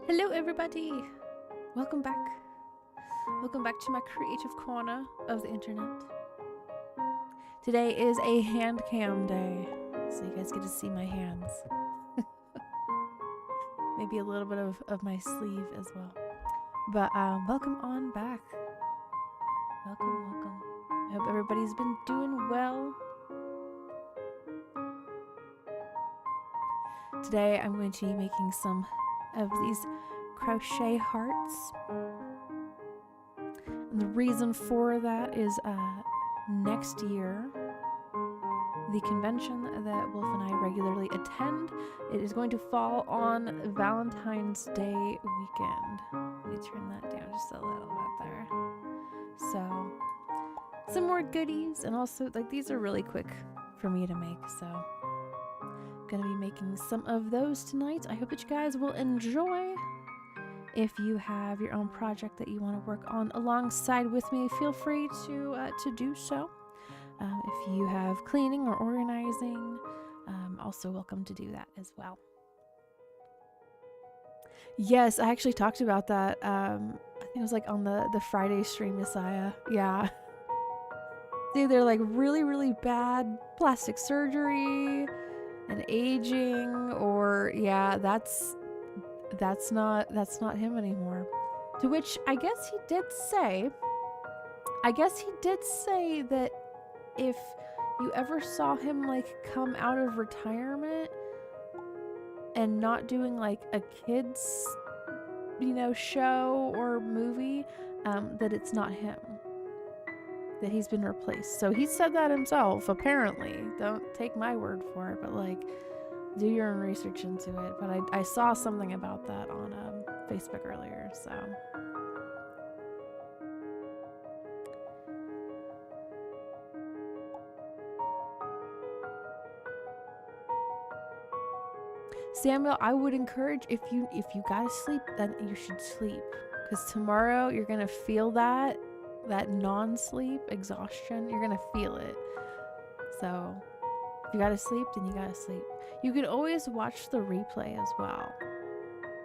Hello everybody! Welcome back. Welcome back to my creative corner of the internet. Today is a hand cam day, so you guys get to see my hands. Maybe a little bit of my sleeve as well. But welcome on back. Welcome. I hope everybody's been doing well. Today I'm going to be making some of these crochet hearts. And the reason for that is next year, the convention that Wolf and I regularly attend, it is going to fall on Valentine's Day weekend. Let me turn that down just a little bit there. So, some more goodies, and also, like, these are really quick for me to make, so gonna be making some of those tonight. I hope that you guys will enjoy. If you have your own project that you want to work on alongside with me, feel free to do so. If you have cleaning or organizing, also welcome to do that as well. Yes, I actually talked about that. I think it was like on the Friday stream, Messiah. Yeah. It's either like really bad plastic surgery and aging, or yeah, that's not him anymore. To which I guess he did say that if you ever saw him like come out of retirement and not doing like a kids, show or movie, that it's not him. That he's been replaced. So he said that himself, apparently. Don't take my word for it, but like, do your own research into it. But I saw something about that on Facebook earlier, so. Samuel, I would encourage, if you gotta sleep, then you should sleep. Because tomorrow you're gonna feel that non-sleep exhaustion. You're gonna feel it. So if you gotta sleep, then you gotta sleep. You could always watch the replay as well.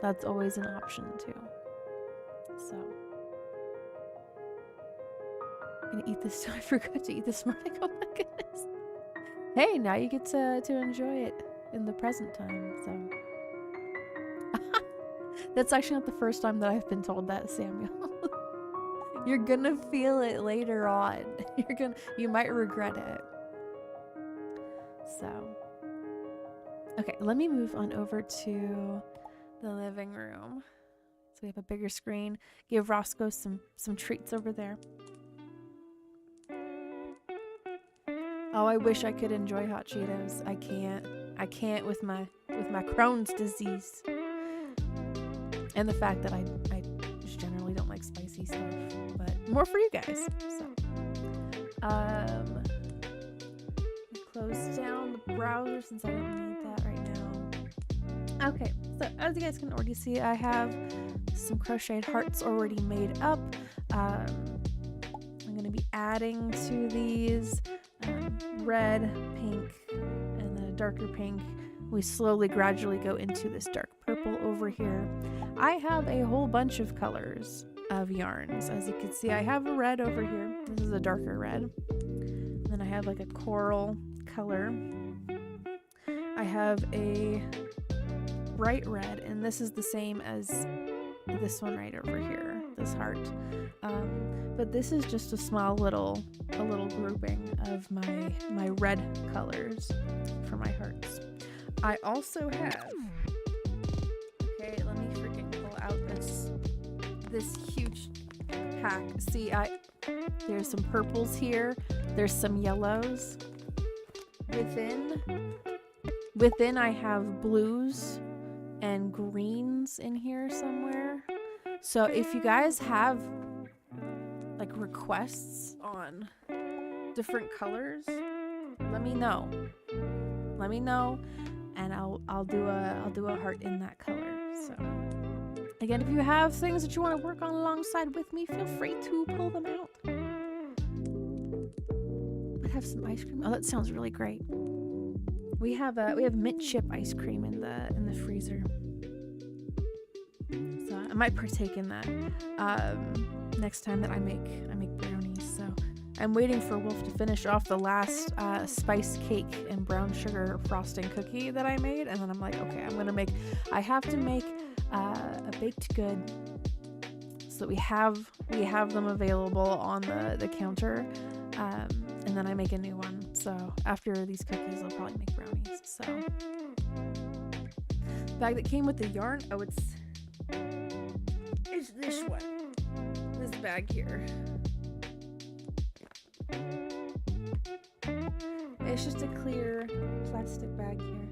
That's always an option too. So I'm gonna eat this. I forgot to eat this morning. Oh my goodness. Hey, now you get to enjoy it in the present time. So that's actually not the first time that I've been told that, Samuel. You're gonna feel it later on. You might regret it. So, okay, let me move on over to the living room. So we have a bigger screen. Give Roscoe some treats over there. Oh, I wish I could enjoy hot Cheetos. I can't with my Crohn's disease. And the fact that I just generally don't like spicy stuff, but more for you guys. So, close down the browser since I don't need that right now. Okay, so as you guys can already see, I have some crocheted hearts already made up. I'm going to be adding to these red, pink, and then a darker pink. We slowly, gradually go into this dark purple over here. I have a whole bunch of colors of yarns. As you can see, I have a red over here. This is a darker red. And then I have like a coral color. I have a bright red, and this is the same as this one right over here, this heart. But this is just a small little grouping of my red colors for my hearts. I also have, okay, let me freaking pull out this huge pack. See, there's some purples here, there's some yellows. Within I have blues and greens in here somewhere. So if you guys have like requests on different colors, let me know. And I'll do a heart in that color. So again, if you have things that you want to work on alongside with me, feel free to pull them out. I have some ice cream. Oh, that sounds really great. We have mint chip ice cream in the freezer. I might partake in that next time that I make brownies. So I'm waiting for Wolf to finish off the last spice cake and brown sugar frosting cookie that I made, and then I'm like, okay, I have to make a baked good so that we have them available on the counter, and then I make a new one. So after these cookies, I'll probably make brownies. So the bag that came with the yarn, it's this one, this bag here. It's just a clear plastic bag here,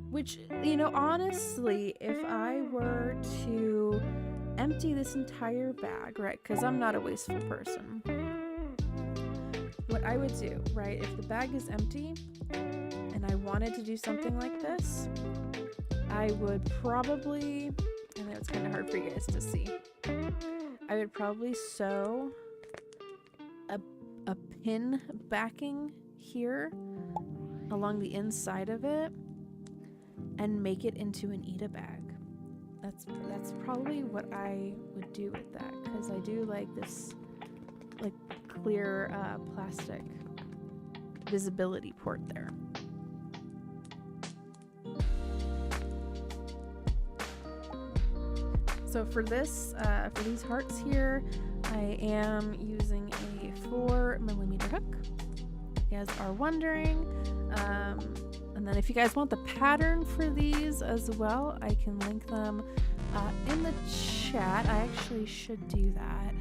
which, you know, honestly, if I were to empty this entire bag, right, because I'm not a wasteful person, what I would do, right, if the bag is empty and I wanted to do something like this, I would probably, I know it's kind of hard for you guys to see, I would probably sew a pin backing here along the inside of it and make it into an Ita bag. That's probably what I would do with that, because I do like this like clear plastic visibility port there. So for this, for these hearts here, I am using a 4mm hook, if you guys are wondering. And then if you guys want the pattern for these as well, I can link them in the chat. I actually should do that.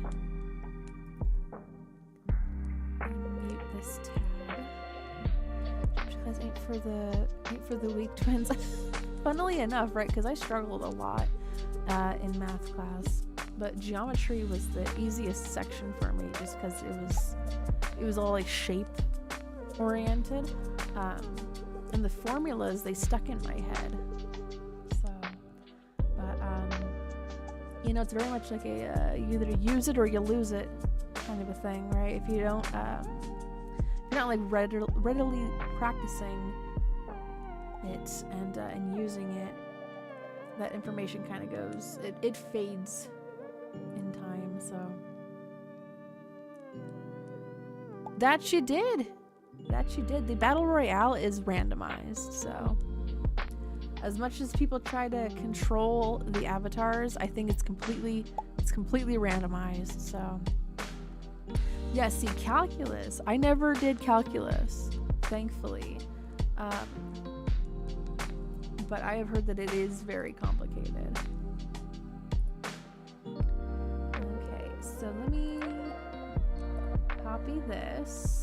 Mute this tab. Because ain't for the weak twins. Funnily enough, right? Because I struggled a lot in math class, but geometry was the easiest section for me, just because it was all like shape oriented, and the formulas, they stuck in my head. So, but you know, it's very much like a you either use it or you lose it kind of a thing, right? If you don't, if you're not like readily practicing it and using it, that information kind of goes, it fades in time. So that you did. The battle royale is randomized, so as much as people try to control the avatars, I think it's completely randomized. So yeah, see, calculus, I never did calculus, thankfully, but I have heard that it is very complicated. Okay, so let me copy this.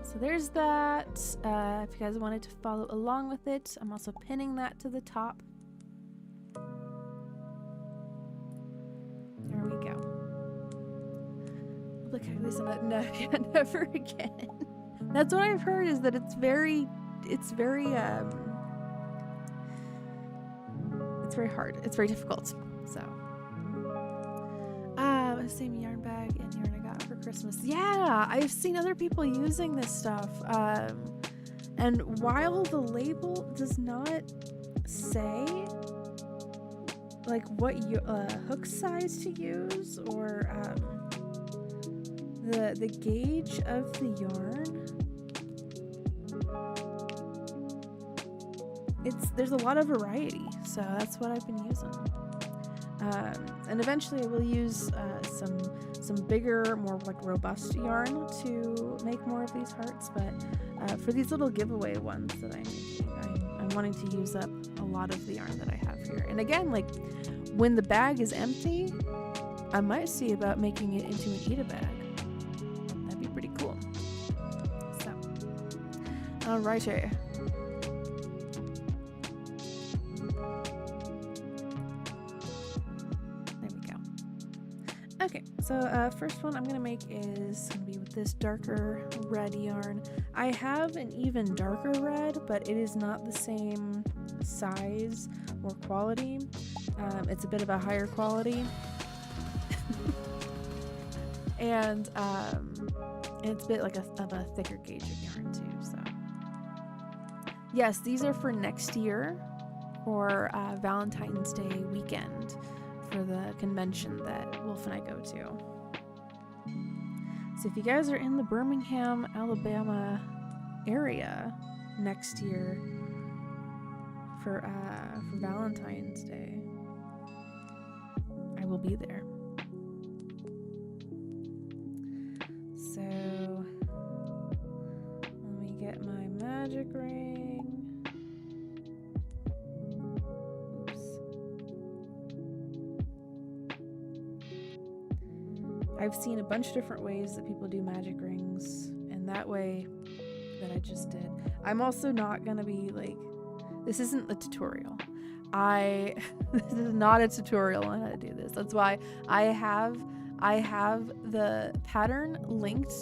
So there's that. If you guys wanted to follow along with it, I'm also pinning that to the top. There we go. Look at this. Never again. That's what I've heard, is that it's very hard. It's very difficult. So, same yarn bag and yarn I got for Christmas. Yeah, I've seen other people using this stuff. And while the label does not say like what hook size to use or the gauge of the yarn, there's a lot of variety, so that's what I've been using. And eventually I will use some bigger, more like robust yarn to make more of these hearts, but for these little giveaway ones that I'm making, I'm wanting to use up a lot of the yarn that I have here. And again, like when the bag is empty, I might see about making it into an Ita bag. That'd be pretty cool. So, alrighty. Okay, so first one I'm going to make is going to be with this darker red yarn. I have an even darker red, but it is not the same size or quality. It's a bit of a higher quality. and it's a bit like of a thicker gauge of yarn too. So yes, these are for next year for Valentine's Day weekend for the convention that Wolf and I go to. So if you guys are in the Birmingham, Alabama area next year for Valentine's Day, I will be there. So let me get my magic ring. Oops. I've seen a bunch of different ways that people do magic rings, and that way that I just did. I'm also not gonna be like, this isn't a tutorial. This is not a tutorial on how to do this. That's why I have the pattern linked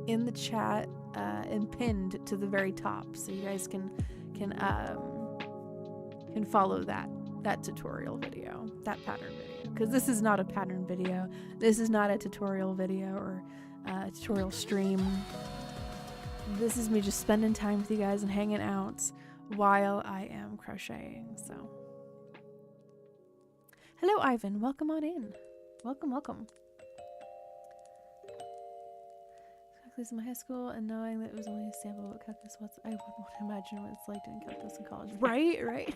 in the chat and pinned to the very top, so you guys can follow that tutorial video, that pattern video. Because this is not a pattern video. This is not a tutorial video or a tutorial stream. This is me just spending time with you guys and hanging out while I am crocheting. So hello Ivan, welcome on in. Welcome. Calculus in my high school, and knowing that it was only a sample of calculus, I wouldn't want to imagine what it's like doing calculus in college. Right.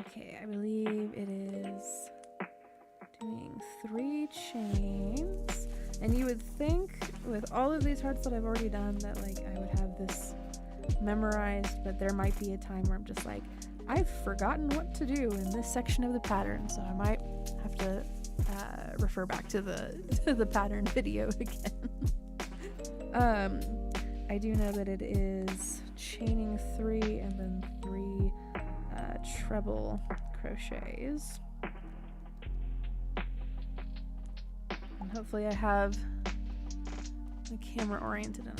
Okay, I believe it is doing 3 chains, and you would think with all of these hearts that I've already done that like I would have this memorized, but there might be a time where I'm just like, I've forgotten what to do in this section of the pattern, so I might have to refer back to the pattern video again. I do know that it is chaining 3 and then 3 treble crochets. And hopefully I have the camera oriented enough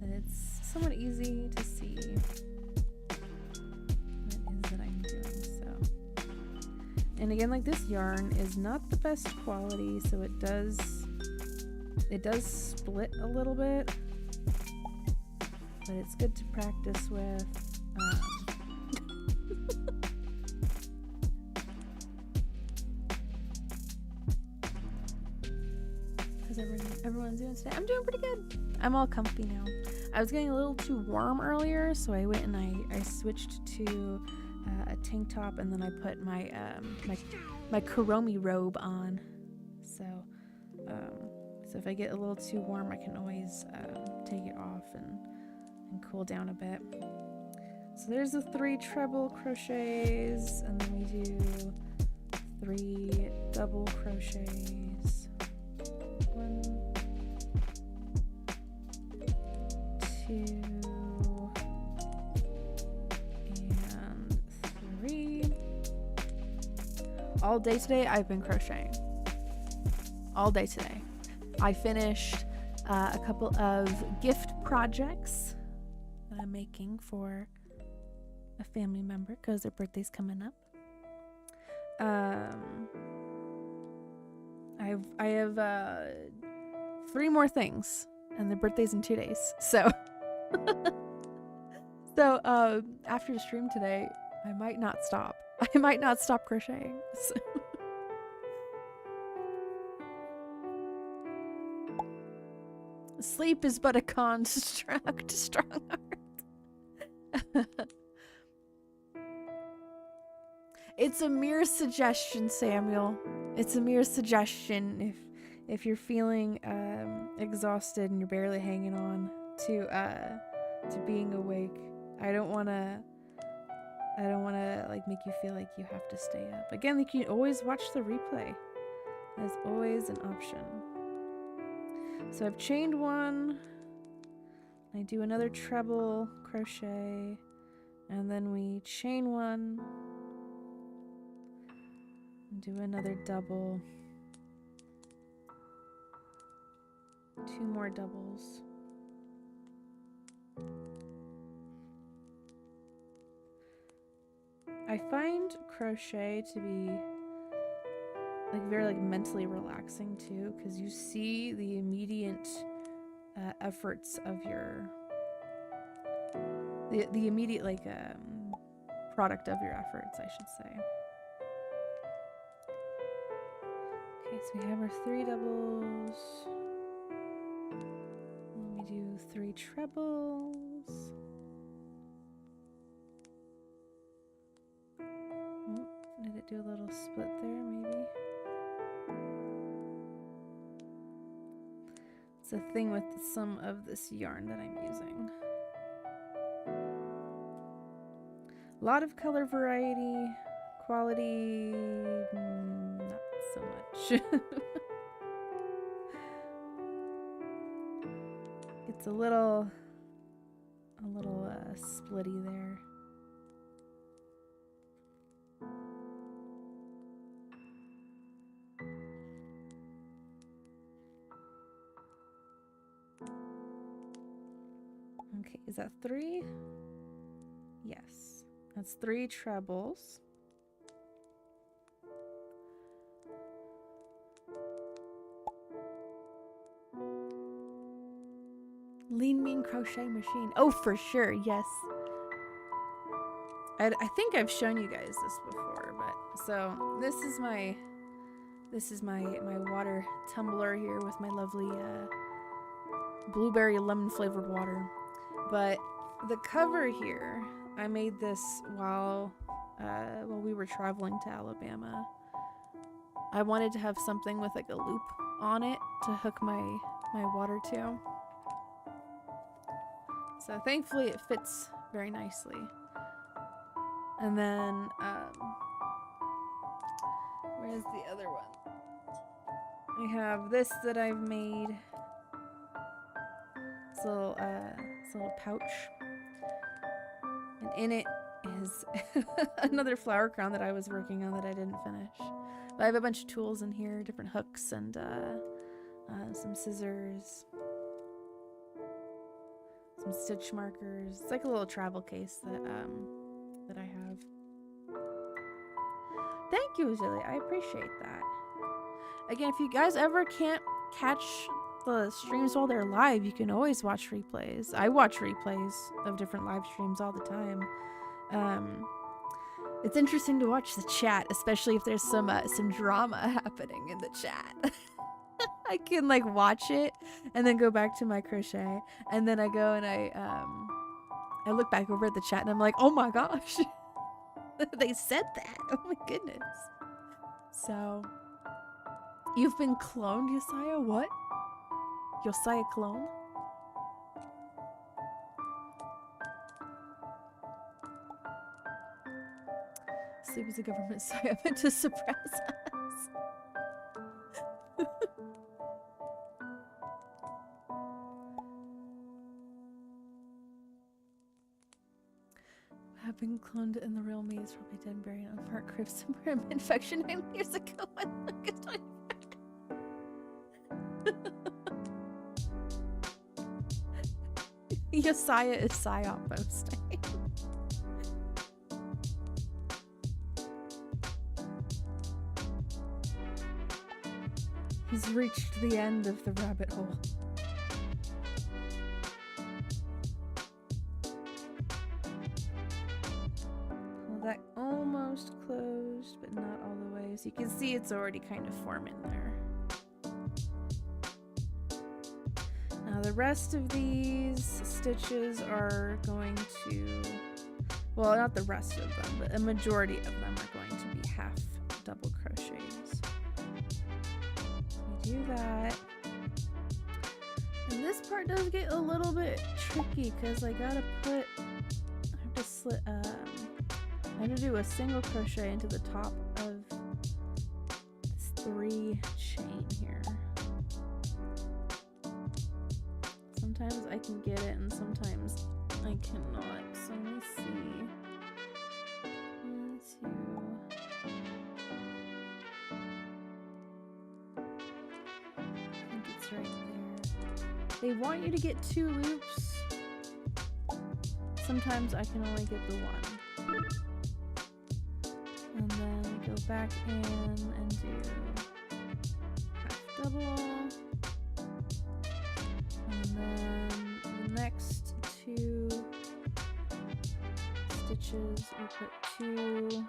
that it's somewhat easy to see what it is that I'm doing. So, and again, like, this yarn is not the best quality, so it does split a little bit, but it's good to practice with. How's everyone's doing today? I'm doing pretty good. I'm all comfy now. I was getting a little too warm earlier, so I went and I switched to a tank top, and then I put my my Kuromi robe on. So if I get a little too warm, I can always take it off and cool down a bit. So there's the 3 treble crochets, and then we do 3 double crochets. 1, 2, and 3. All day today I've been crocheting. All day today. I finished a couple of gift projects that I'm making for a family member because their birthday's coming up. I have 3 more things, and their birthday's in 2 days. So, after the stream today, I might not stop. I might not stop crocheting. So. Sleep is but a construct, strong heart. It's a mere suggestion, Samuel. It's a mere suggestion if you're feeling exhausted and you're barely hanging on to being awake. I don't wanna like make you feel like you have to stay up. Again, you can always watch the replay. There's always an option. So I've chained 1. I do another treble crochet, and then we chain 1. Do another double, 2 more doubles, I I find crochet to be like very like mentally relaxing too, because you see the immediate efforts of your the immediate like product of your efforts, I should say. Okay, so we have our 3 doubles. Let me do 3 trebles. Oh, did it do a little split there, maybe? It's a thing with some of this yarn that I'm using. A lot of color variety, quality, not so much. It's a little splitty there. Okay, is that 3? Yes, that's 3 trebles. Lean Mean crochet machine. Oh, for sure, yes. I think I've shown you guys this before, but so this is my water tumbler here with my lovely blueberry lemon flavored water. But the cover here, I made this while we were traveling to Alabama. I wanted to have something with like a loop on it to hook my water to. So thankfully it fits very nicely. And then where's the other one? I have this that I've made. This little pouch, and in it is another flower crown that I was working on that I didn't finish. But I have a bunch of tools in here, different hooks and some scissors, some stitch markers. It's like a little travel case that I have. Thank you, Zilly. I appreciate that. Again, if you guys ever can't catch the streams while they're live, you can always watch replays. I watch replays of different live streams all the time. It's interesting to watch the chat, especially if there's some drama happening in the chat. I can like watch it and then go back to my crochet, and then I go and I look back over at the chat and I'm like, oh my gosh, they said that. Oh my goodness. So you've been cloned, Josiah? What? Josiah clone? Sleep is a government meant to suppress us. Have been cloned in the real me is probably dead, buried on Park Crib somewhere. Infection 9 years ago. Josiah is psyop posting. He's reached the end of the rabbit hole. Well, that almost closed, but not all the way. So you can see it's already kind of forming there. Now the rest of these stitches are going to, well, not the rest of them, but a majority of them are going to be half double crochets. We do that. And this part does get a little bit tricky because I gotta put, I have to slit, I have to do a single crochet into the top of this 3 chain here. Sometimes I can get it and sometimes I cannot. So let me see. 1, 2. I think it's right there. They want you to get 2 loops. Sometimes I can only get the 1. And then go back in and do half double. And then the next 2 stitches, we put 2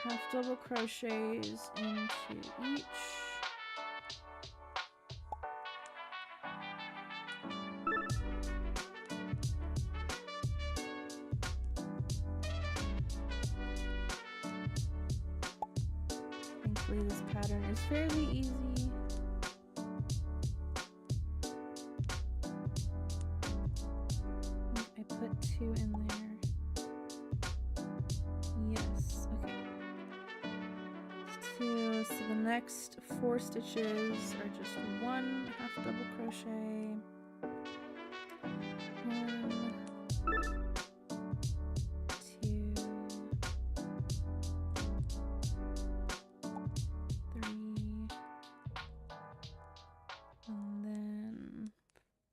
half double crochets into each. Thankfully, this pattern is fairly easy. I put 2 in there. Yes, okay. 2, so the next 4 stitches are just 1 half double crochet. 1, 2, 3, and then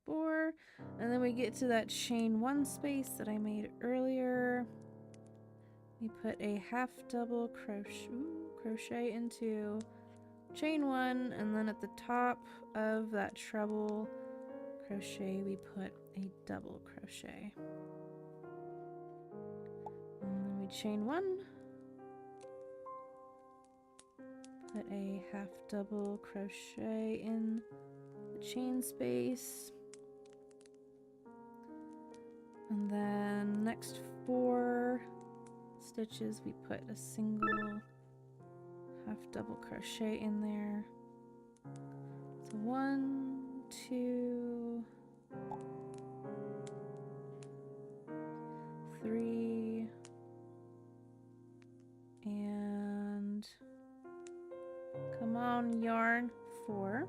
4, and then we get to that chain 1 space that I made earlier. We put a half double crochet into chain 1, and then at the top of that treble crochet we put a double crochet. And then we chain 1, put a half double crochet in the chain space, and then next 4 stitches we put a single half double crochet in there. So 1, 2, 3, and come on, yarn, 4.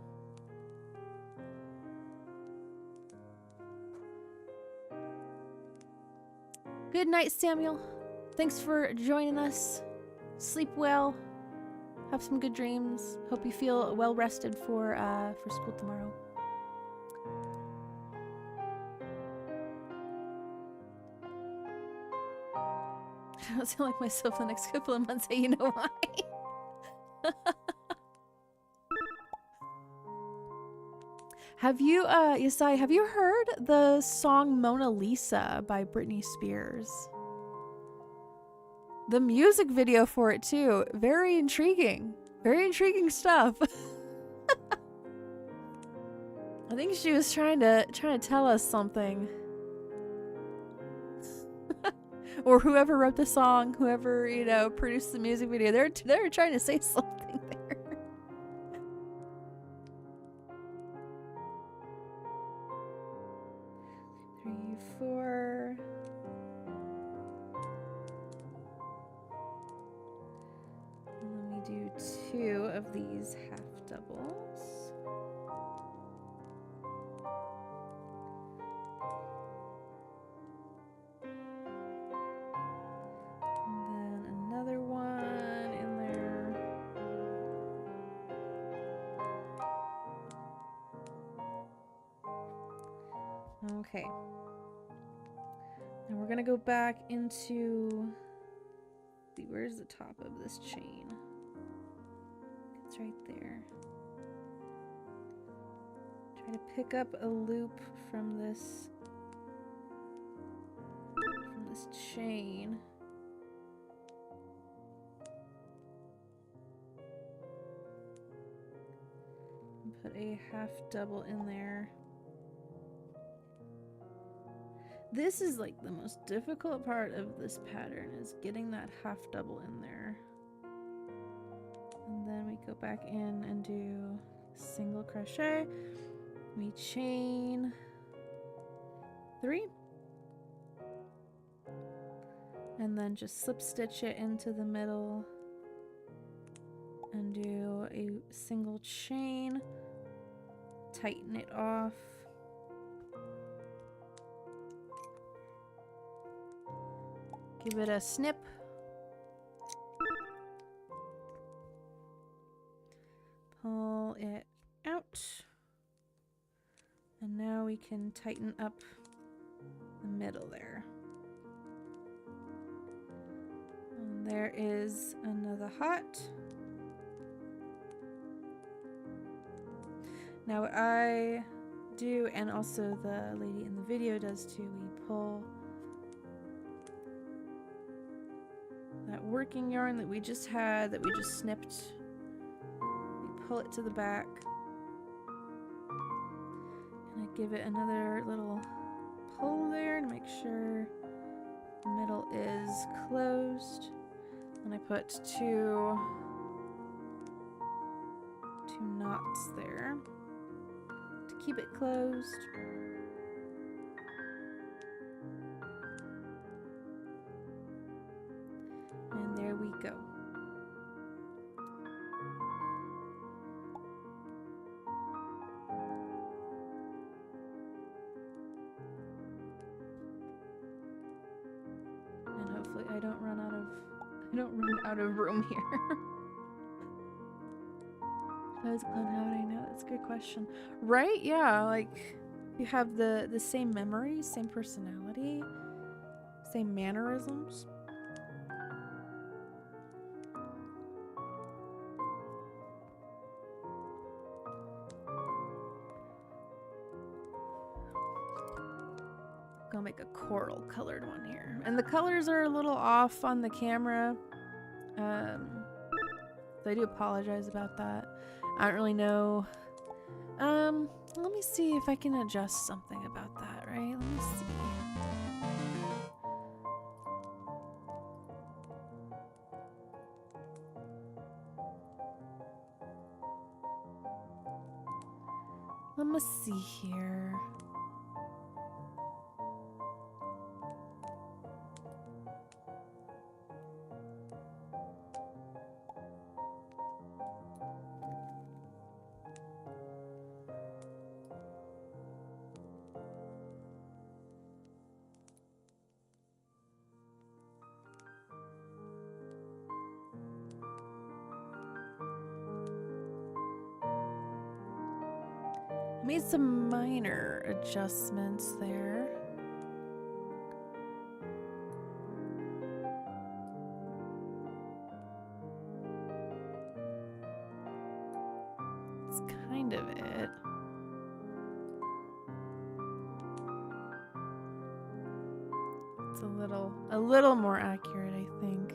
Good night, Samuel. Thanks for joining us. Sleep well. Have some good dreams. Hope you feel well rested for school tomorrow. I don't sound like myself the next couple of months. Hey, you know why? Have you, Yesai, have you heard the song Mona Lisa by Britney Spears? The music video for it too. Very intriguing. Very intriguing stuff. I think she was trying to tell us something. Or whoever wrote the song, whoever, you know, produced the music video, they're trying to say something there. 3, 4. And then we do 2 of these half doubles. And then another one in there. Okay. Now we're gonna go back into, see, where's the top of this chain? It's right there. Try to pick up a loop from this chain. And put a half double in there. This is like the most difficult part of this pattern, is getting that half double in there. And then we go back in and do single crochet. We chain 3. And then just slip stitch it into the middle and do a single chain. Tighten it off. Give it a snip. Pull it out. And now we can tighten up the middle there. And There is another heart. Now what I do, and also the lady in the video does too, we pull that working yarn that we just had, that we just snipped. We pull it to the back. And I give it another little pull there to make sure the middle is closed. And I put two knots there to keep it closed. And there we go. And hopefully I don't run out of room here. How would I know? That's a good question. Right? Yeah, like you have the same memory, same personality, same mannerisms. Gonna make a coral colored one here. And the colors are a little off on the camera. So I do apologize about that. I don't really know. Let me see if I can adjust something about that, right? Let me see. Let me see here. Made some minor adjustments there. That's kind of it. It's a little more accurate, I think.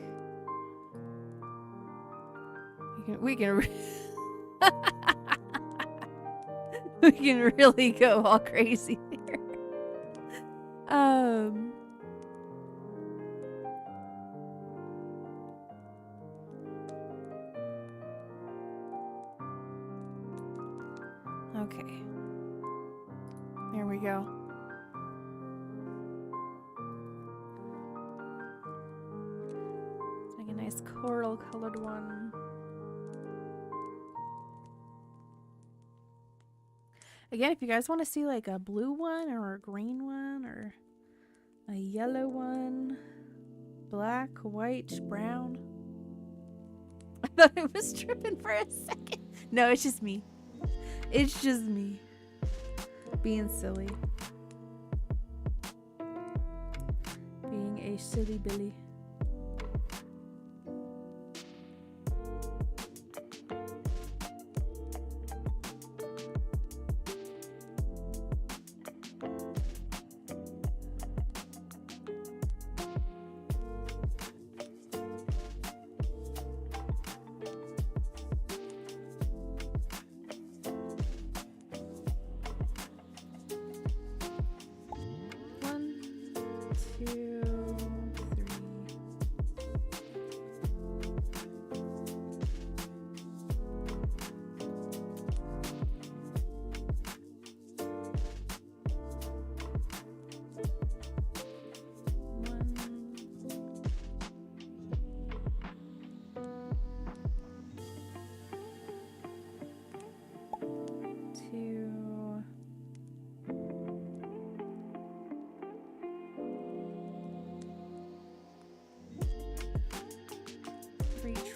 We can we can really go all crazy here. Okay. There we go. Let's make a nice coral colored one. Again, if you guys want to see like a blue one or a green one or a yellow one, black, white, brown. I thought I was tripping for a second. No, it's just me. It's just me being silly. Being a silly Billy.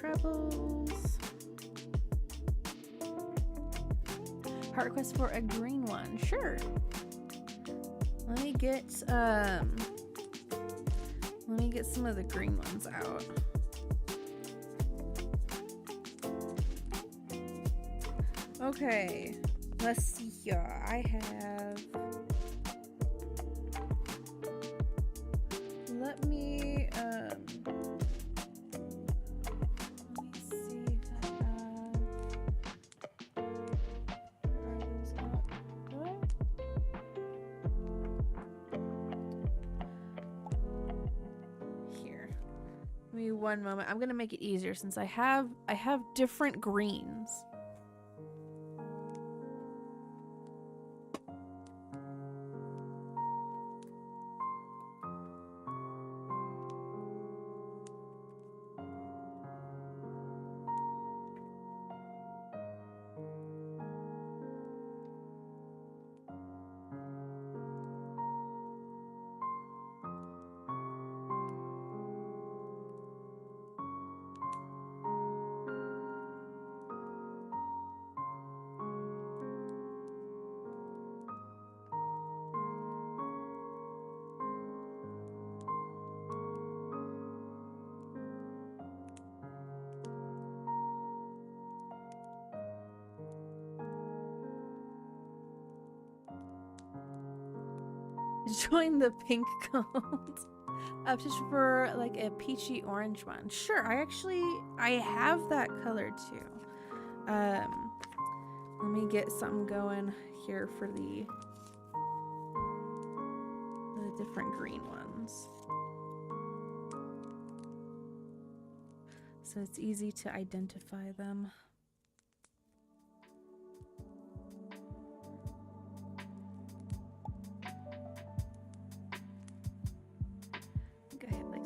Trebles. Heart request for a green one. Sure. Let me get some of the green ones out. Okay, let's see here. I have. Let me see if I have. Where are these at? Here. Give me one moment. I'm gonna make it easier since I have different greens. Join the pink cult. Just for like a peachy orange one. Sure, I have that color too. Let me get something going here for the different green ones. So it's easy to identify them.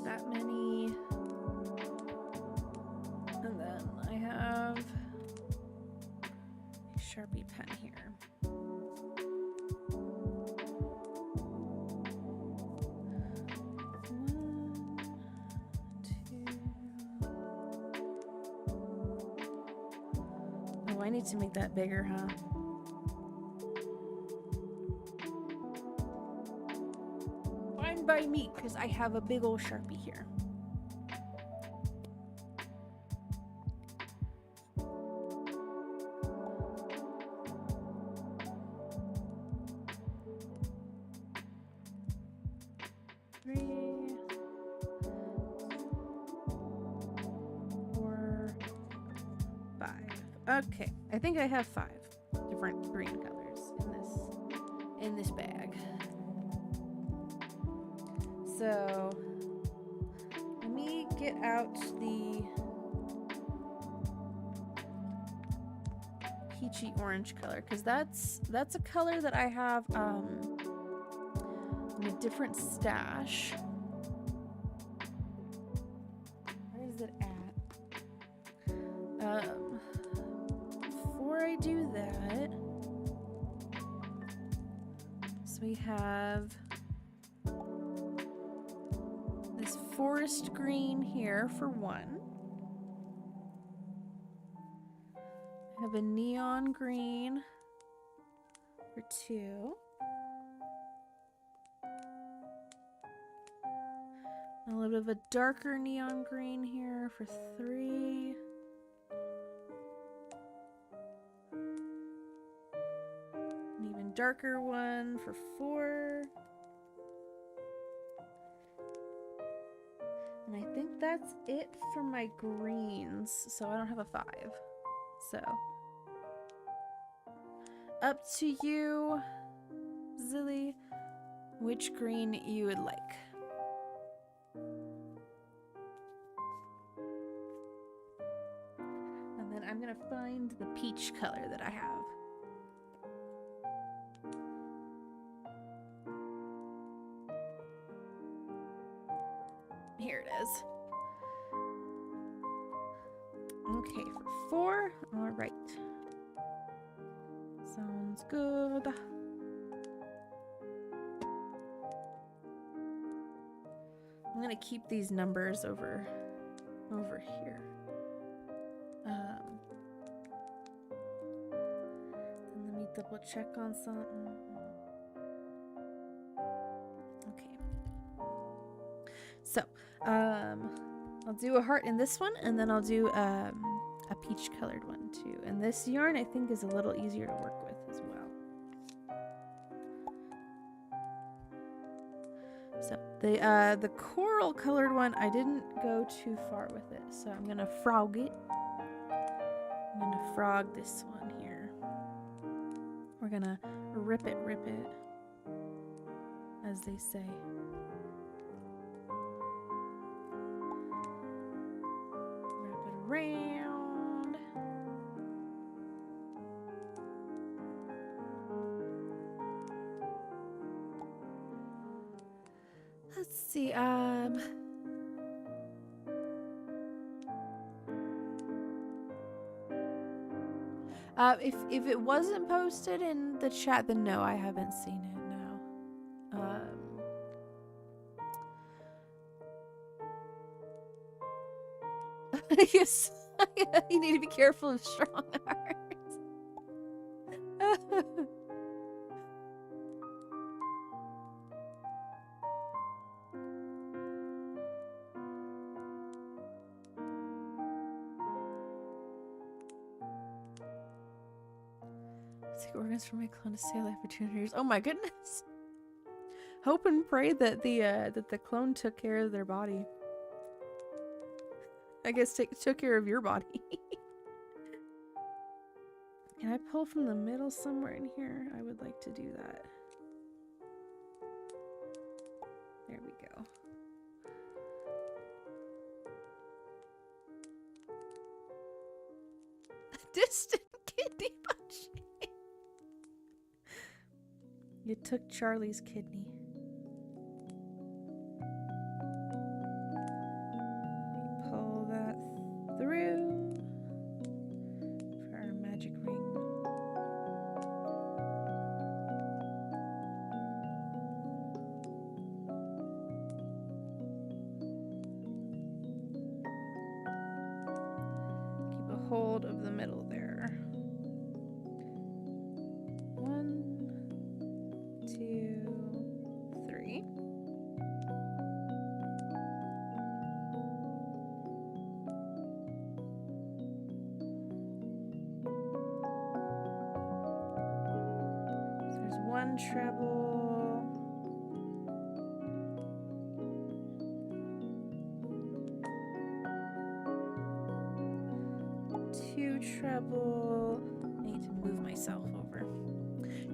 That many, and then I have a Sharpie pen here. One, two. Oh, I need to make that bigger, huh? By me, because I have a big old Sharpie here. Three, 4, 5. Okay, I think I have 5 different green colors in this bag. So let me get out the peachy orange color, because that's a color that I have in a different stash. Where is it at? Before I do that, so we have this forest green here for 1. I have a neon green for 2. A little bit of a darker neon green here for 3. An even darker one for 4. And I think that's it for my greens, so I don't have a 5. So, up to you, Zilly, which green you would like. And then I'm gonna find the peach color that I have. Here it is. Okay, for 4. All right. Sounds good. I'm gonna keep these numbers over here. And let me double check on something. Okay. So, I'll do a heart in this one, and then I'll do a a peach colored one too. And this yarn I think is a little easier to work with as well. So the coral colored one, I didn't go too far with it, so I'm gonna frog it. I'm gonna frog this one here. We're gonna rip it, as they say. Wrap it around. Let's see, if it wasn't posted in the chat, then no, I haven't seen it, no. Yes, you need to be careful of strong arms. Take organs from my clone to stay alive for 200 years. Oh my goodness! Hope and pray that the clone took care of their body. I guess took care of your body. Can I pull from the middle somewhere in here? I would like to do that. There we go. Distant kidney punch. You took Charlie's kidney. Pull that through for our magic ring. Keep a hold of the middle there. 1, 2, 3. So there's 1 treble. 2 treble. I need to move myself over.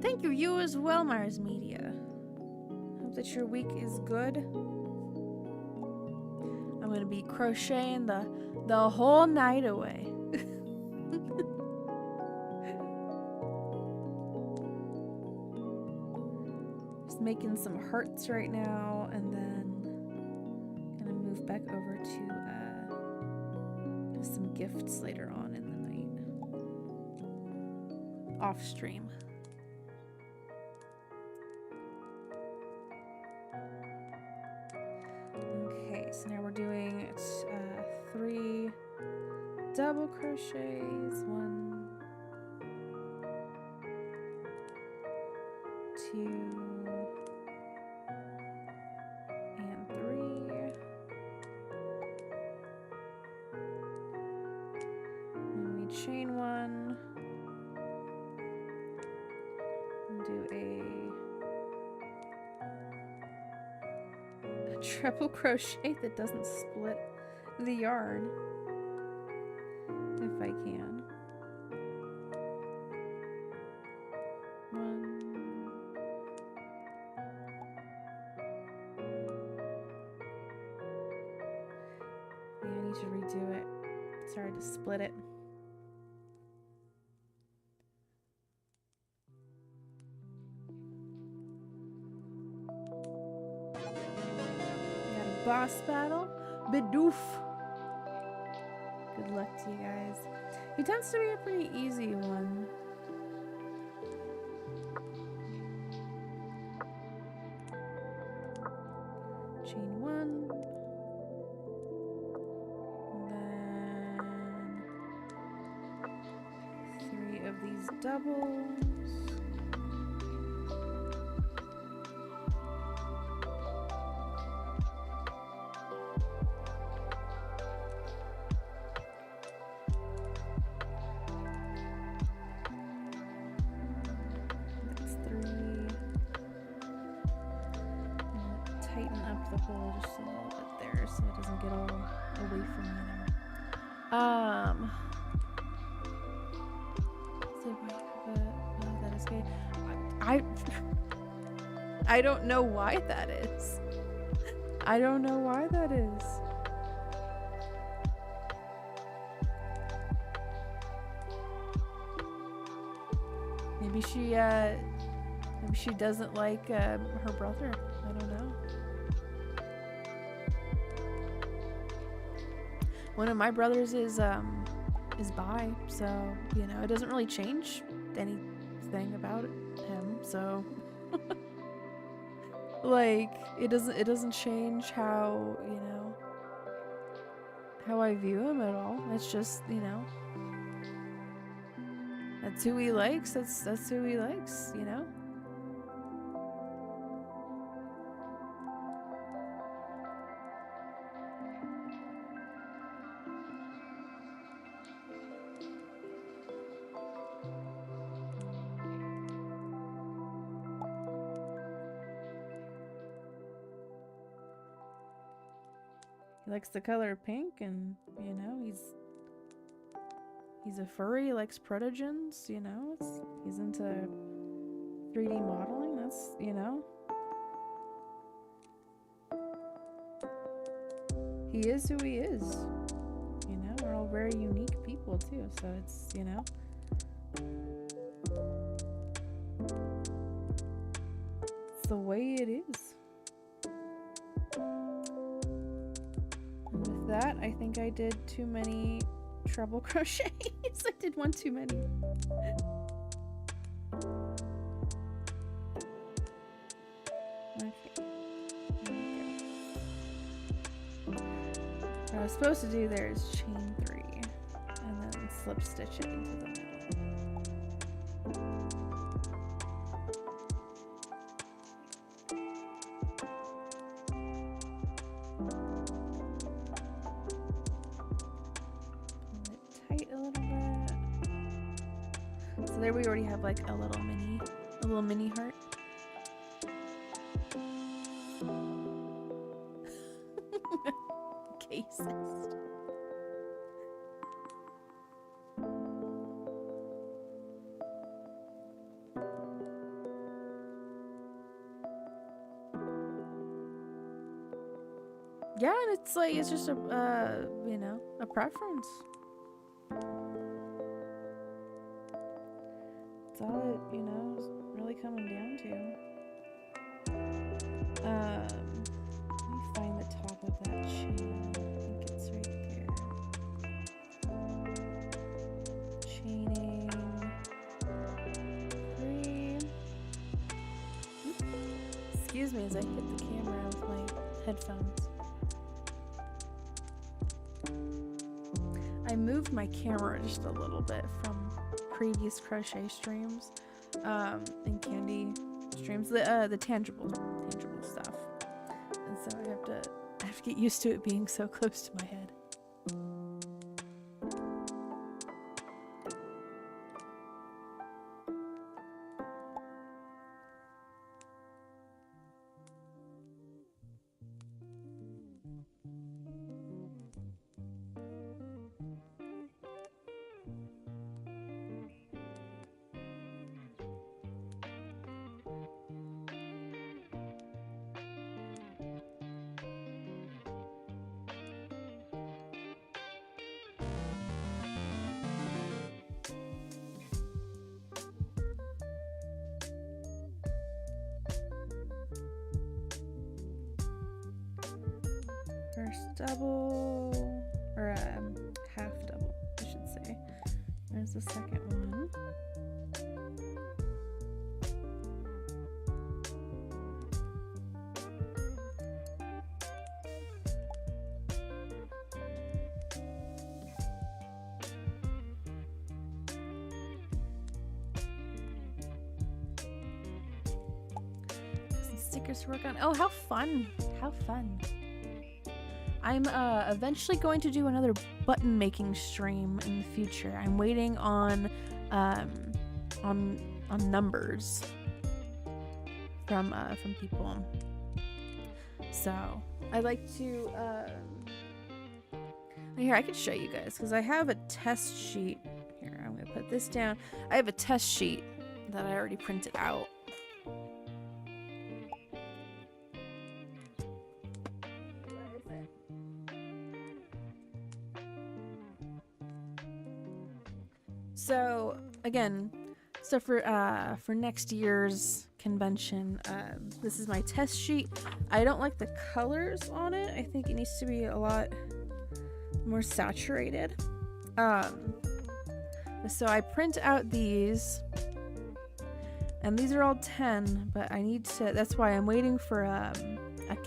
Thank you, you as well, Mars Media. Hope that your week is good. I'm gonna be crocheting the whole night away. Just making some hearts right now, and then gonna move back over to some gifts later on in the night. Off stream. So now we're doing 3 double crochets, 1, 2, and 3. And we chain 1 and do a treble crochet that doesn't split the yarn, if I can. 1. Yeah, I need to redo it. It's hard to split it. Boss battle, Bidoof. Good luck to you guys. He tends to be a pretty easy one. Chain 1, and then 3 of these doubles. tighten up the hole just a little bit there so it doesn't get all away from me there. So if I have a, oh, that is good. I don't know why that is. I don't know why that is. Maybe she doesn't like her brother. I don't know. One of my brothers is bi, so you know it doesn't really change anything about him. So like it doesn't change how, you know, how I view him at all. It's just, you know, that's who he likes. That's who he likes, you know. He likes the color pink, and you know, he's a furry, he likes protogens, you know, he's into 3D modeling, that's, you know. He is who he is. You know, we're all very unique people too, so it's, you know. It's the way it is. And with that, I think I did too many treble crochets. I did one too many. Okay. There we go. What I was supposed to do there is chain 3 and then slip stitch it into the middle. There we already have like a little mini heart. Casist. Yeah, and it's like it's just a you know, a preference. That's all it, you know, is really coming down to. Let me find the top of that chain. I think it's right there. Chaining 3. Oops. Excuse me as I hit the camera with my headphones. I moved my camera just a little bit from previous crochet streams and candy streams, the tangible stuff, and so I have to get used to it being so close to my head. First double, or half double, I should say. There's the second one. Some stickers to work on. Oh, how fun! How fun! I'm eventually going to do another button making stream in the future. I'm waiting on numbers from people. So I like to, here, I can show you guys because I have a test sheet. Here, I'm going to put this down. I have a test sheet that I already printed out. So again, so for next year's convention, this is my test sheet. I don't like the colors on it. I think it needs to be a lot more saturated. So I print out these, and these are all 10, but I need to, that's why I'm waiting for a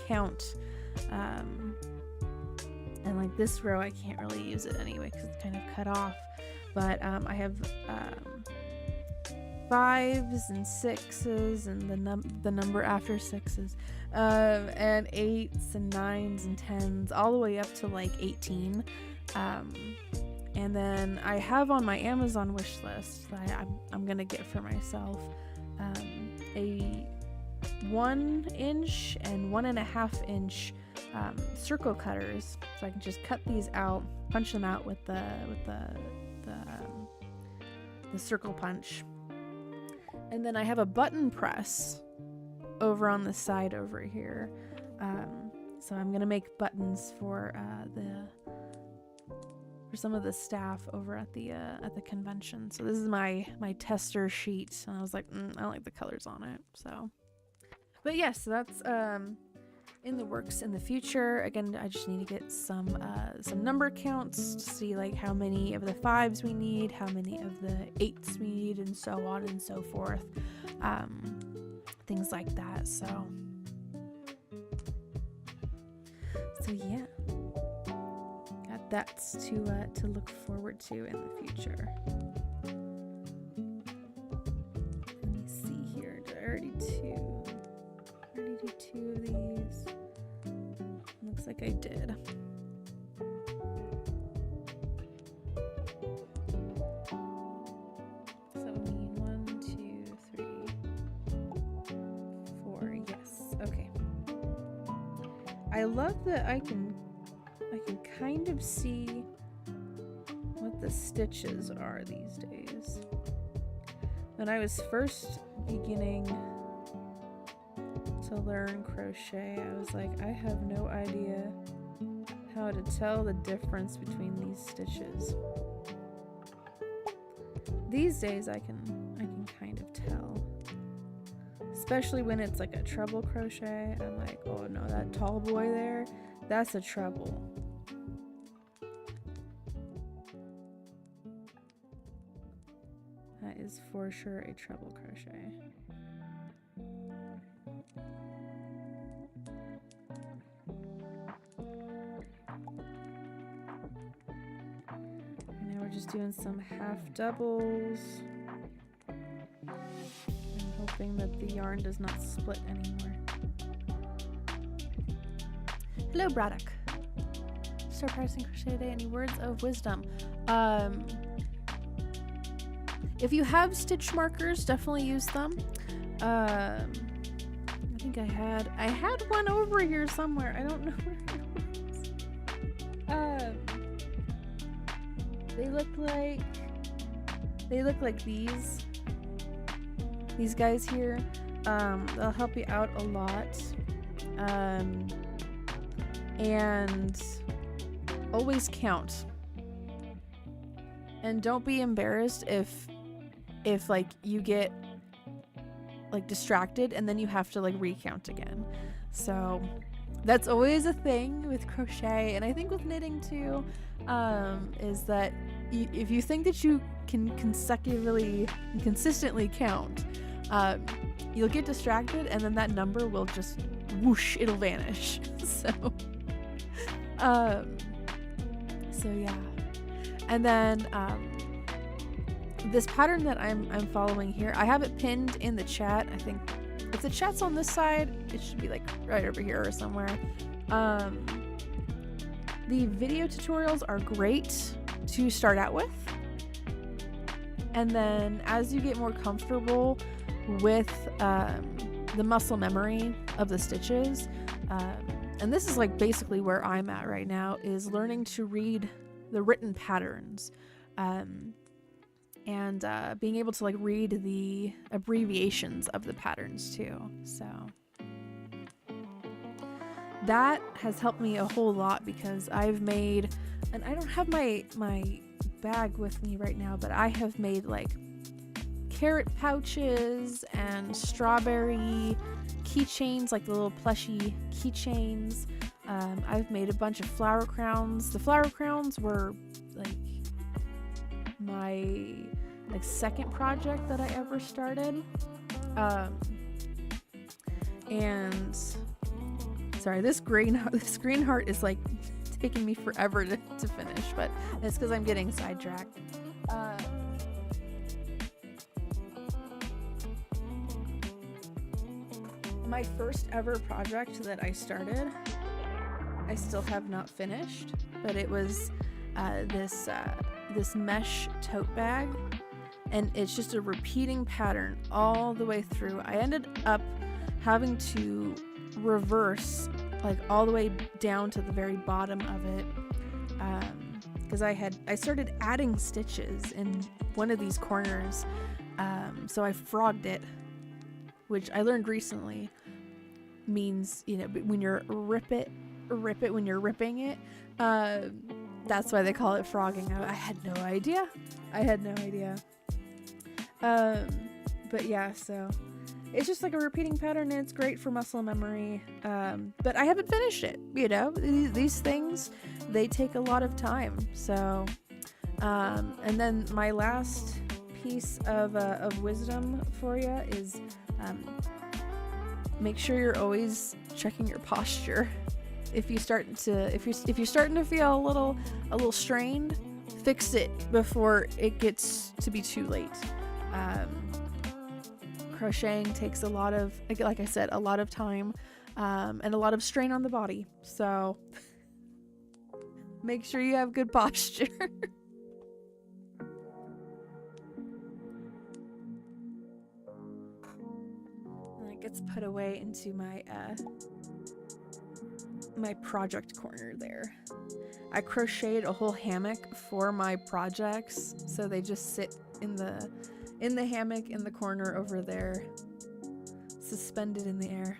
count. And like this row, I can't really use it anyway because it's kind of cut off. But I have 5s and 6s and the number after 6s, and 8s and 9s and 10s, all the way up to like 18. And then I have on my Amazon wish list that I'm gonna get for myself a 1-inch and 1.5-inch circle cutters, so I can just cut these out, punch them out with the circle punch. And then I have a button press over on the side over here. So I'm gonna make buttons for some of the staff over at the convention. So this is my tester sheet, and I was like, I don't like the colors on it. So, but yes, so that's in the works in the future. Again, I just need to get some number counts to see like how many of the 5s we need, how many of the 8s we need, and so on and so forth. Things like that. So yeah, got that to look forward to in the future. Let me see here. Did I already do 2 of these? Looks like I did. So we need 1, 2, 3, 4. Yes. Okay. I love that I can kind of see what the stitches are these days. When I was first beginning to learn crochet, I was like, I have no idea how to tell the difference between these stitches. These days I can kind of tell, especially when it's like a treble crochet. I'm like, oh no, that tall boy there, that's a treble. That is for sure a treble crochet. Just doing some half doubles and hoping that the yarn does not split anymore. Hello, Braddock. Start practicing crochet today. Any words of wisdom? If you have stitch markers, definitely use them. I think I had one over here somewhere. I don't know where it was. They look like these guys here. They'll help you out a lot. And always count. And don't be embarrassed if like you get like distracted and then you have to like recount again. So that's always a thing with crochet, and I think with knitting too, is that if you think that you can consecutively and consistently count, you'll get distracted and then that number will just whoosh, it'll vanish. So yeah. And then this pattern that I'm following here, I have it pinned in the chat. I think if the chat's on this side, it should be like right over here or somewhere. The video tutorials are great to start out with, and then as you get more comfortable with the muscle memory of the stitches, and this is like basically where I'm at right now, is learning to read the written patterns, and being able to like read the abbreviations of the patterns too. So that has helped me a whole lot, because I've made, and I don't have my bag with me right now, but I have made like carrot pouches and strawberry keychains, like the little plushy keychains. I've made a bunch of flower crowns. The flower crowns were like my second project that I ever started. And sorry, this green heart is like taking me forever to finish, but it's because I'm getting sidetracked. My first ever project that I started, I still have not finished, but it was this mesh tote bag, and it's just a repeating pattern all the way through. I ended up having to reverse like all the way down to the very bottom of it, because I started adding stitches in one of these corners, so I frogged it, which I learned recently means, you know, when you're rip it when you're ripping it. That's why they call it frogging. I had no idea. But yeah, so it's just like a repeating pattern, and it's great for muscle memory. But I haven't finished it. You know, these things, they take a lot of time. So, and then my last piece of wisdom for you is, make sure you're always checking your posture. If you're starting to feel a little strained, fix it before it gets to be too late. Crocheting takes a lot of, like I said, a lot of time, and a lot of strain on the body. So make sure you have good posture. And it gets put away into my my project corner there. I crocheted a whole hammock for my projects, so they just sit in the hammock in the corner over there, suspended in the air.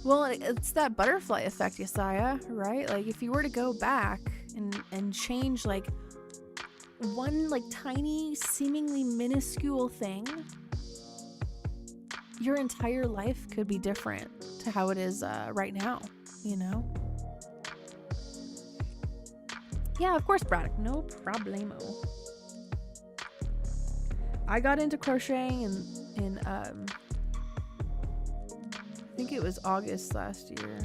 Well, it's that butterfly effect, Yesiah, right? Like, if you were to go back and change like one like tiny, seemingly minuscule thing, your entire life could be different to how it is right now, you know? Yeah, of course, Braddock. No problemo. I got into crocheting in I think it was August last year.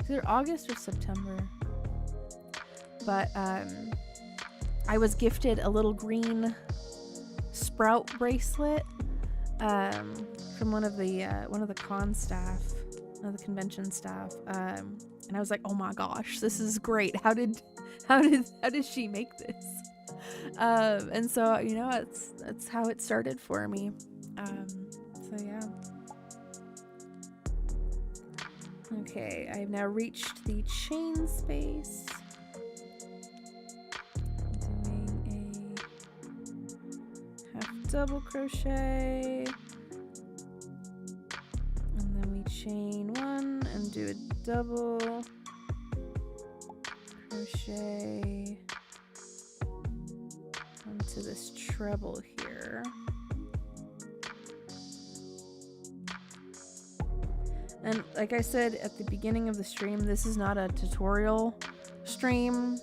Either August or September. But I was gifted a little green sprout bracelet from one of the con staff, one of the convention staff, and I was like, oh my gosh, this is great. How did she make this? And so, you know, that's how it started for me. So yeah. Okay, I've now reached the chain space. Doing a half double crochet, and then we chain one and do a double crochet onto this treble here. And like I said at the beginning of the stream, this is not a tutorial stream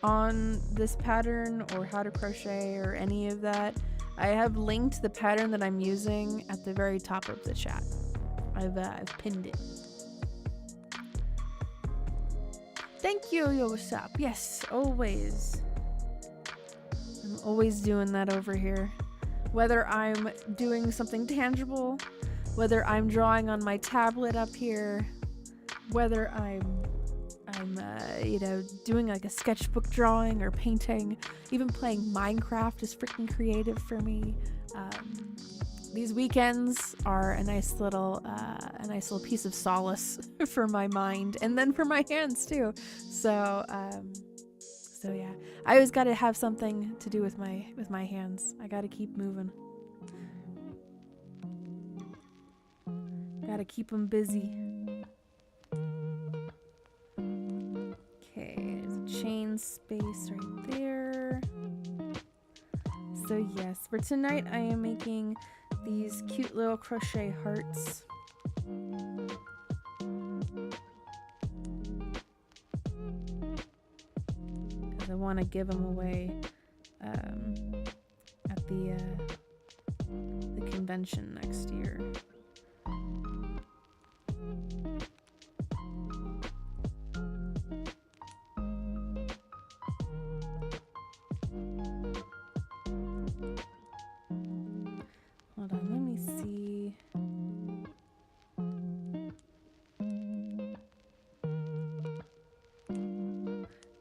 on this pattern or how to crochet or any of that. I have linked the pattern that I'm using at the very top of the chat. I've pinned it. Thank you, Yosap. Yes, always. I'm always doing that over here. Whether I'm doing something tangible, whether I'm drawing on my tablet up here, whether I'm you know, doing like a sketchbook drawing or painting, even playing Minecraft is freaking creative for me. These weekends are a nice little piece of solace for my mind, and then for my hands too. So yeah, I always got to have something to do with my hands. I got to keep moving. Got to keep them busy. Okay, there's a chain space right there. So yes, for tonight I am making these cute little crochet hearts. Because I want to give them away at the convention next year. Hold on, let me see.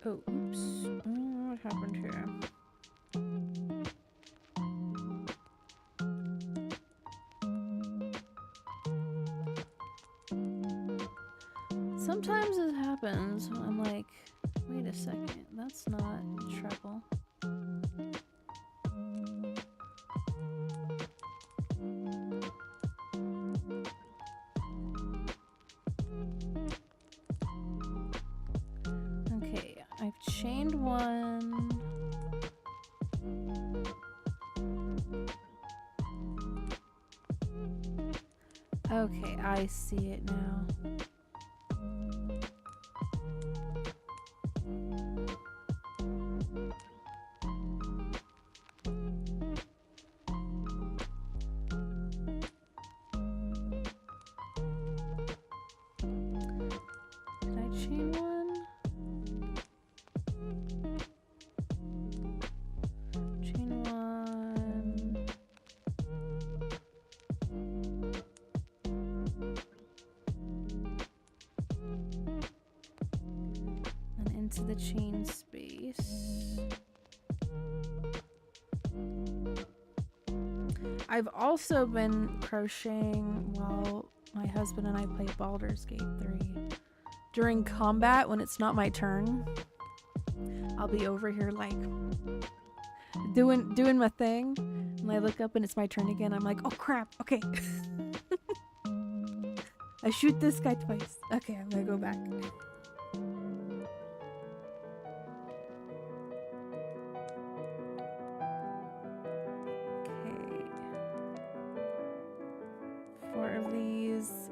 Oh, oops. What happened here? Sometimes it happens. I'm like, wait a second, that's not treble. Okay, I've chained one. Okay, I see it now. Did I chain one? Chain one. And into the chain space. I've also been crocheting while my husband and I play Baldur's Gate 3. During combat, when it's not my turn, I'll be over here like doing my thing, and I look up and it's my turn again. I'm like, oh crap, okay. I shoot this guy twice. Okay, I'm gonna go back. Okay. 4 of these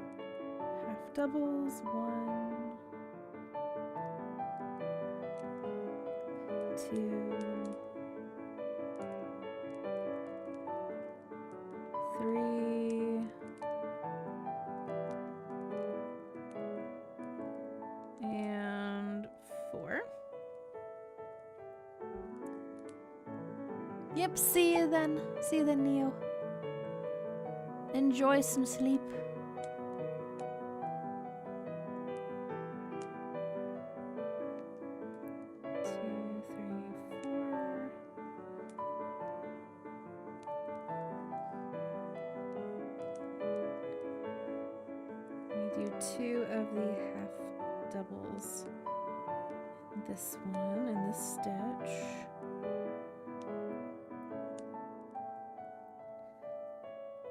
half doubles. 1, 2, 3, and 4. Yep, see you then. See you then, Neo. Enjoy some sleep. We do 2 of the half doubles. This one and this stitch.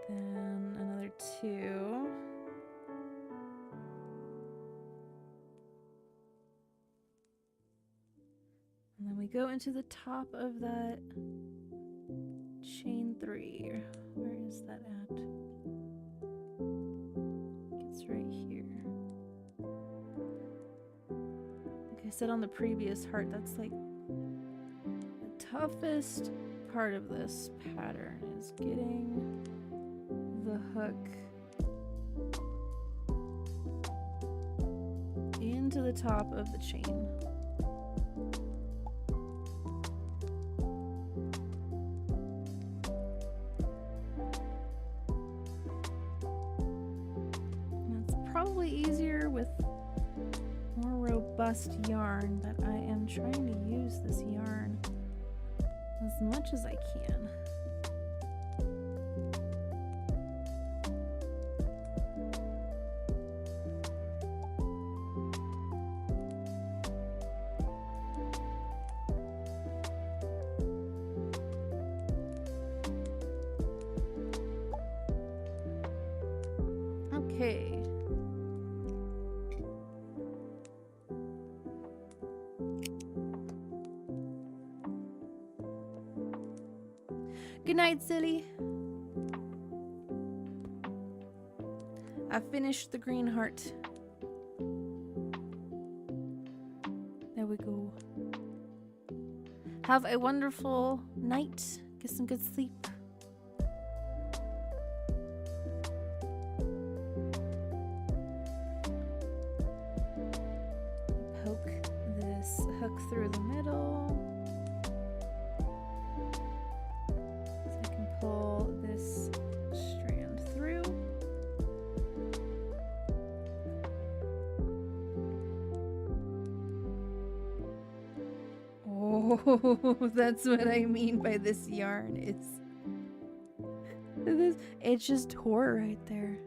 Then another 2. And then we go into the top of that chain 3. Where is that at? It's right here. Like I said on the previous heart, that's like the toughest part of this pattern is getting the hook into the top of the chain. And it's probably easier with robust yarn, but I am trying to use this yarn as much as I can. Okay. Good night, silly. I finished the green heart. There we go. Have a wonderful night. Get some good sleep. Poke this hook through the middle. So I can pull this strand through. Oh, that's what I mean by this yarn. It's just tore right there.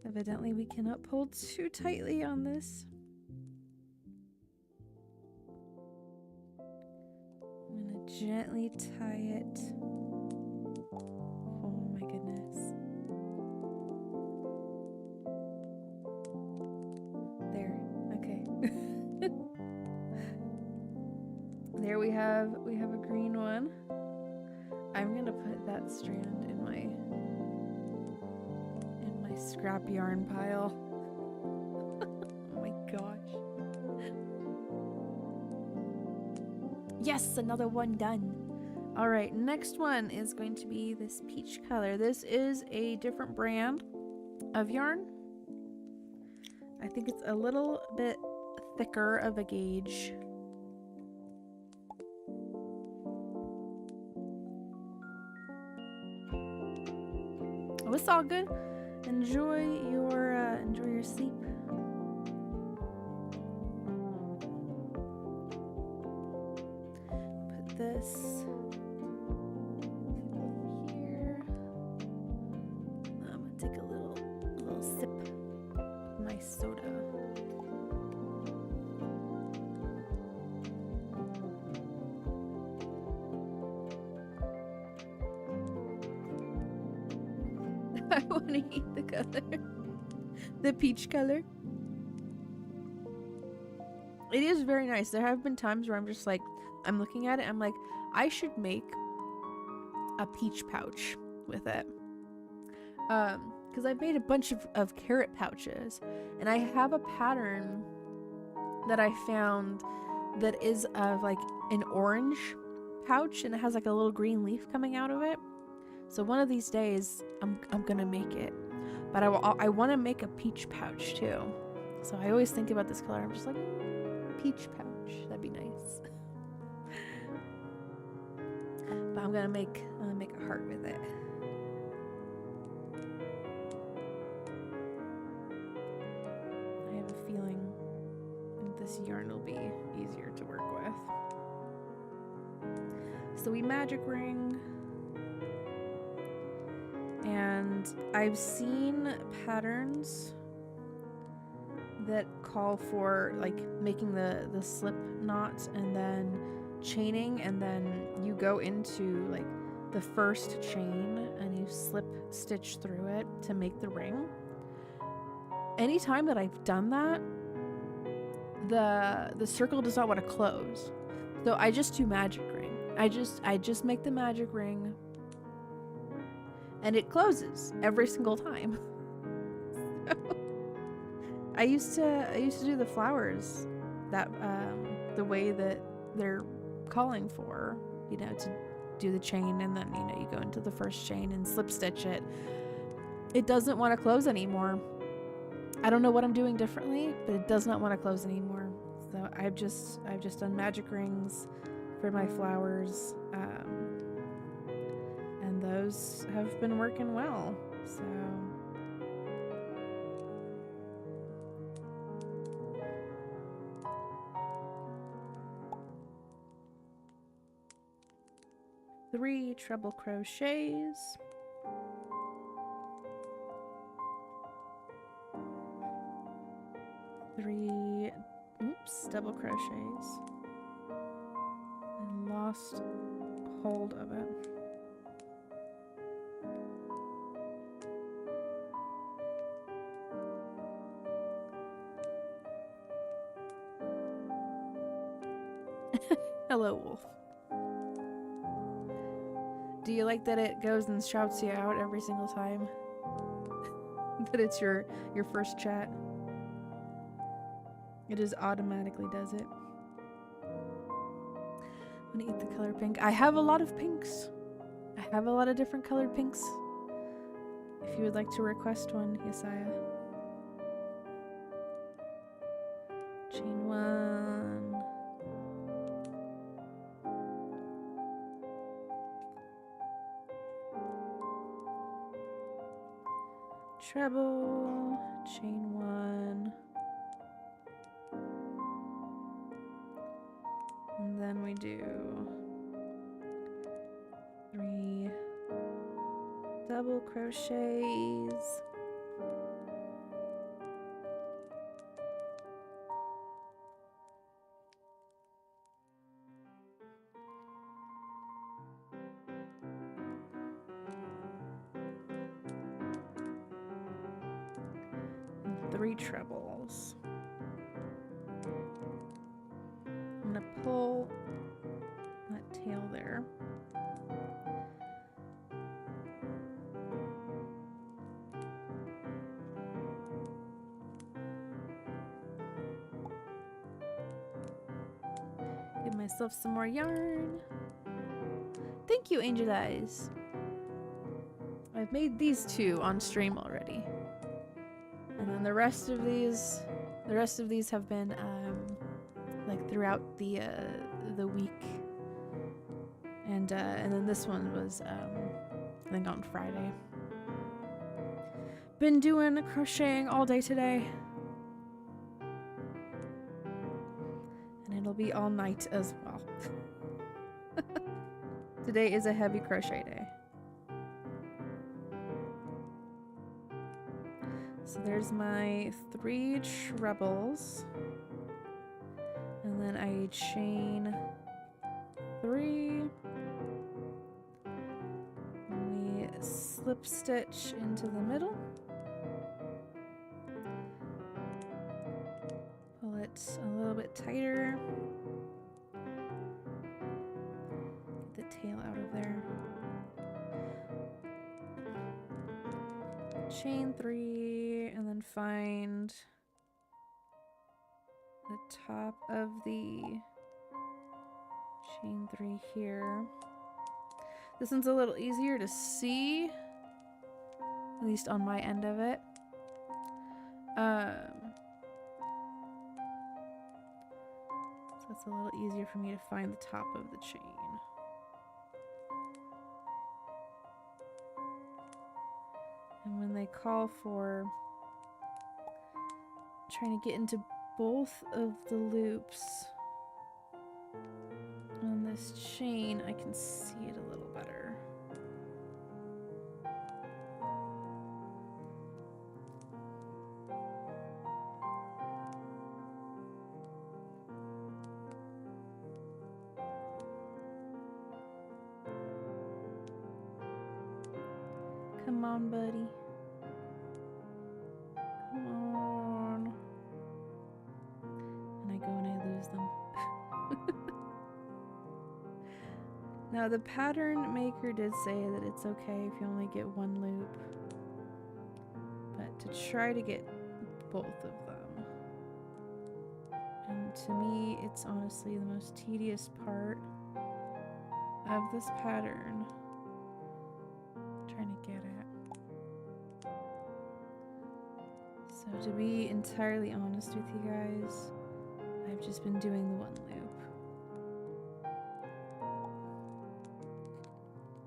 Evidently we cannot pull too tightly on this. I'm gonna gently tie it. Oh my goodness. There. Okay. There we have a green one. I'm gonna put that strand in my scrap yarn pile. Oh my gosh. Yes, another one done. All right, next one is going to be this peach color. This is a different brand of yarn. I think it's a little bit thicker of a gauge. Oh, it's all good. Enjoy your sleep. Put this over here. I'm gonna take a little sip of my soda. I want to eat the color. The peach color. It is very nice. There have been times where I'm just like, I'm looking at it, I'm like, I should make a peach pouch with it. Because I've made a bunch of carrot pouches, and I have a pattern that I found that is of like an orange pouch, and it has like a little green leaf coming out of it. So one of these days, I'm gonna make it, but I want to make a peach pouch too. So I always think about this color. I'm just like, peach pouch. That'd be nice. But I'm gonna make a heart with it. I have a feeling this yarn will be easier to work with. So we magic ring. And I've seen patterns that call for like making the slip knot and then chaining, and then you go into like the first chain and you slip stitch through it to make the ring. Anytime that I've done that, the circle does not want to close. So I just do magic ring. I just make the magic ring. And it closes every single time. So, I used to do the flowers that the way that they're calling for, you know, to do the chain, and then, you know, you go into the first chain and slip stitch it. It doesn't want to close anymore. I don't know what I'm doing differently, but it does not want to close anymore. So I've just done magic rings for my flowers. And those have been working well. So 3 treble crochets. Three, oops, double crochets. I lost hold of it. Hello, wolf. Do you like that it goes and shouts you out every single time? That it's your first chat? It just automatically does it. I'm gonna eat the color pink. I have a lot of pinks. I have a lot of different colored pinks. If you would like to request one, Yesaya. Chain 1. Treble, chain 1. And then we do 3 double crochets. And 3 trebles. I'm gonna pull that tail there. Give myself some more yarn. Thank you, Angel Eyes. I've made these 2 on stream already. And then the rest of these have been like throughout the week. And then this one was I think on Friday. Been doing crocheting all day today. And it'll be all night as well. Today is a heavy crochet day. So there's my 3 trebles. And then I chain 3. And we slip stitch into the middle. Pull it a little bit tighter. Get the tail out of there. Chain 3 and then find the top of the chain 3 here. This one's a little easier to see, at least on my end of it. So it's a little easier for me to find the top of the chain. And when they call for trying to get into both of the loops on this chain, I can see it a little better. Come on, buddy. Come on. And I go and I lose them. Now, the pattern maker did say that it's okay if you only get 1 loop. But to try to get both of them. And to me, it's honestly the most tedious part of this pattern. Trying to get at. So to be entirely honest with you guys, I've just been doing the 1 loop.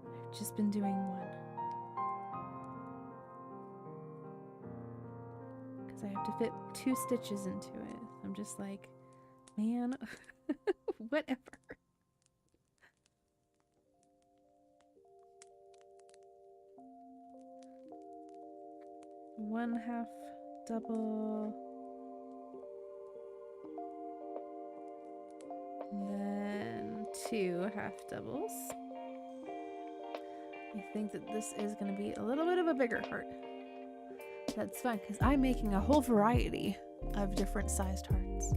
I've just been doing 1. Because I have to fit 2 stitches into it. I'm just like, man, whatever. 1 half double, and then 2 half doubles. I think that this is going to be a little bit of a bigger heart. That's fine because I'm making a whole variety of different sized hearts.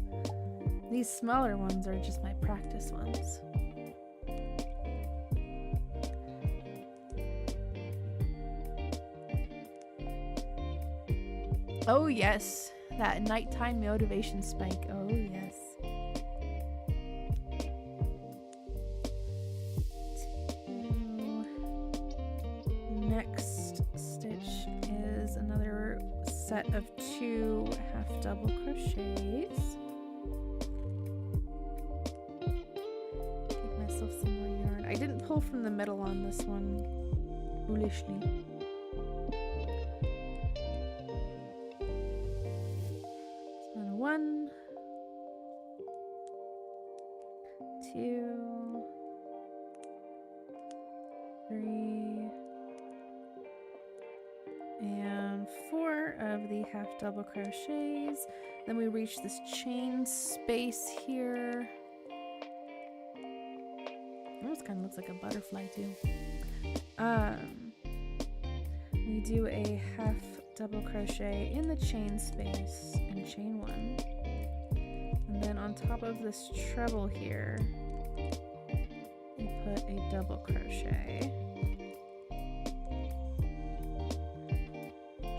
These smaller ones are just my practice ones. Oh yes, that nighttime motivation spike. Oh yes. Next stitch is another set of 2 half double crochets. Give myself some more yarn. I didn't pull from the middle on this one, foolishly. So 1, 2, 3, and 4 of the half double crochets. Then we reach this chain space here. This kind of looks like a butterfly too. We do a half double crochet in the chain space and chain 1, and then on top of this treble here we put a double crochet,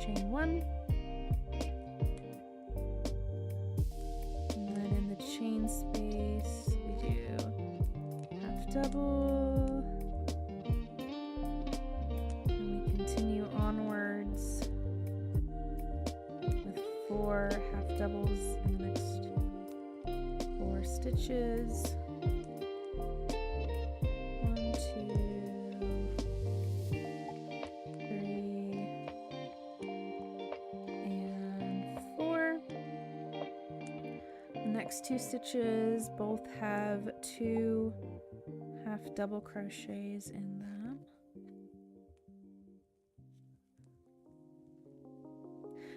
chain 1, and then in the chain space we do half double, and we continue onwards with 4 half doubles in the next 4 stitches. 1, 2, 3, and 4. The next 2 stitches both have 2 half double crochets in them.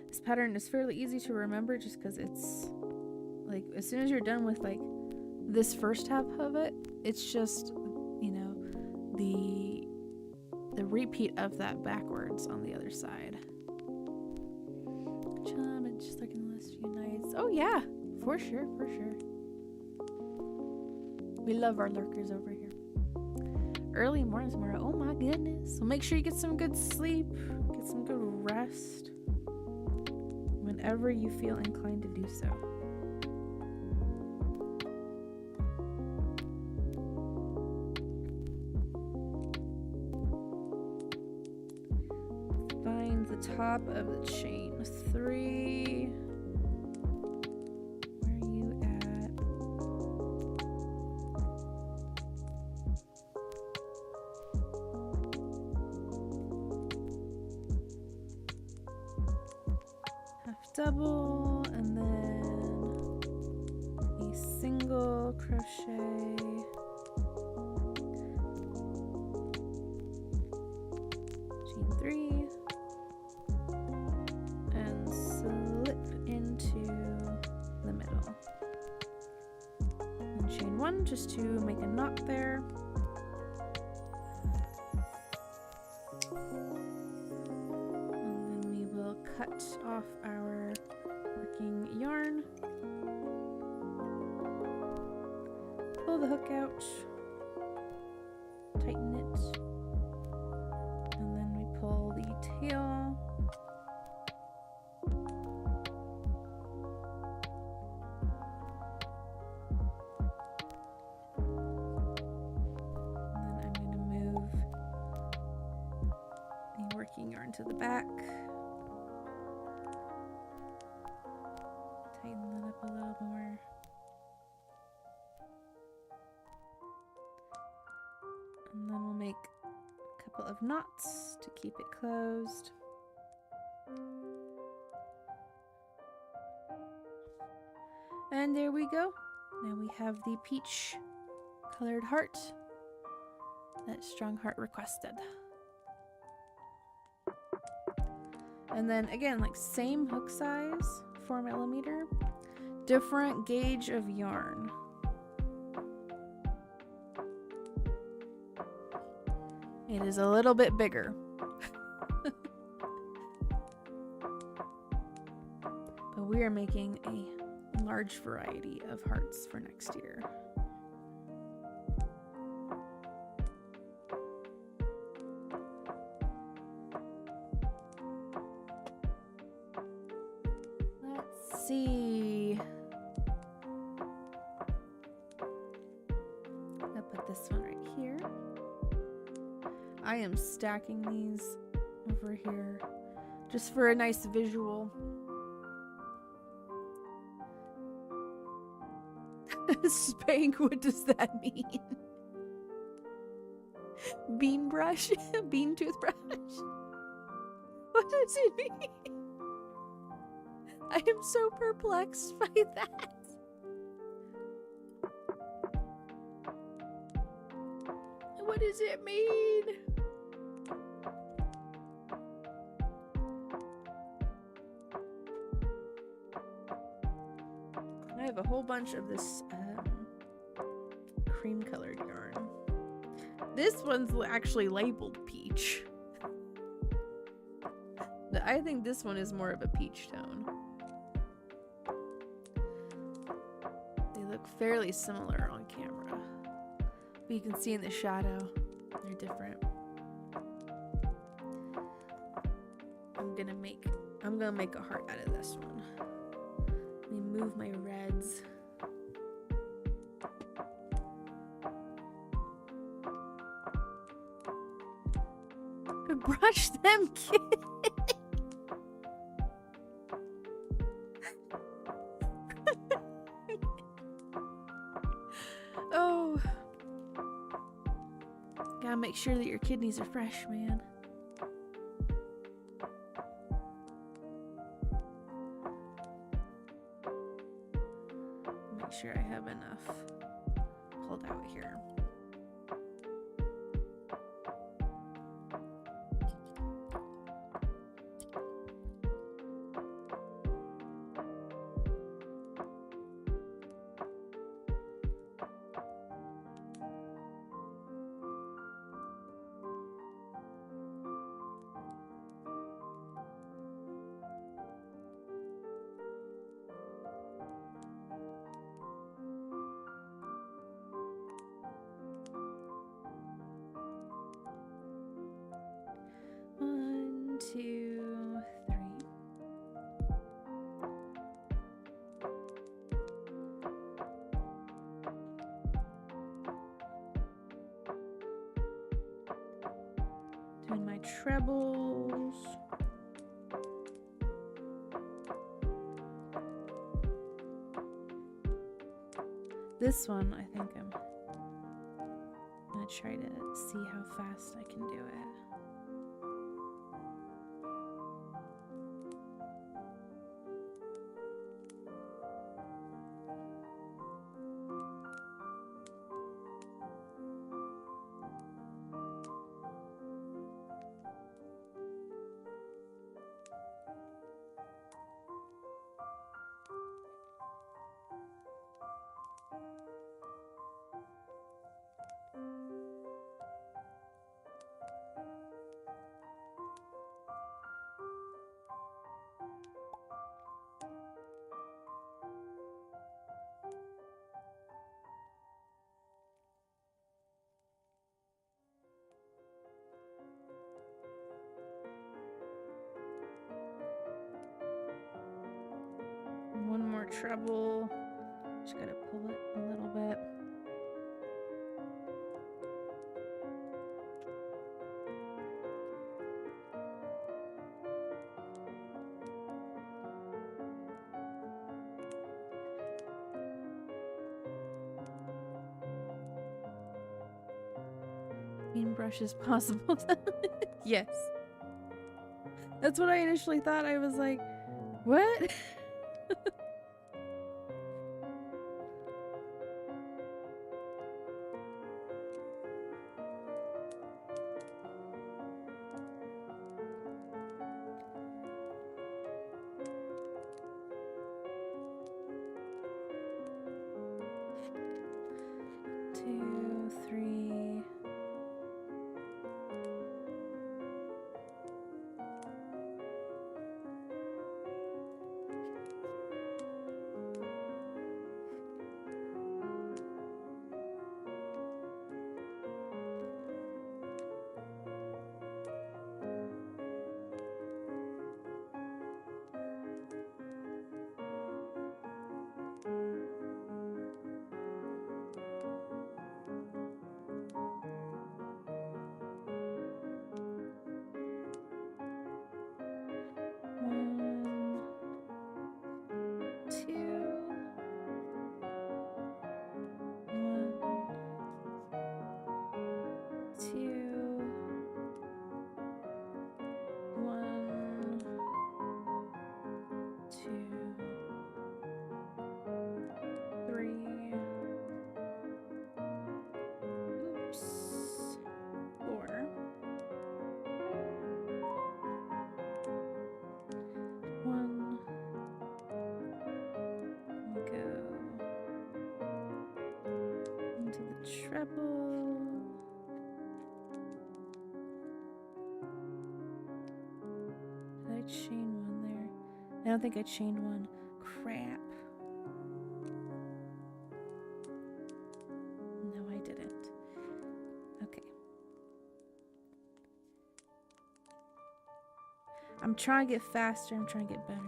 This pattern is fairly easy to remember just because it's like as soon as you're done with like this first half of it, it's just, you know, the repeat of that backwards on the other side. Just like in the last few nights. Oh yeah, for sure, for sure. We love our lurkers over here. Early mornings tomorrow. Oh my goodness. So make sure you get some good sleep, get some good rest whenever you feel inclined to do so. Find the top of the chain 3. Where are you at? Half double, and then a single crochet, chain 3, and slip into the middle, and chain 1 just to make a knot there. Cut off our working yarn, pull the hook out, tighten it, and then we pull the tail, and then I'm going to move the working yarn to the back. Tighten that up a little more. And then we'll make a couple of knots to keep it closed. And there we go. Now we have the peach colored heart that Strong Heart requested. And then again, like same hook size, 4mm, different gauge of yarn. It is a little bit bigger. But we are making a large variety of hearts for next year. Let's see. I'll put this one right here. I am stacking these over here just for a nice visual. Spank, what does that mean? Bean brush? Bean toothbrush? What does it mean? I am so perplexed by that. What does it mean? I have a whole bunch of this cream colored yarn. This one's actually labeled peach. I think this one is more of a peach tone. They look fairly similar on camera, but you can see in the shadow they're different. I'm gonna make a heart out of this one. Let me move my reds. Brush them, kid. Oh. Gotta make sure that your kidneys are fresh, man. Make sure I have enough pulled out here. One, two, three. Doing my trebles. This one, I think I'm gonna try to see how fast I can do it. One more treble. Just gotta pull it a little bit. Bean brush is possible. Yes. That's what I initially thought. I was like, what? treble. Did I chain one there? I don't think I chained one. Crap. No, I didn't. Okay. I'm trying to get faster. I'm trying to get better.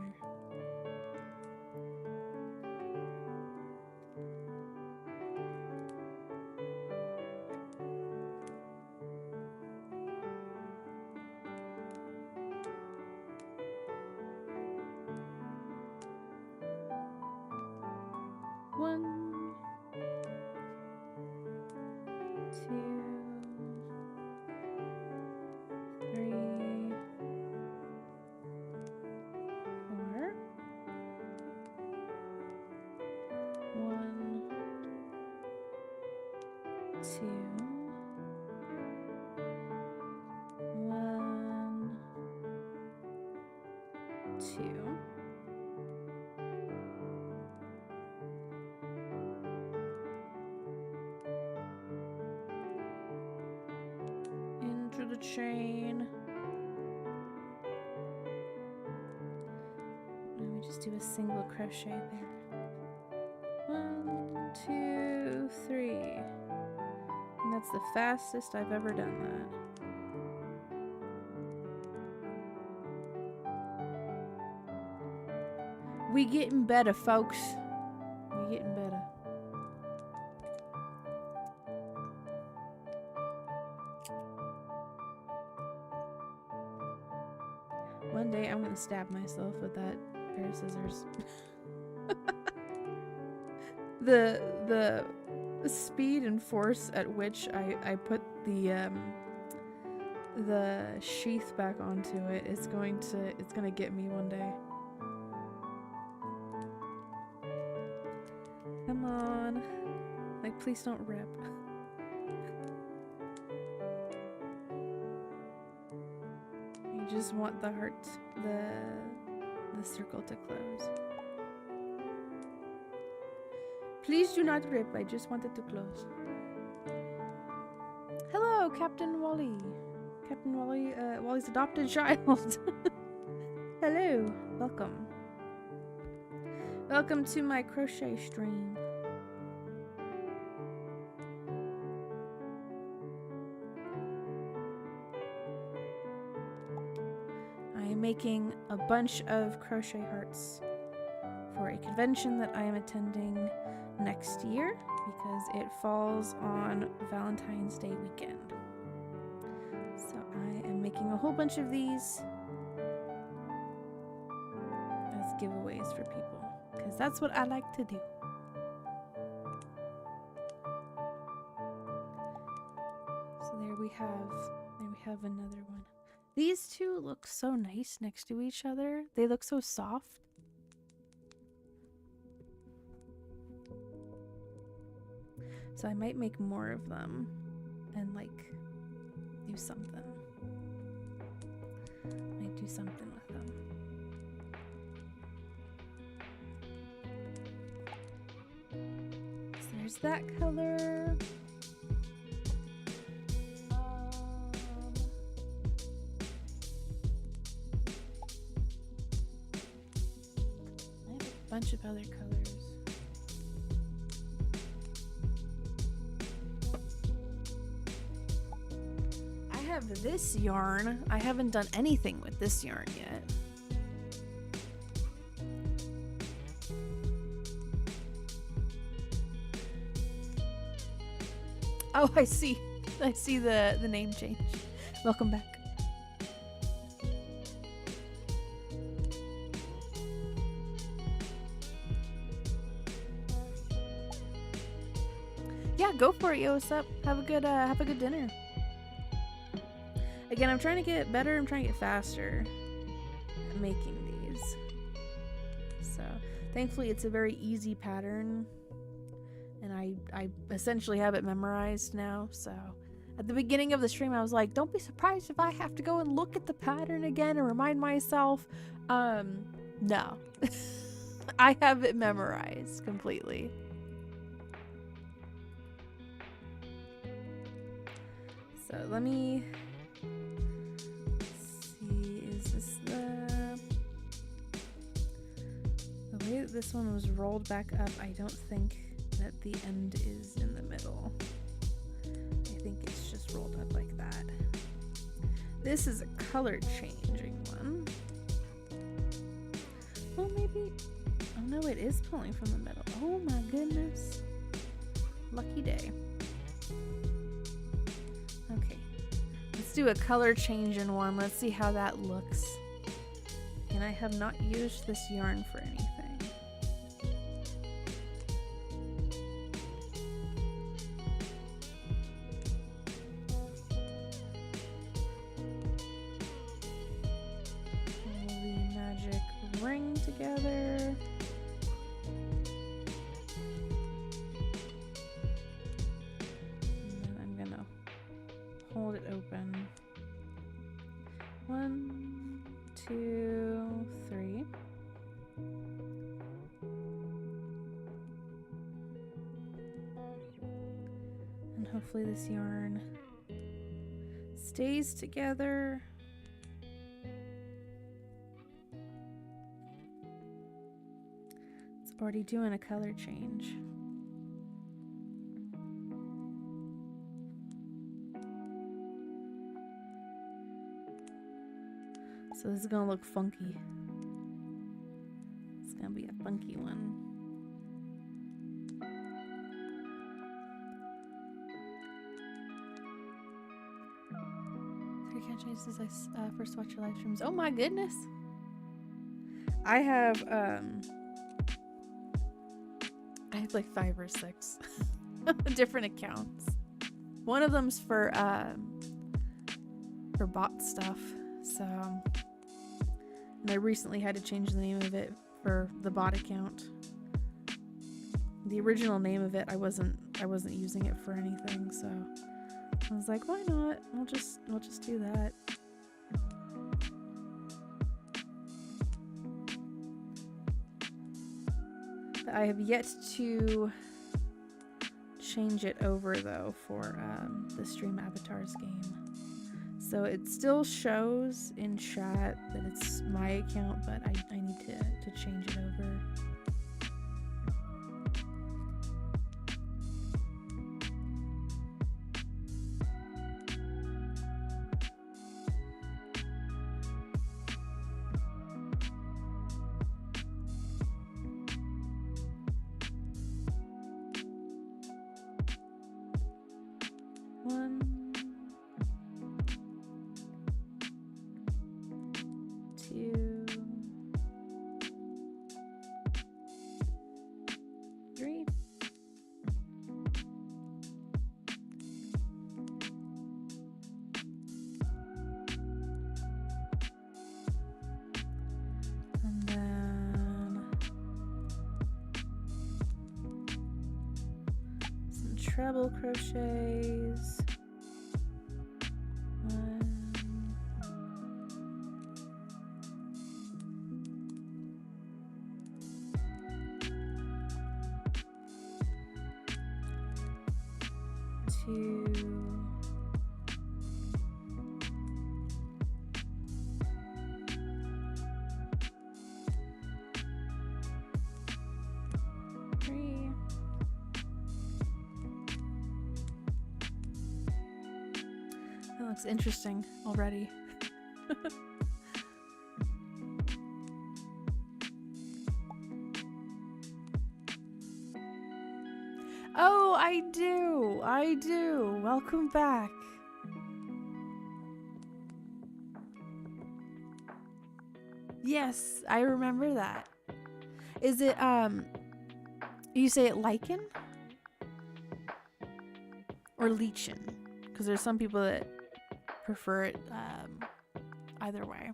One, two, three, four. One, two, one, two. Into the chain. Let me just do a single crochet there. 1, 2, 3. And that's the fastest I've ever done that. We getting better, folks. We getting better. One day I'm gonna stab myself with that pair of scissors. The speed and force at which I put the sheath back onto it is gonna get me one day. Come on. Like, please don't rip. You just want the heart, the circle to close. Please do not rip, I just want it to close. Hello, Captain Wally. Captain Wally, Wally's adopted child. Hello, welcome. Welcome to my crochet stream. I am making a bunch of crochet hearts for a convention that I am attending next year because it falls on Valentine's Day weekend. So I am making a whole bunch of these as giveaways for people because that's what I like to do. So there we have another one. These two look so nice next to each other. They look so soft. So I might make more of them and like do something. Might do something with them. So there's that color. I have a bunch of other colors. I have this yarn. I haven't done anything with this yarn yet. Oh, I see. I see the name change. Welcome back. Yeah, go for it, yo. What's up? Have a good dinner. Again, I'm trying to get better. I'm trying to get faster at making these. So, thankfully, it's a very easy pattern. And I essentially have it memorized now. So, at the beginning of the stream, I was like, don't be surprised if I have to go and look at the pattern again and remind myself. No. I have it memorized completely. So let me see, is this the way that this one was rolled back up? I don't think that the end is in the middle. I think it's just rolled up like that. This is a color changing one. Well, maybe, oh no, it is pulling from the middle. Oh my goodness. Lucky day. Okay, let's do a color change in one. Let's see how that looks. And I have not used this yarn for anything. Ring together. And then I'm gonna hold it open. 1, 2, 3. And hopefully this yarn stays together. Already doing a color change. So this is gonna look funky. It's gonna be a funky one. Three catch since I first watched your live streams. Oh my goodness! I have like 5 or 6 different accounts. One of them's for bot stuff. So, and I recently had to change the name of it for the bot account. The original name of it, I wasn't using it for anything. So I was like, why not? We'll just do that. I have yet to change it over though for the Stream Avatars game. So it still shows in chat that it's my account, but I need to change it over. Treble crochets. 1, 2, 3. That looks interesting already. Oh, I do. Welcome back. Yes, I remember that. Is it, you say it lichen? Or lichen? Because there's some people that prefer it either way.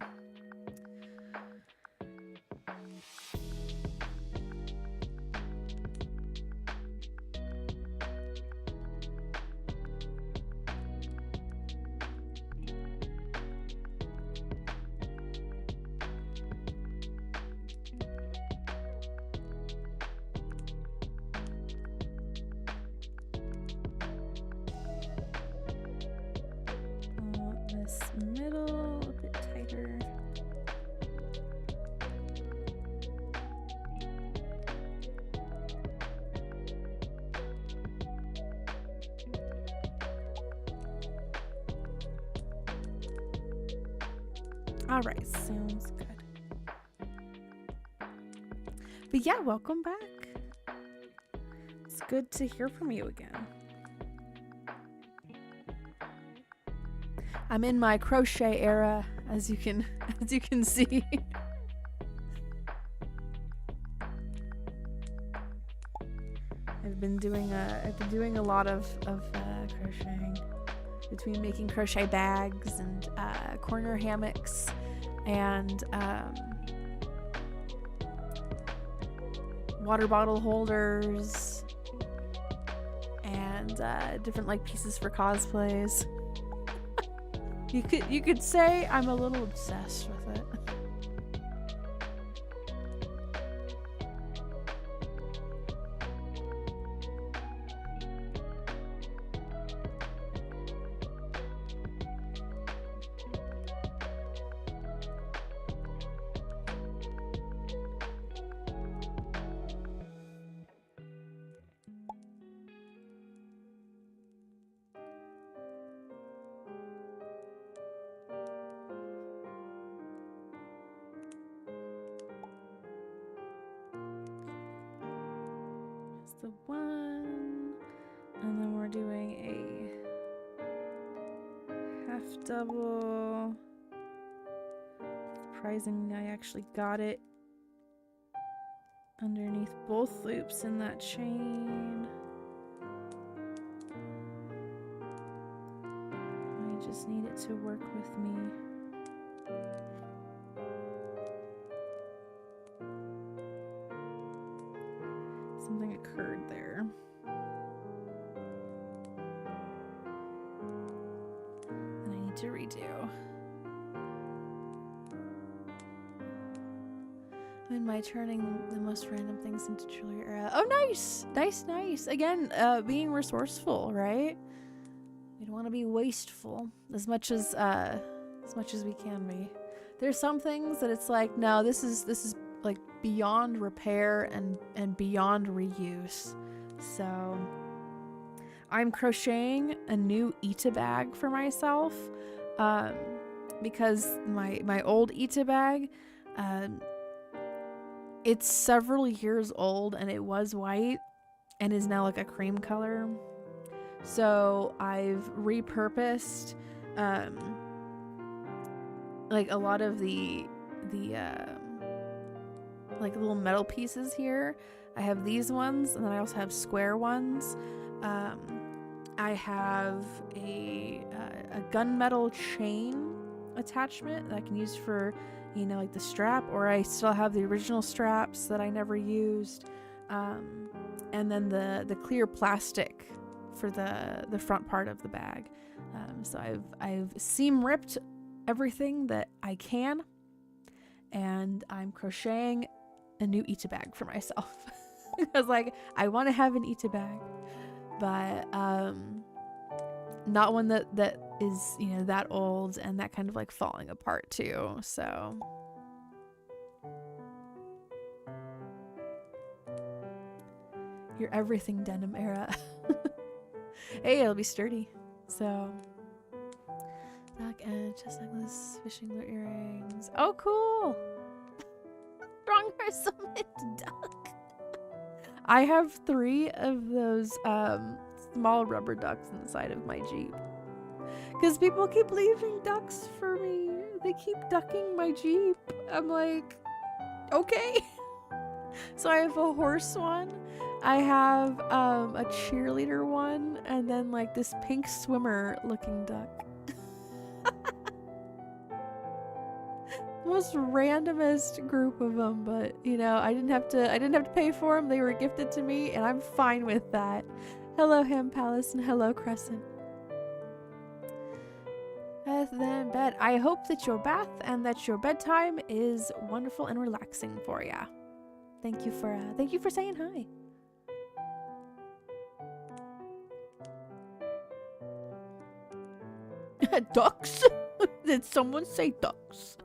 All right, sounds good. But yeah, welcome back. It's good to hear from you again. I'm in my crochet era, as you can see. I've been doing a lot of crocheting, between making crochet bags and corner hammocks and water bottle holders and different like pieces for cosplays. You could say I'm a little obsessed with it. The one, and then we're doing a half double. Surprisingly, I actually got it underneath both loops in that chain. I just need it to work with me. Something occurred there. And I need to redo. In my turning the most random things into jewelry era. Oh, nice! Nice. Again, being resourceful, right? We don't want to be wasteful as much as we can be. There's some things that it's like, no, this is like beyond repair and beyond reuse. So I'm crocheting a new Ita bag for myself, because my old Ita bag, it's several years old and it was white and is now like a cream color. So I've repurposed like a lot of the like little metal pieces here. I have these ones, and then I also have square ones. I have a gunmetal chain attachment that I can use for, you know, like the strap, or I still have the original straps that I never used. And then the clear plastic for the front part of the bag. So I've seam ripped everything that I can, and I'm crocheting a new Ita bag for myself. I was like, I want to have an Ita bag, but not one that is, you know, that old and that kind of like falling apart too. So your everything denim era. Hey, it'll be sturdy. So back edge, chest necklace, fishing lure earrings. Oh, cool. Strong for summit duck. I have 3 of those small rubber ducks in the side of my Jeep. Because people keep leaving ducks for me. They keep ducking my Jeep. I'm like, okay. So I have a horse one. I have a cheerleader one. And then like this pink swimmer looking duck. Most randomest group of them, but you know, I didn't have to pay for them. They were gifted to me, and I'm fine with that. Hello, Ham Palace, and hello, Crescent. Bath, then bed. I hope that your bath and that your bedtime is wonderful and relaxing for ya. Thank you for saying hi. Ducks? Did someone say ducks?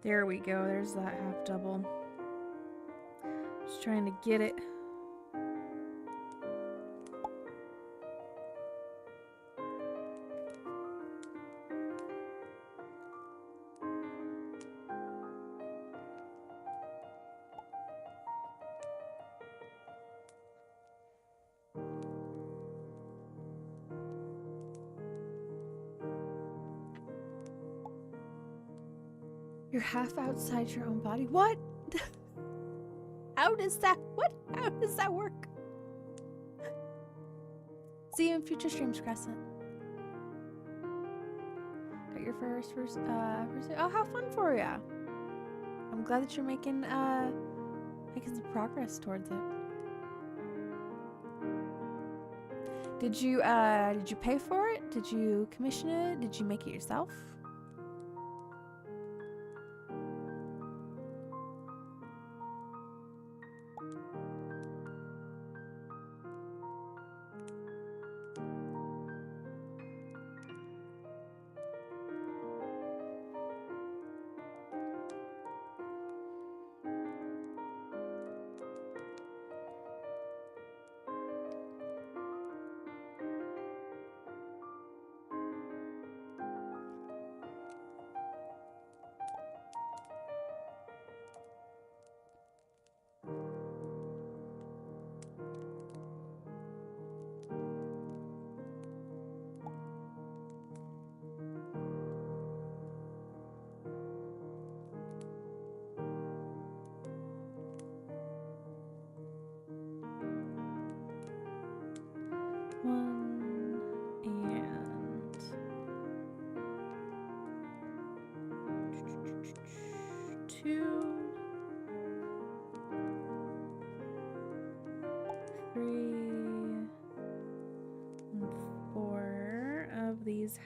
There we go. There's that half double. Just trying to get it. You're half outside your own body. What? How does that work? See you in future streams, Crescent. Got your first oh, how fun for ya. I'm glad that you're making some progress towards it. Did you pay for it? Did you commission it? Did you make it yourself?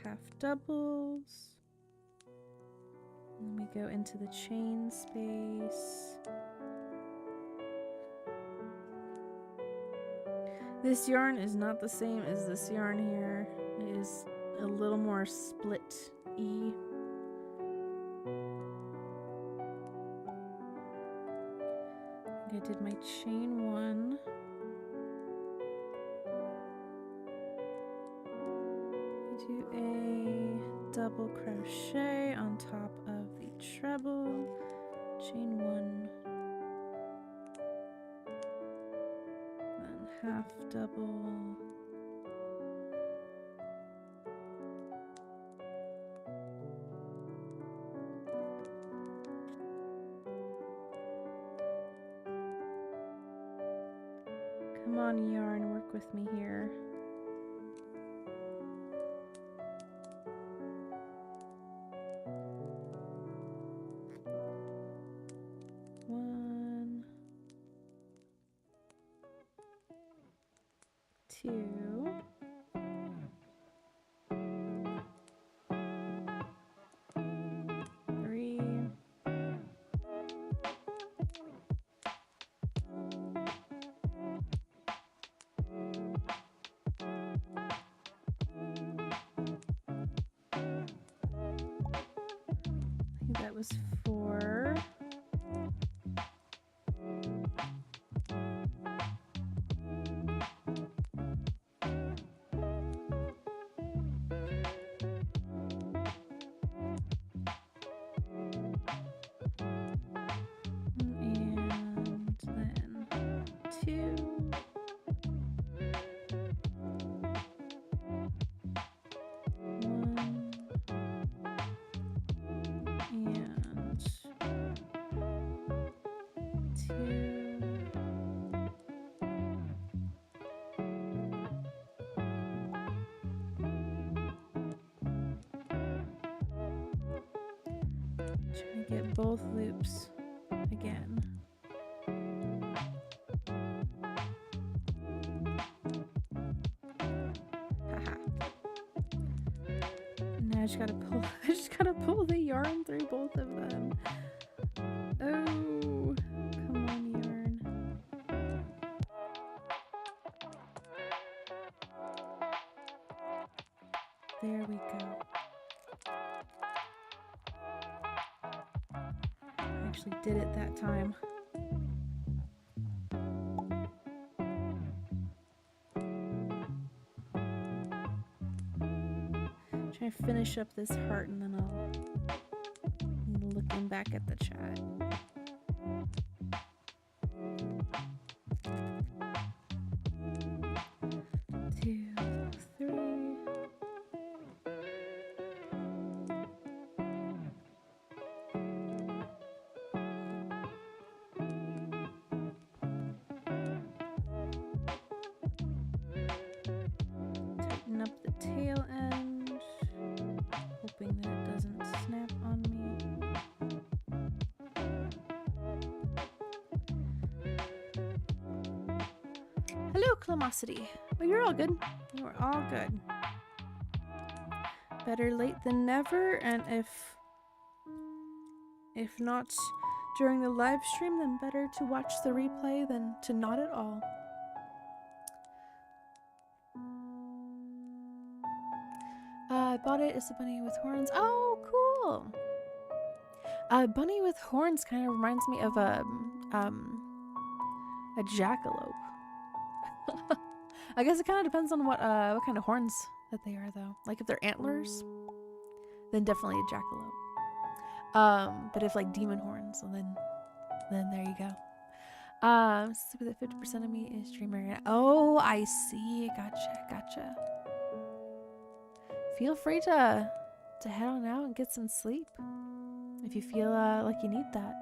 Half doubles. Then we go into the chain space. This yarn is not the same as this yarn here. It is a little more split-y. I think I did my chain one. Do a double crochet on top of the treble, chain one, then half double, come on yarn, work with me here. Was 4. Trying to get both loops again. Haha. Now I just gotta pull the yarn through both of them. Oh, come on, yarn. There we go. actually did it that time. Trying to finish up this heart and then I'll be looking back at the chat. Up the tail end, hoping that it doesn't snap on me. Hello, Clomosity. Oh, you're all good. You are all good. Better late than never, and if not during the live stream, then better to watch the replay than to not at all. I bought it. It's a bunny with horns. Oh, cool. Bunny with horns kind of reminds me of a jackalope. I guess it kind of depends on what kind of horns that they are, though. Like if they're antlers, then definitely a jackalope. But if like demon horns, well, then there you go. So that 50% of me is dreaming. Oh, I see. Gotcha. Feel free to head on out and get some sleep if you feel like you need that.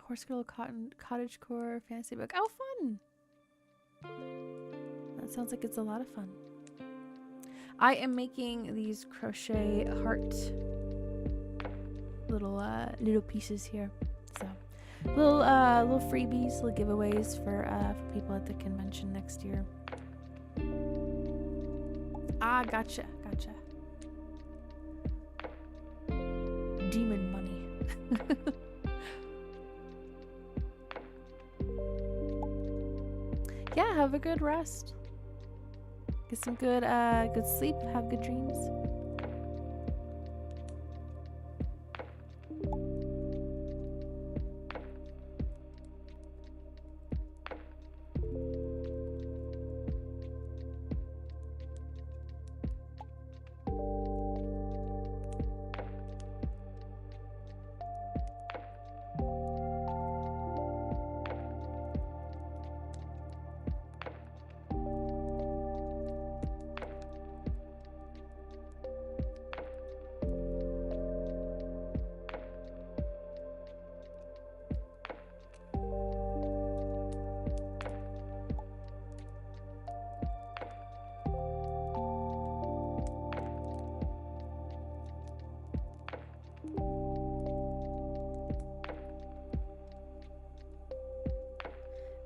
Horse Girl Cottagecore Fantasy Book. Oh, fun! That sounds like it's a lot of fun. I am making these crochet heart little pieces here, so. Little freebies, little giveaways for people at the convention next year. Ah, gotcha. Demon money. Yeah, have a good rest. Get some good sleep. Have good dreams.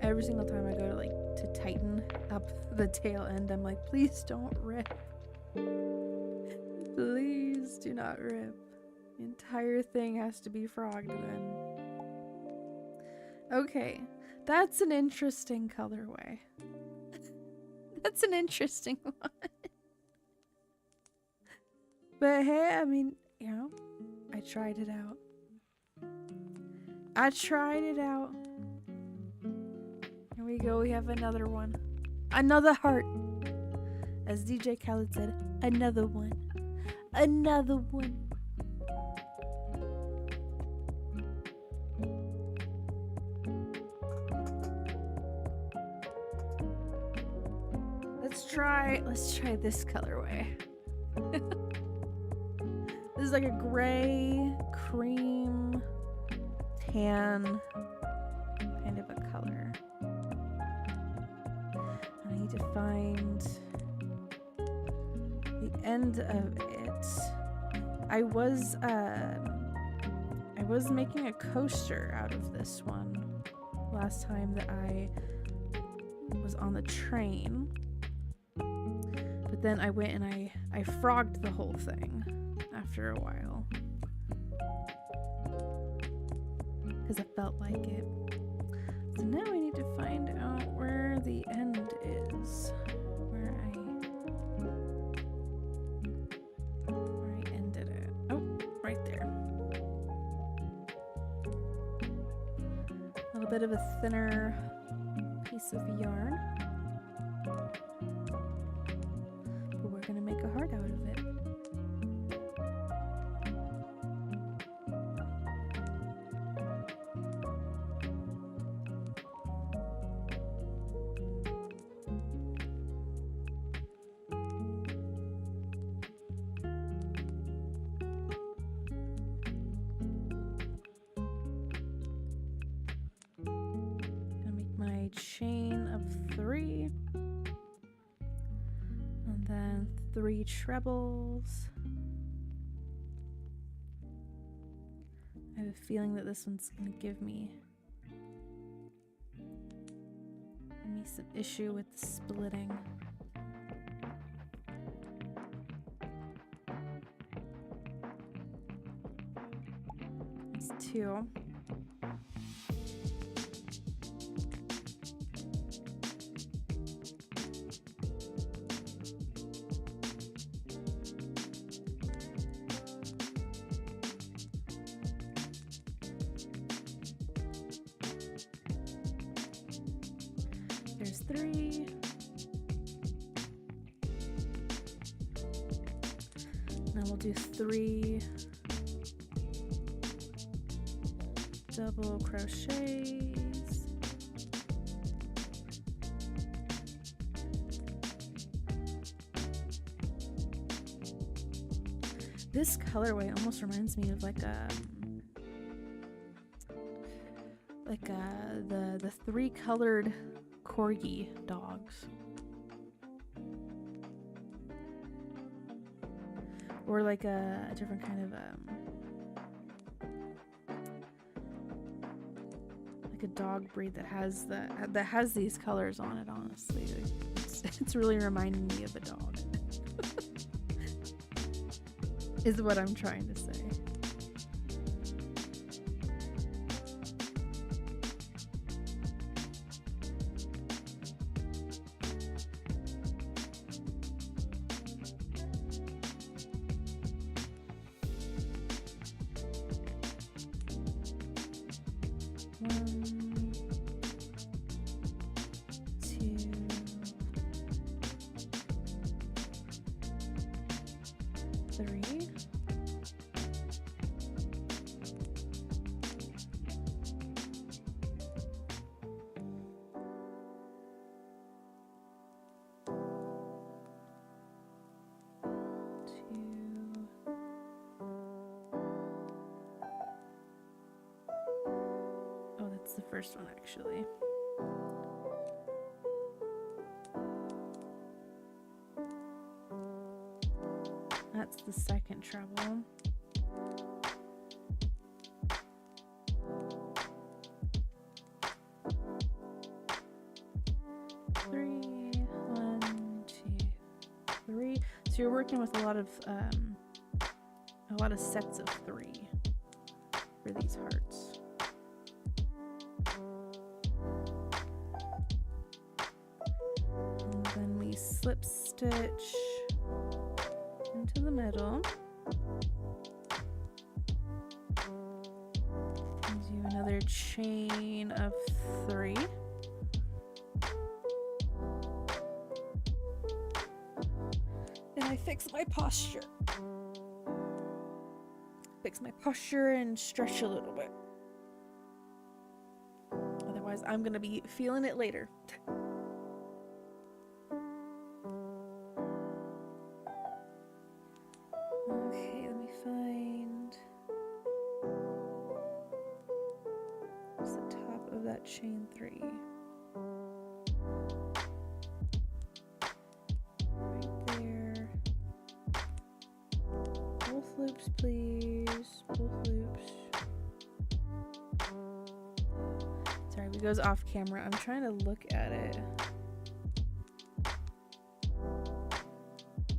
Every single time I go to tighten up the tail end, I'm like, please don't rip. Please do not rip. The entire thing has to be frogged then. Okay, that's an interesting colorway. That's an interesting one. But hey, I mean, you know, I tried it out. Here we go, we have another one. Another heart. As DJ Khaled said, another one. Another one. Let's try this colorway. This is like a gray, cream, tan kind of a color. I need to find the end of it. I was making a coaster out of this one last time that I was on the train. But then I went and I frogged the whole thing after a while. Because I felt like it. So now I need to find out where the end is. bit of a thinner piece of yarn. But we're gonna make a heart out of it. Chain of 3 and then 3 trebles. I have a feeling that this one's gonna give me some issue with the splitting. It's 2. There's 3. Now we'll do 3 double crochets. This colorway almost reminds me of the 3 colored corgi dogs, or like a different kind of like a dog breed that has these colors on it. Honestly, it's really reminding me of a dog. Is what I'm trying to say. The first one actually. That's the second treble. Three, 1, 2, 3. So you're working with a lot of sets of 3 for these hearts. Slip stitch into the middle and do another chain of 3. And I fix my posture. And stretch a little bit. Otherwise, I'm gonna be feeling it later. Chain 3 right there. Both loops, please. Both loops. Sorry, if it goes off camera, I'm trying to look at it.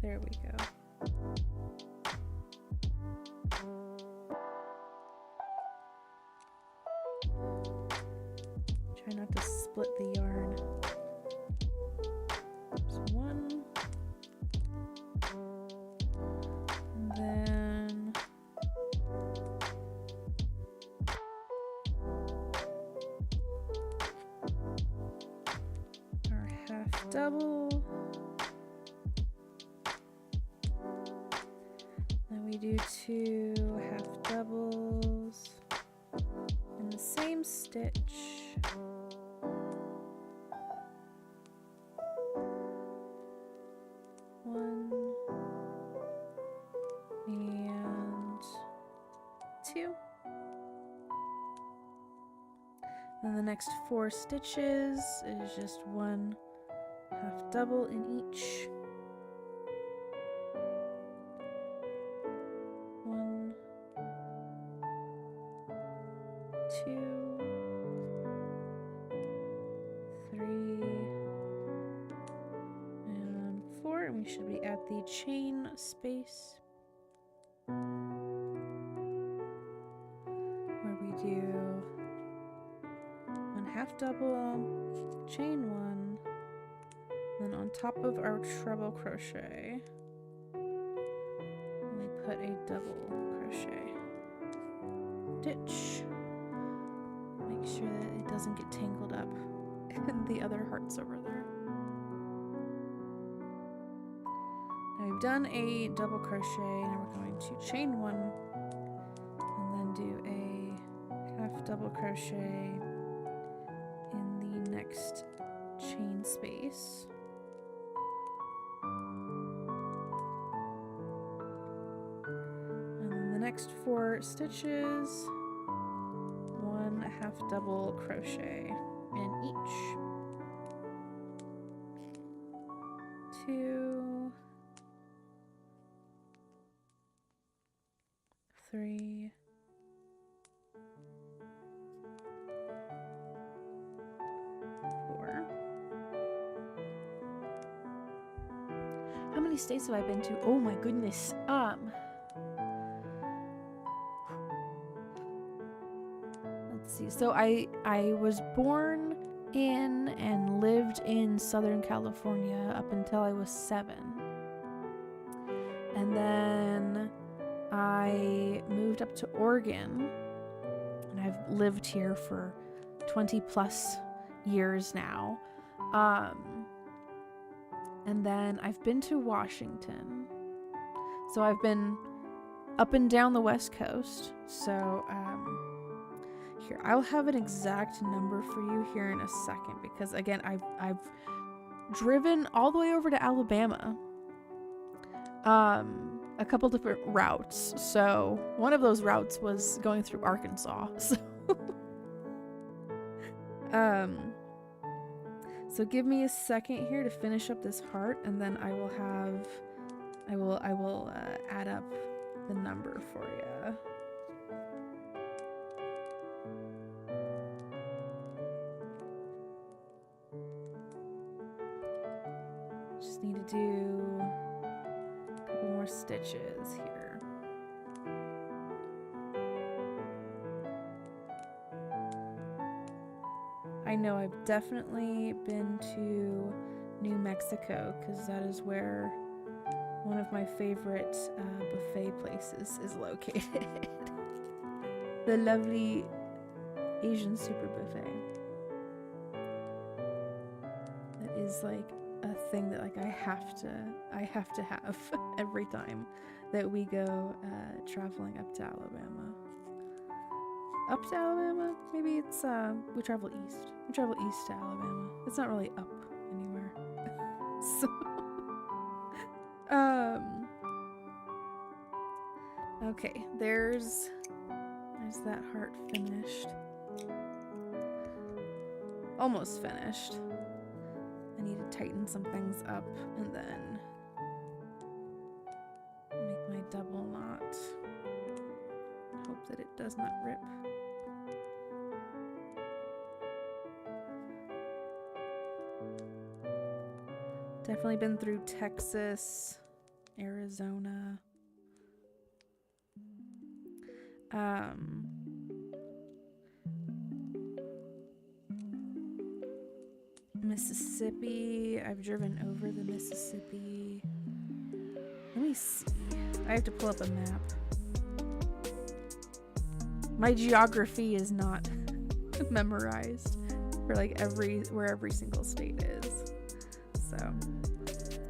There we go. Try not to split the yarn. There's 1. And then double. Then we do 2 half doubles in the same stitch. One and 2. Then the next 4 stitches is just 1 half double in each. 1, 2, 3, and 4, and we should be at the chain space where we do 1 half double, chain 1, then on top of our treble crochet we put a double crochet stitch. Make sure that it doesn't get tangled up in the other hearts over there. Now we've done a double crochet, and we're going to chain 1 and then do a half double crochet in the next chain space. And then the next 4 stitches, 1 half double crochet in each. 2, 3, 4. How many states have I been to? Oh my goodness. Let's see. So I was born in and lived in Southern California up until I was 7. And then I moved up to Oregon, and I've lived here for 20 plus years now. And then I've been to Washington. So I've been up and down the West Coast. So here, I'll have an exact number for you here in a second, because again, I've driven all the way over to Alabama. A couple different routes. So one of those routes was going through Arkansas. So give me a second here to finish up this heart, and then I will add up the number for you. Just need to do a couple more stitches here. I know I've definitely been to New Mexico, because that is where one of my favorite buffet places is located. The lovely Asian super buffet. That is like a thing that like I have to have every time that we go traveling up to Alabama. Up to Alabama? Maybe it's we travel east. We travel east to Alabama. It's not really up anywhere. So okay, there's that heart finished. Almost finished. I need to tighten some things up and then make my double knot. Hope that it does not rip. Definitely been through Texas, Arizona. Mississippi. I've driven over the Mississippi. Let me see. I have to pull up a map. My geography is not memorized for like where every single state is. So So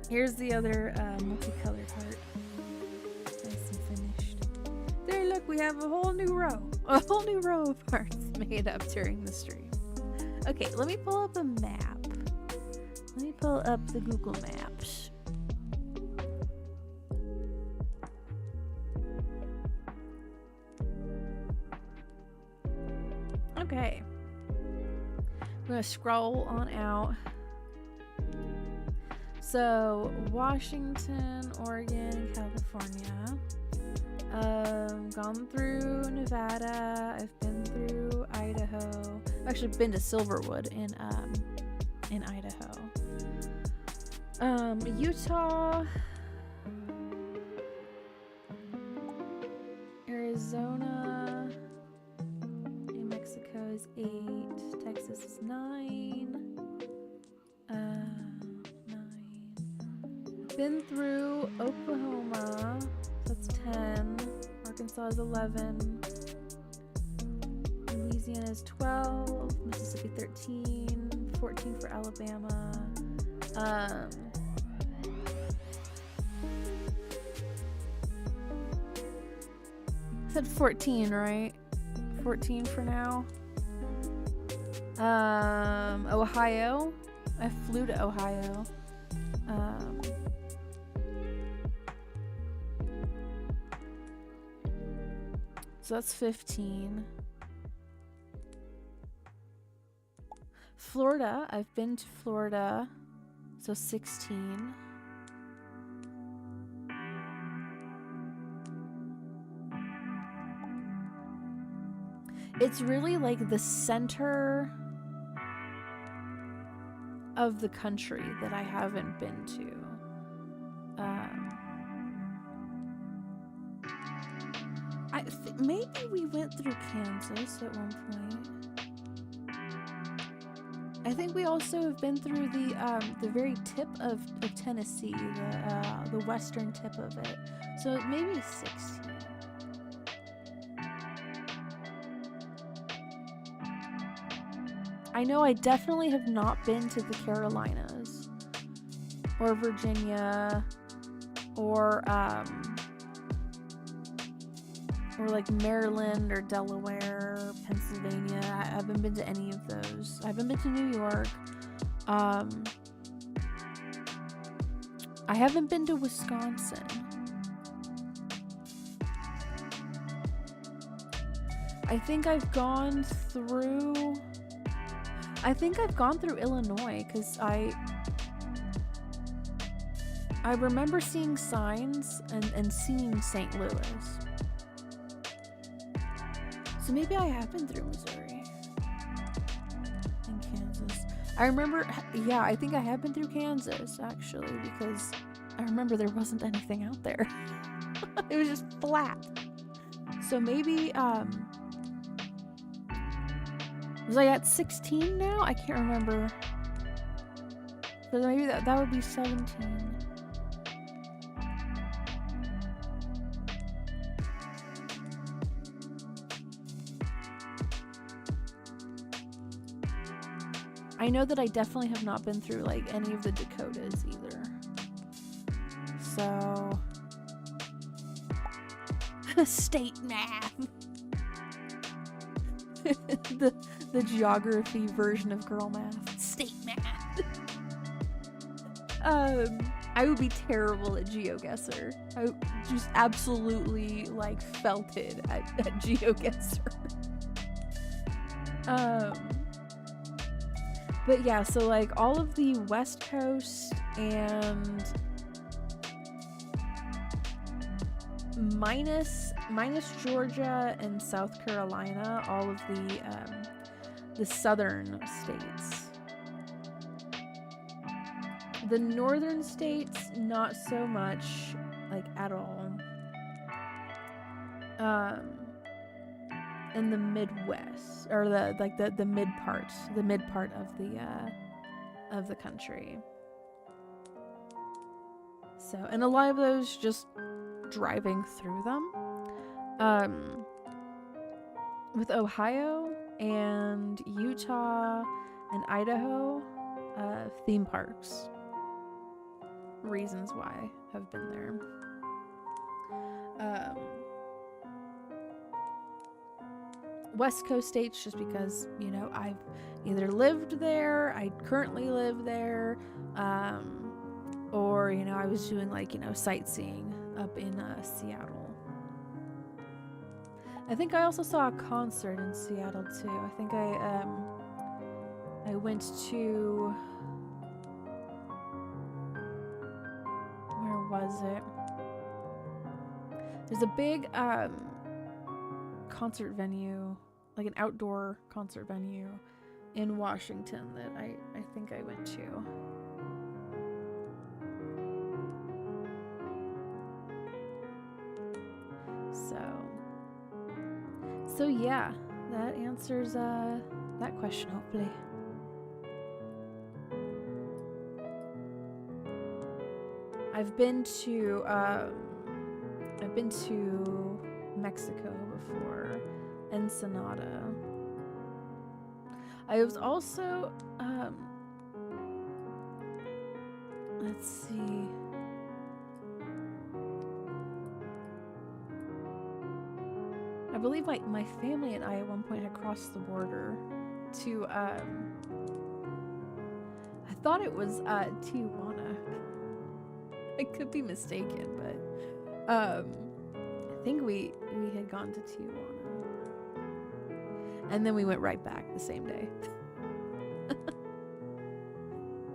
here's the other multicolored heart. Nice and finished. There, look, we have a whole new row. A whole new row of hearts made up during the stream. Okay, let me pull up a map. Let me pull up the Google Maps. Okay. I'm gonna scroll on out. So, Washington, Oregon, California. Gone through Nevada. I've been through Idaho. I've actually been to Silverwood in Idaho. Utah, Arizona, New Mexico is 8, Texas is 9. 9. Been through Oklahoma, that's 10. Arkansas is 11. Louisiana is 12. Mississippi 13. 14 for Alabama. Said 14, right? 14 for now. Ohio. I flew to Ohio. So that's 15. Florida. I've been to Florida. So 16. It's really like the center of the country that I haven't been to. Maybe we went through Kansas at one point. I think we also have been through the very tip of Tennessee, the western tip of it. So maybe 16. I know I definitely have not been to the Carolinas or Virginia or like Maryland or Delaware, Pennsylvania. I haven't been to any of those. I haven't been to New York. I haven't been to Wisconsin. I think I've gone through Illinois because I remember seeing signs and seeing St. Louis. So maybe I have been through Missouri and Kansas. I remember, yeah, I think I have been through Kansas actually because I remember there wasn't anything out there. It was just flat. So maybe, was I at 16 now? I can't remember. So maybe that would be 17. I know that I definitely have not been through like any of the Dakotas either. So state math. the geography version of girl math. State math. I would be terrible at GeoGuessr. I just absolutely like felt it at GeoGuessr. But yeah, so like all of the West Coast and minus Georgia and South Carolina, all of the southern states. The northern states, not so much, like at all. In the Midwest, or the mid part of the country. So, and a lot of those just driving through them. With Ohio and Utah and Idaho, theme parks. reasons why I've been there. West Coast states, just because, you know, I've either lived there, I currently live there, or, you know, I was doing like, you know, sightseeing up in Seattle. I think I also saw a concert in Seattle too. I think I went to, where was it? There's a big concert venue, like an outdoor concert venue in Washington that I think I went to. So yeah, that answers that question, hopefully. I've been to Mexico before, Ensenada. I was also let's see. I believe my family and I at one point had crossed the border to I thought it was Tijuana. I could be mistaken, but I think we had gone to Tijuana. And then we went right back the same day.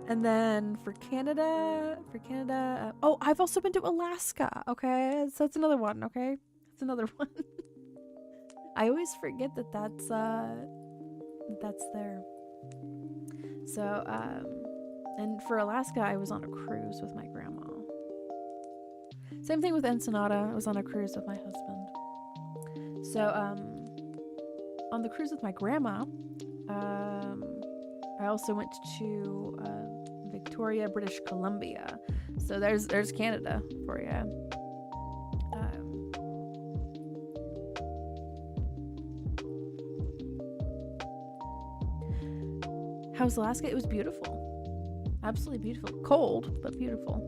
And then for Canada, oh, I've also been to Alaska. Okay, so that's another one. Okay, that's another one. I always forget that that's there. So and for Alaska, I was on a cruise with my grandma. Same thing with Ensenada. I was on a cruise with my husband. So on the cruise with my grandma, I also went to Victoria, British Columbia. So there's Canada for you. How's Alaska? It was beautiful. Absolutely beautiful. Cold, but beautiful.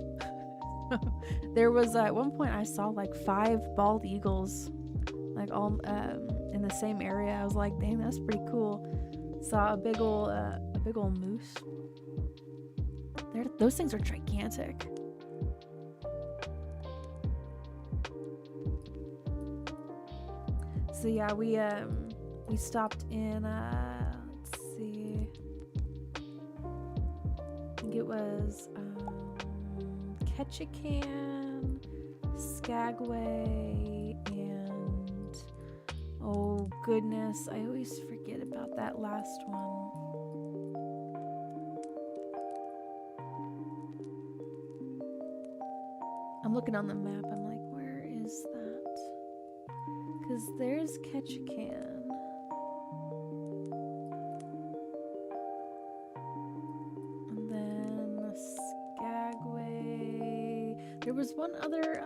There was at one point I saw like 5 bald eagles, like all in the same area. I was like, dang, that's pretty cool. Saw a big ol' moose. Those things are gigantic. So yeah, we stopped in let's see. I think it was Ketchikan, Skagway, and oh goodness, I always forget about that last one. I'm looking on the map, I'm like, where is that? Because there's Ketchikan. And then Skagway. There was one other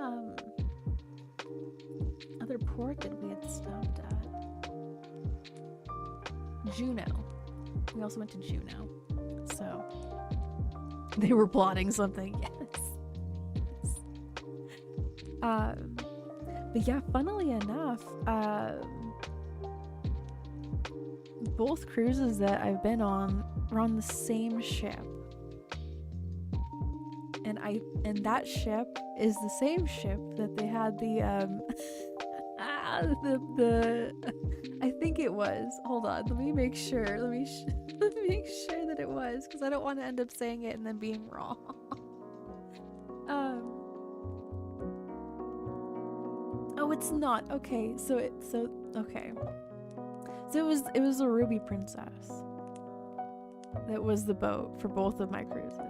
port that we had stopped at. Juneau. We also went to Juneau. So they were plotting something, yes. But yeah, funnily enough, both cruises that I've been on were on the same ship. And that ship is the same ship that they had the I think it was. Hold on, let me make sure. Let me make sure that it was, because I don't want to end up saying it and then being wrong. Oh, it's not. Okay, so it was a Ruby Princess. That was the boat for both of my cruises.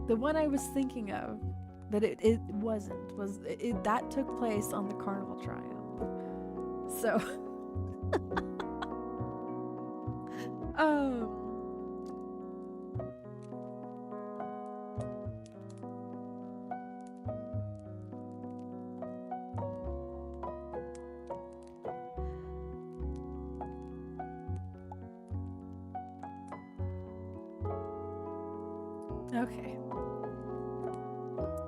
The one I was thinking of that it wasn't was that took place on the Carnival Triumph. So Okay.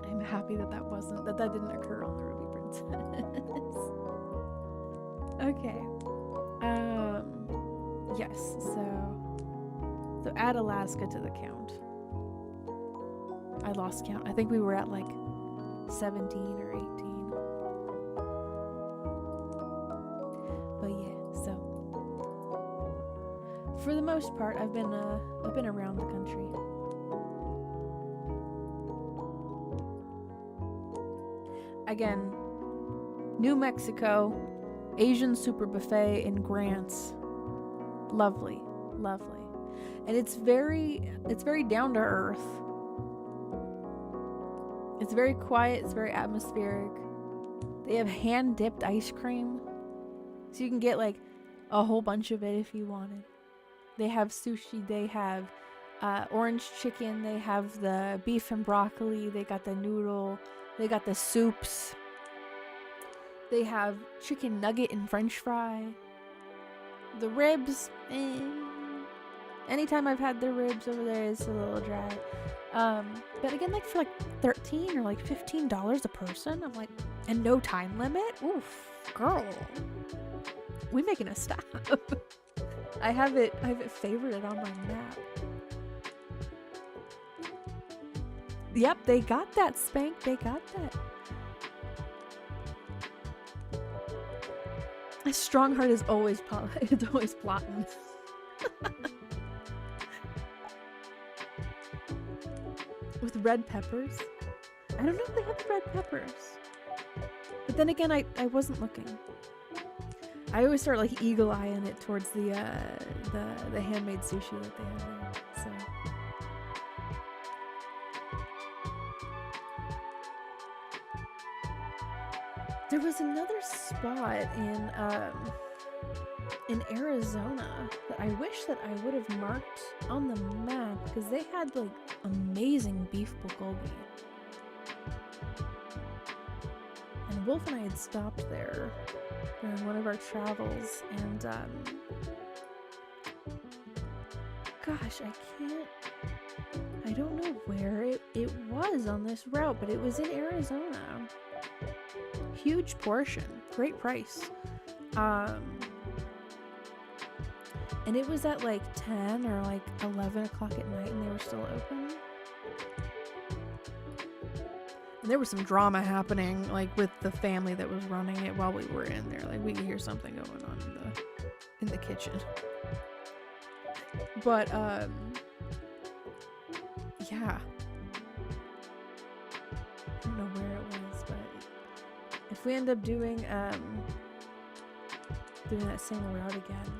I'm happy that that didn't occur on the Ruby Princess. Okay. Yes, so add Alaska to the count. I lost count. I think we were at like 17 or 18. But yeah, so for the most part, I've been around the country. Again, New Mexico, Asian Super Buffet in Grants. Lovely, lovely. And it's very down to earth. It's very quiet, it's very atmospheric. They have hand-dipped ice cream. So you can get like a whole bunch of it if you wanted. They have sushi, they have orange chicken, they have the beef and broccoli, they got the noodle, they got the soups. They have chicken nugget and french fry. The ribs, anytime I've had the ribs over there, it's a little dry. But again, like for like $13 or like $15 a person, I'm like, and no time limit? Oof, girl. We making a stop. I have it favorited on my map. Yep, they got that, Spank. They got that. A strong heart is always it's always plotting. With red peppers? I don't know if they have the red peppers. But then again, I wasn't looking. I always start like eagle-eyeing it towards the handmade sushi that they have there. So there was another spot in Arizona that I wish that I would have marked on the map because they had like amazing beef bulgogi. And Wolf and I had stopped there during one of our travels, and gosh, I don't know where it was on this route, but it was in Arizona. Huge portion, great price. And it was at like 10 or like 11 o'clock at night and they were still open. And there was some drama happening like with the family that was running it while we were in there. Like we could hear something going on in the kitchen. But yeah. I don't know where it was, but if we end up doing that same route again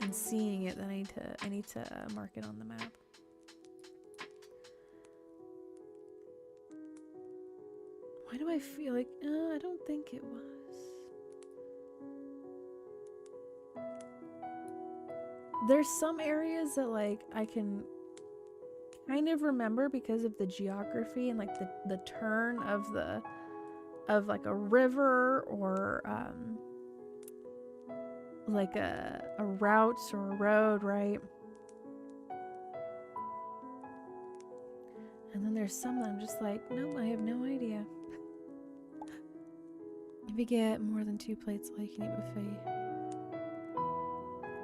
and seeing it, then I need to mark it on the map. Why do I feel like I don't think it was. There's some areas that like I can kind of remember because of the geography and like the turn of like a river or like a route or a road, right? And then there's some that I'm just like, nope, I have no idea. If you get more than 2 plates, all you can eat buffet.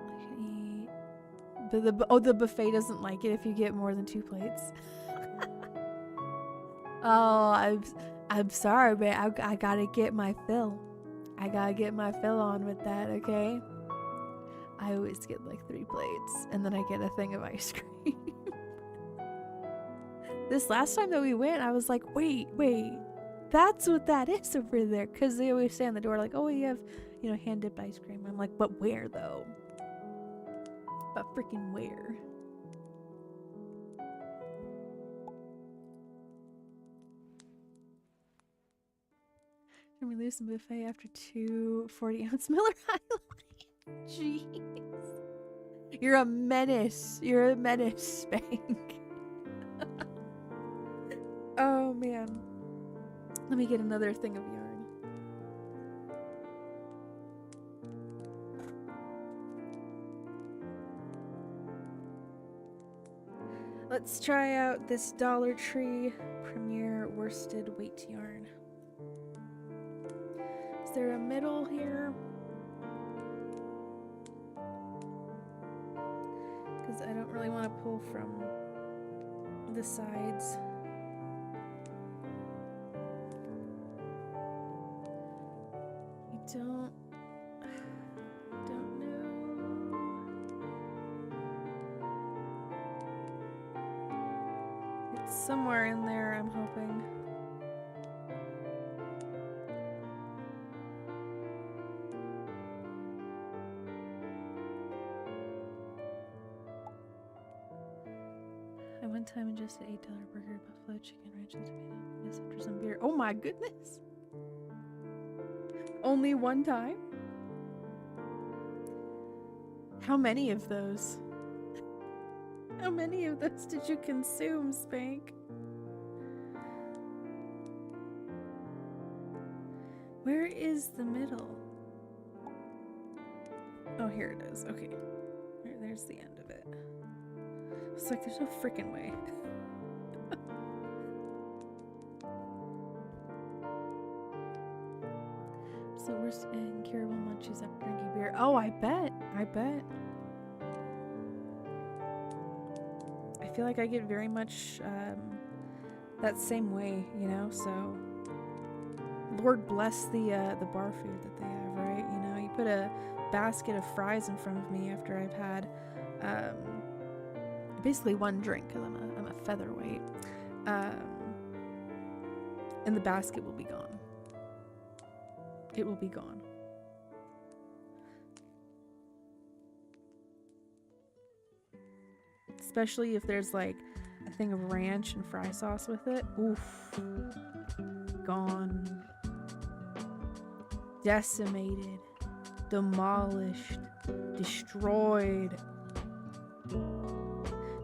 I can eat. The buffet doesn't like it if you get more than 2 plates. Oh, I'm sorry, but I gotta get my fill. I gotta get my fill on with that, okay? I always get like 3 plates, and then I get a thing of ice cream. This last time that we went, I was like, wait, that's what that is over there. Because they always say on the door, like, oh, we have, hand-dipped ice cream. I'm like, but where, though? But freaking where? Can we lose some buffet after 2 40-ounce Miller High Life? Jeez. You're a menace. You're a menace, Spank. Oh, man. Let me get another thing of yarn. Let's try out this Dollar Tree Premier Worsted Weight Yarn. Is there a middle here? Because I don't really want to pull from the sides. I don't know. It's somewhere in there, I'm hoping. I one time ingested $8 burger, buffalo chicken, ranch, and tomato. Yes, after some beer. Oh my goodness! Only one time? How many of those? How many of those did you consume, Spank? Where is the middle? Oh, here it is. Okay. There's the end of it. It's like there's no freaking way. So we're incurable munchies after drinking beer. Oh, I bet. I bet. I feel like I get very much that same way, you know. So Lord bless the bar food that they have, right? You know, you put a basket of fries in front of me after I've had basically one drink because I'm a featherweight, and the basket will be gone. It will be gone. Especially if there's like a thing of ranch and fry sauce with it. Oof. Gone. Decimated. Demolished. Destroyed.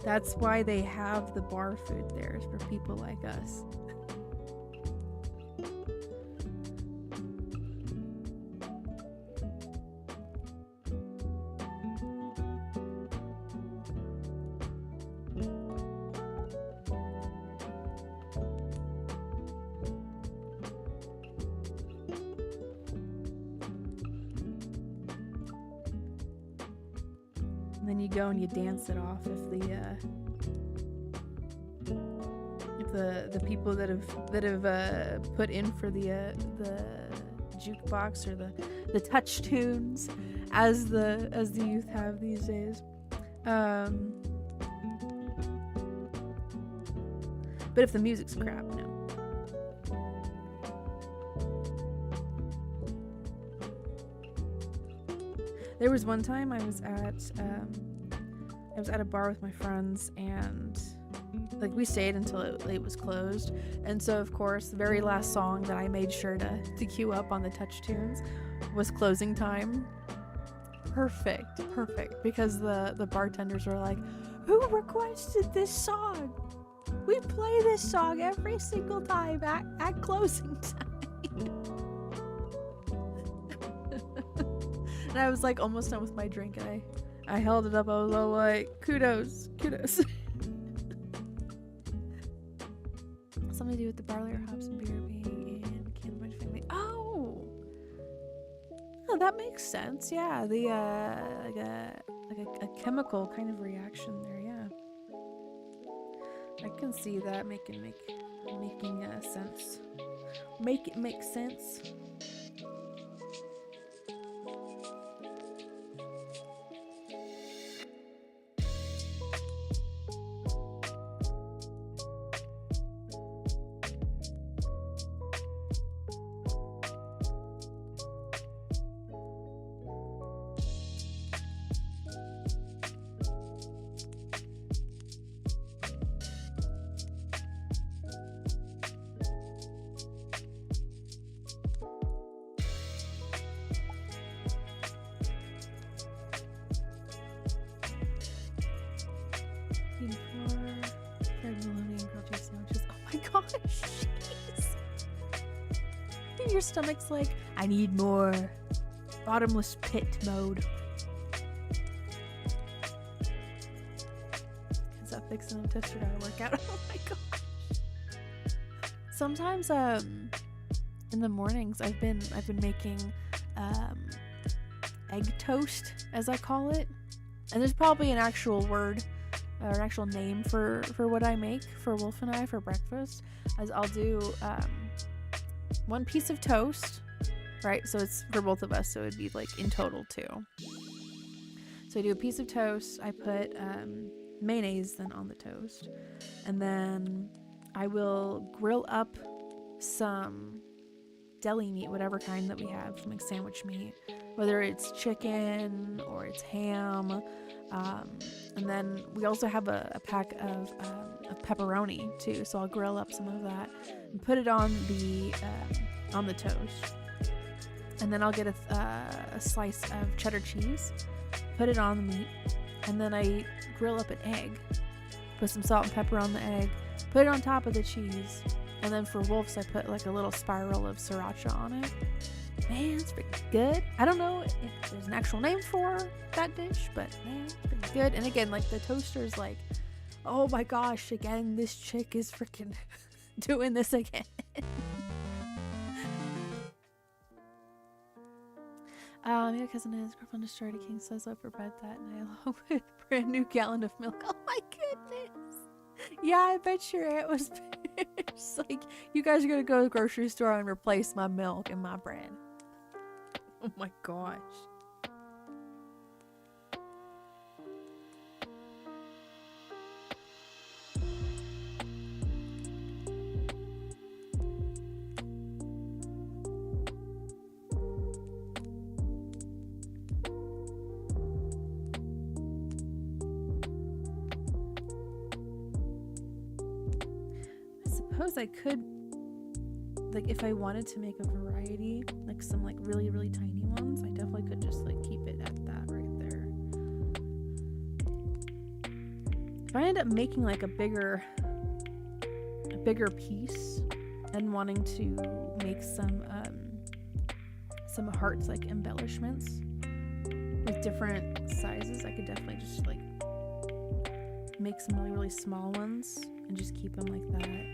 That's why they have the bar food there, for people like us. And then you go and you dance it off if the people that have put in for the jukebox or the touch tunes as the youth have these days. But if the music's crap, no. There was one time I was at a bar with my friends, and like we stayed until it was closed, and so of course the very last song that I made sure to queue up on the touch tunes was Closing Time. Perfect, because the bartenders were like, who requested this song? We play this song every single time at closing time. And I was like almost done with my drink, and I held it up. I was all like, kudos. Something to do with the barley or hops and beer being in cannabis family. Oh, that makes sense. Yeah, the like a chemical kind of reaction there. Yeah, I can see that making sense. Make it make sense. Your stomach's like, I need more. Bottomless pit mode. Is that fixing a toaster gotta work out. Oh my gosh. Sometimes in the mornings I've been making egg toast, as I call it. And there's probably an actual word or an actual name for what I make for Wolf and I for breakfast. As I'll do 1 piece of toast, right? So it's for both of us, so it'd be like in total 2. So I do a piece of toast, I put mayonnaise then on the toast, and then I will grill up some deli meat, whatever kind that we have, like sandwich meat, whether it's chicken or it's ham, and then we also have a pack of pepperoni too, so I'll grill up some of that and put it on the toast, and then I'll get a slice of cheddar cheese, put it on the meat, and then I grill up an egg, put some salt and pepper on the egg, put it on top of the cheese, and then for Wolf's I put like a little spiral of sriracha on it. Man, it's pretty good. I don't know if there's an actual name for that dish, but man, it's pretty good. And again, like the toaster's like, oh my gosh, again, this chick is freaking doing this again. My cousin and his girlfriend destroyed a king size loaf of bread that night along with a brand new gallon of milk. Oh my goodness. Yeah, I bet your aunt was pissed. Like, you guys are gonna go to the grocery store and replace my milk and my bread. Oh my gosh. I could, like, if I wanted to make a variety, like some like really tiny ones, I definitely could just like keep it at that right there. If I end up making like a bigger piece and wanting to make some hearts, like embellishments with different sizes, I could definitely just like make some really small ones and just keep them like that.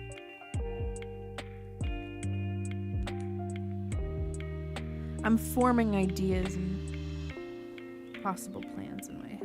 I'm forming ideas and possible plans in my head.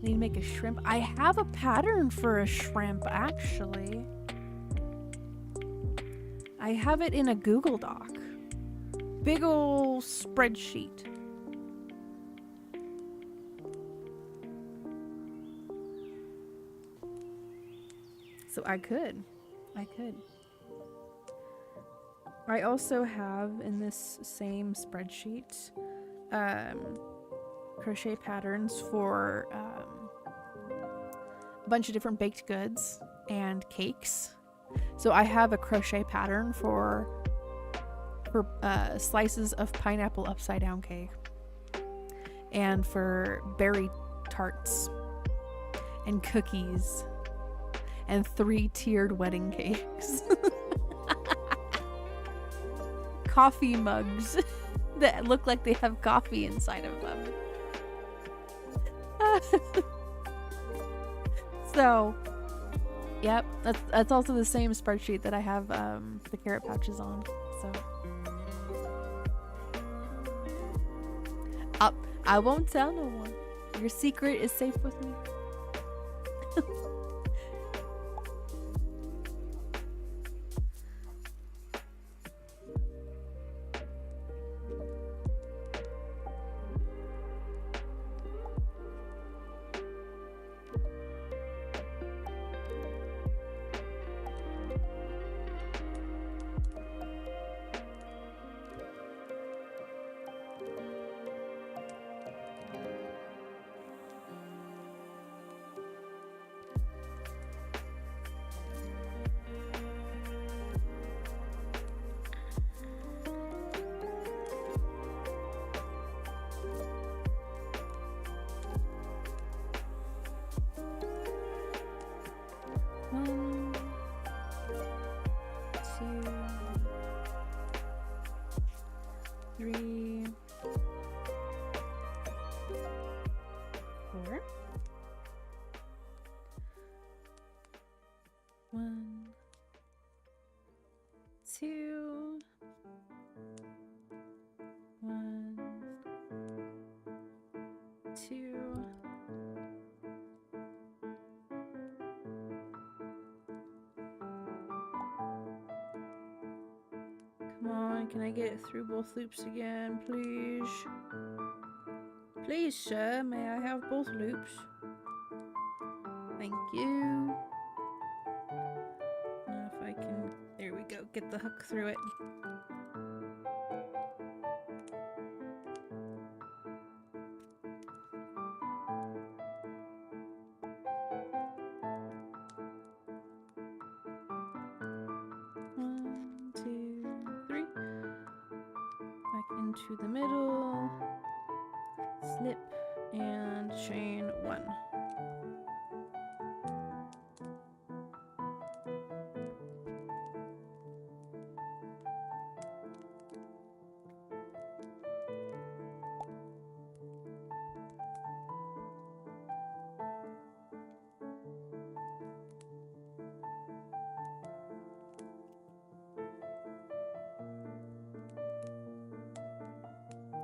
Need to make a shrimp. I have a pattern for a shrimp, actually. I have it in a Google Doc. Big ol' spreadsheet. So I could. I also have in this same spreadsheet crochet patterns for a bunch of different baked goods and cakes. So I have a crochet pattern for slices of pineapple upside down cake, and for berry tarts and cookies and 3-tiered wedding cakes. Coffee mugs that look like they have coffee inside of them. So, yep, that's also the same spreadsheet that I have the carrot pouches on. So, I won't tell no one. Your secret is safe with me. 2. 1, 2. Come on, can I get through both loops again, please? Please, sir, may I have both loops? Thank you. Now if I can, there we go, get the hook through it. One, 2, 3. Back into the middle. Slip and chain 1.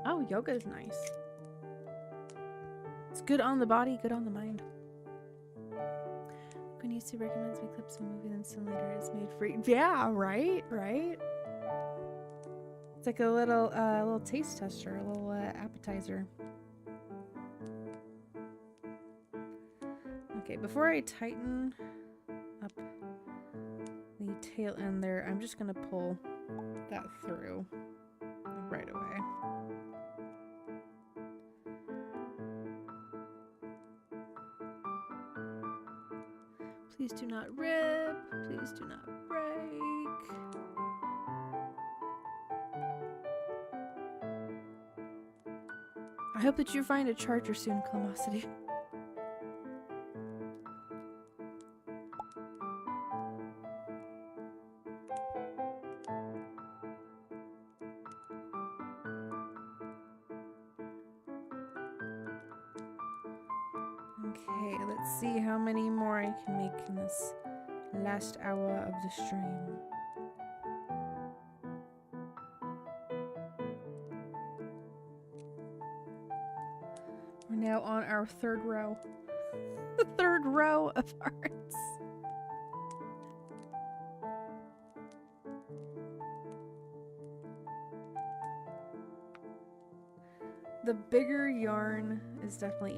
Oh, yoga is nice. It's good on the body, good on the mind. When YouTube recommends me clips of a movie, then some later is made free. Yeah, right, right. It's like a little taste tester, a little appetizer. Okay, before I tighten up the tail end there, I'm just gonna pull that through right away. Please do not rip. Please do not break. I hope that you find a charger soon, Clamosity. Okay, let's see how many more I can make in this last hour of the stream. We're now on our 3rd row. The 3rd row of hearts. The bigger yarn is definitely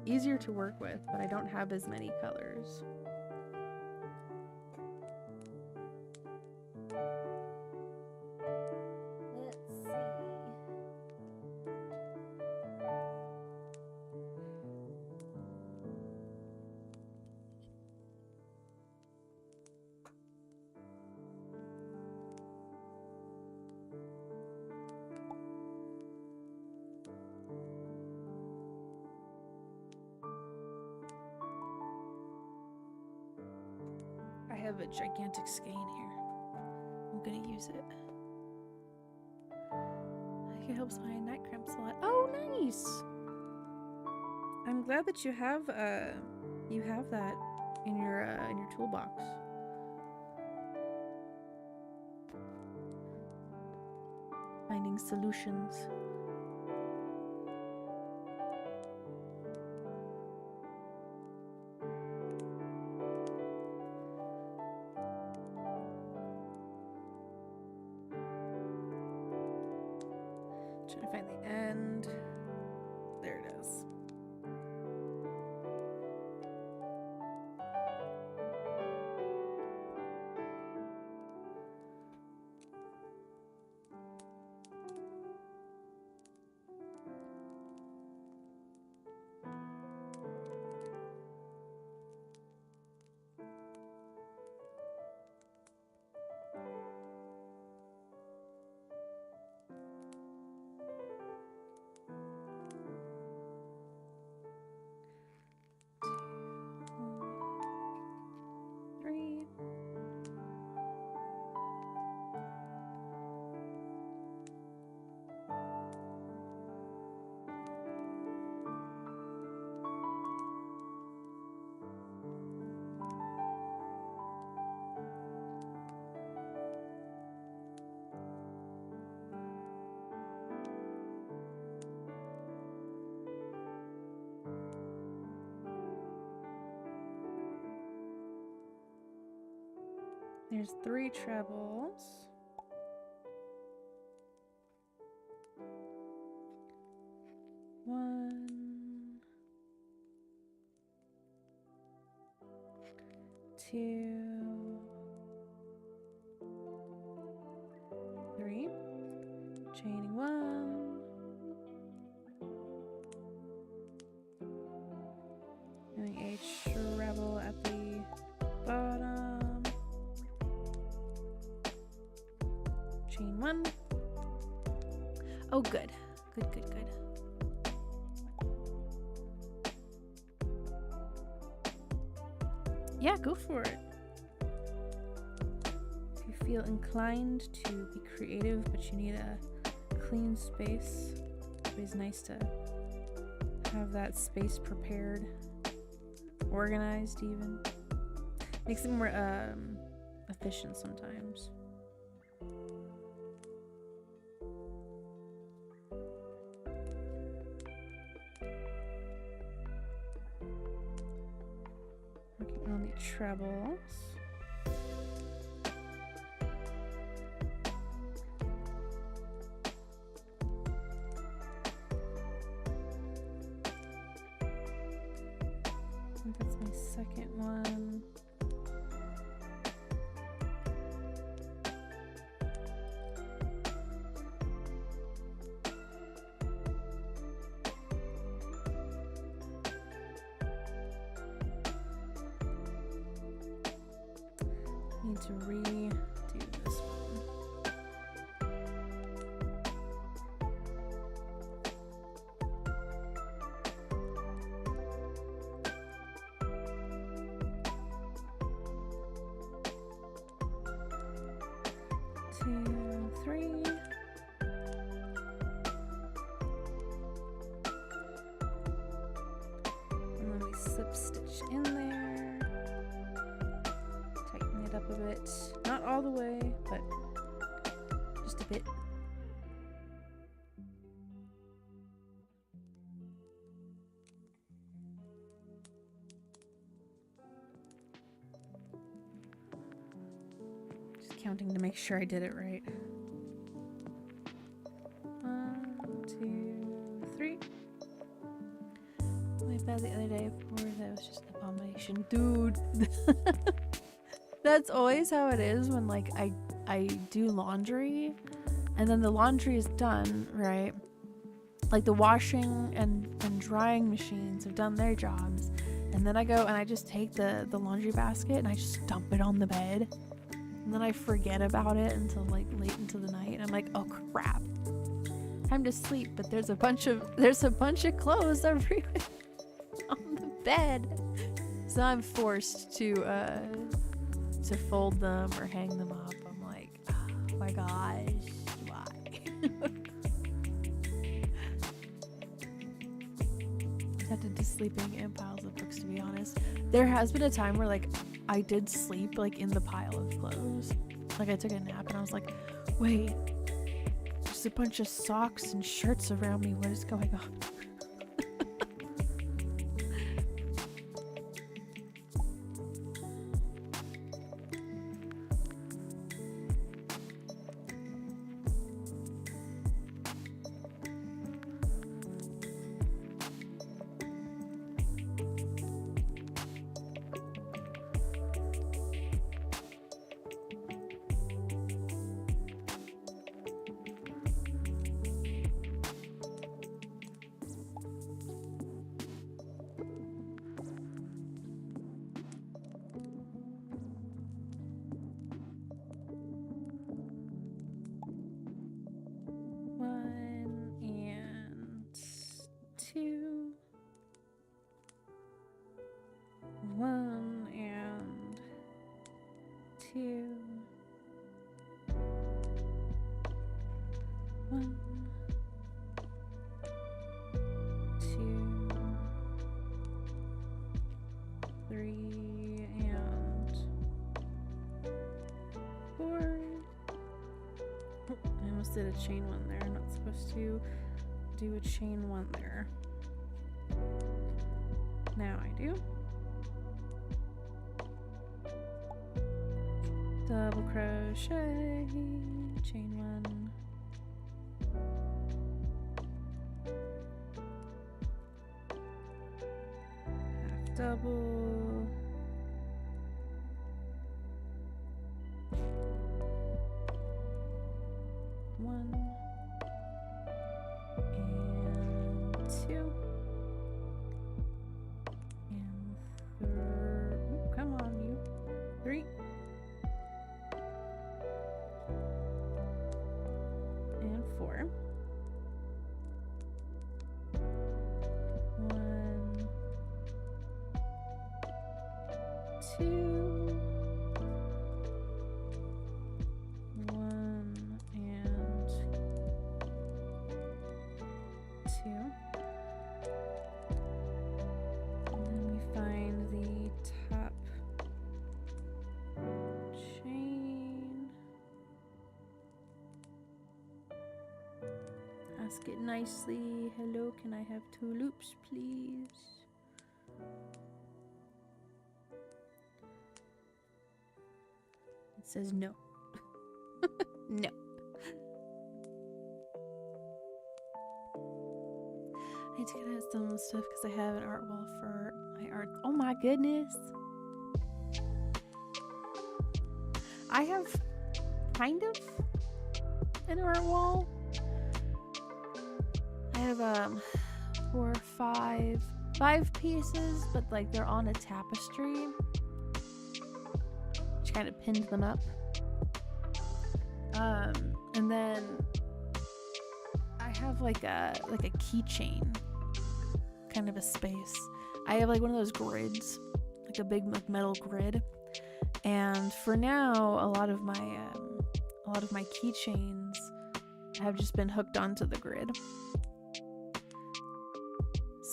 easier to work with, but I don't have as many colors. Let's see. I have a gigantic skein here. I'm gonna use it. I think it helps my night cramps a lot. Oh, nice! I'm glad that you have that in your toolbox. Finding solutions. Trying to find the end. There it is. There's 3 trebles. One, 2, 3. Chaining 1. Doing a treble at the bottom. Chain 1. Oh, good. Good, good, good. Yeah, go for it. If you feel inclined to be creative, but you need a clean space, it's always nice to have that space prepared, organized even. Makes it more efficient sometimes. Working on the trebles. I think that's my second one. Need to redo this one. Two, 3. And then we slip stitch in there. Tighten it up a bit. Not all the way, but just a bit. Just counting to make sure I did it right. 1, 2, 3. My bad the other day before that was just an abomination. Dude. That's always how it is when like I do laundry and then the laundry is done, right? Like the washing and drying machines have done their jobs, and then I go and I just take the laundry basket and I just dump it on the bed, and then I forget about it until like late into the night, and I'm like, oh crap, time to sleep, but there's a bunch of clothes everywhere on the bed, so I'm forced to fold them or hang them up. I'm like, oh my gosh, why? Had to do sleeping and piles of books, to be honest. There has been a time where like I did sleep like in the pile of clothes. Like I took a nap and I was like, wait, there's a bunch of socks and shirts around me. What is going on? One and two. 1, 2, 3, and 4. I almost did a chain 1 there. I'm not supposed to do a chain 1 there. Now I do. Double crochet, chain 1, half double, one and 2 and come on, you 3 and 4. 1, 2, 1 and 2. And then we find the top chain. Ask it nicely. Hello, can I have 2 loops, please? It says no. No. I need to get out some stuff because I have an art wall for my art. Oh my goodness. I have kind of an art wall. I have 4 or 5 pieces, but like they're on a tapestry. Just kind of pinned them up. And then I have like a keychain kind of a space. I have like one of those grids, like a big metal grid. And for now, a lot of my keychains have just been hooked onto the grid.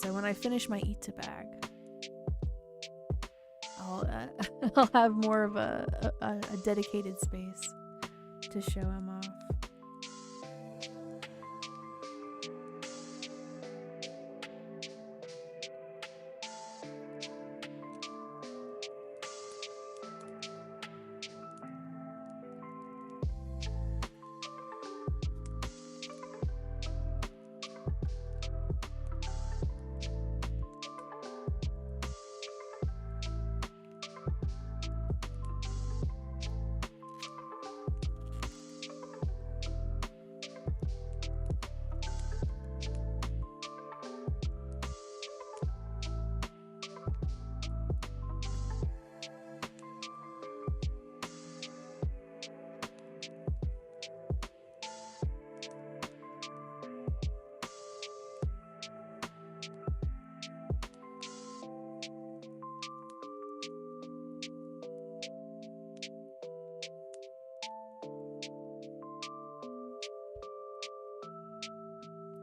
So when I finish my Ita bag, I'll have more of a dedicated space to show them off.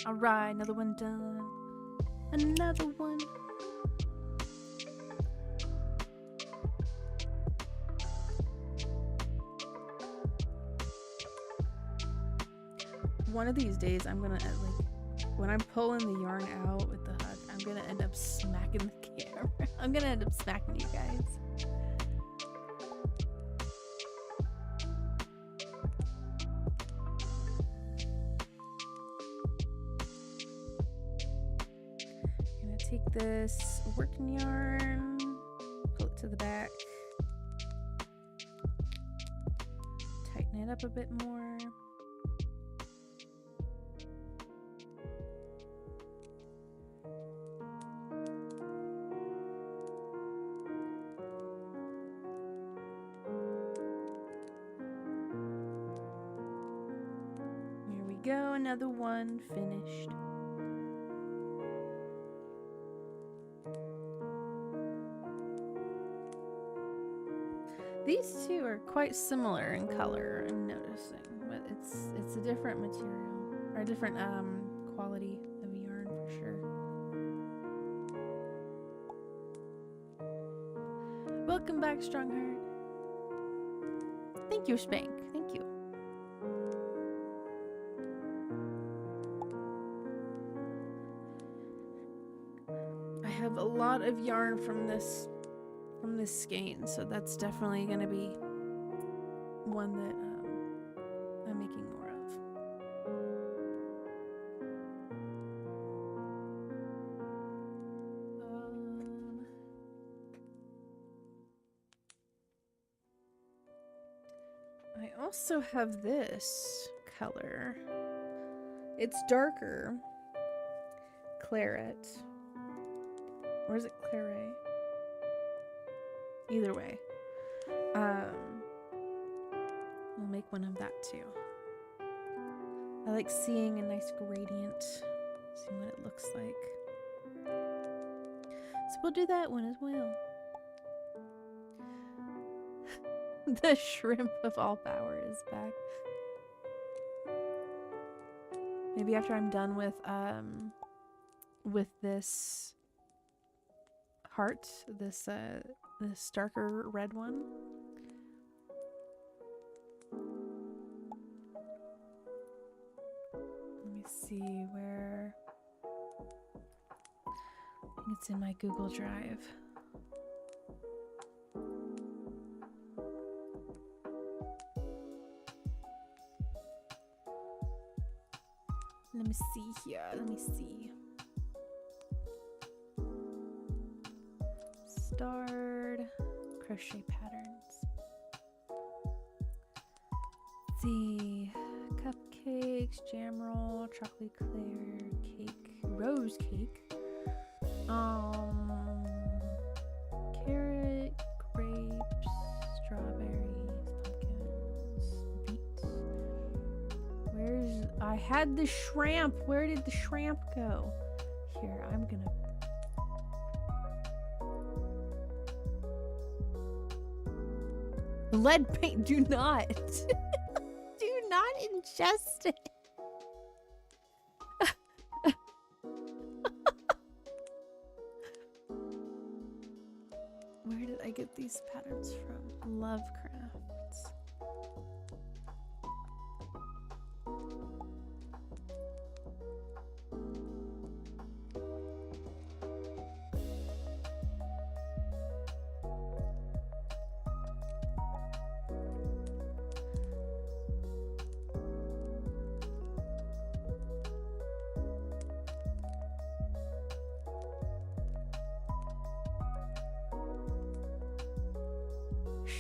Alright, another one done. Another one. One of these days, I'm gonna, like, when I'm pulling the yarn out with the hook, I'm gonna end up smacking the camera. I'm gonna end up smacking you guys. Take this working yarn, pull it to the back, tighten it up a bit more. Here we go, another one finished. These two are quite similar in color, I'm noticing, but it's a different material, or a different quality of yarn for sure. Welcome back, Strongheart. Thank you, Spank. Thank you. I have a lot of yarn from this skein, so that's definitely going to be one that I'm making more of. I also have this color. It's darker. Claret. Or is it claret? Either way. I'll make one of that too. I like seeing a nice gradient. See what it looks like. So we'll do that one as well. The shrimp of all power is back. Maybe after I'm done with this heart, this darker red one. Let me see where. I think it's in my Google Drive. Let me see here. Let me see. Starred crochet patterns. Let's see. Cupcakes, jam roll, chocolate eclair, cake, rose cake. Carrot, grapes, strawberries, pumpkins, beets. Where's... I had the shrimp. Where did the shrimp go? Here, I'm gonna... Lead paint, do not. Do not ingest it. Where did I get these patterns from? Lovecrafts.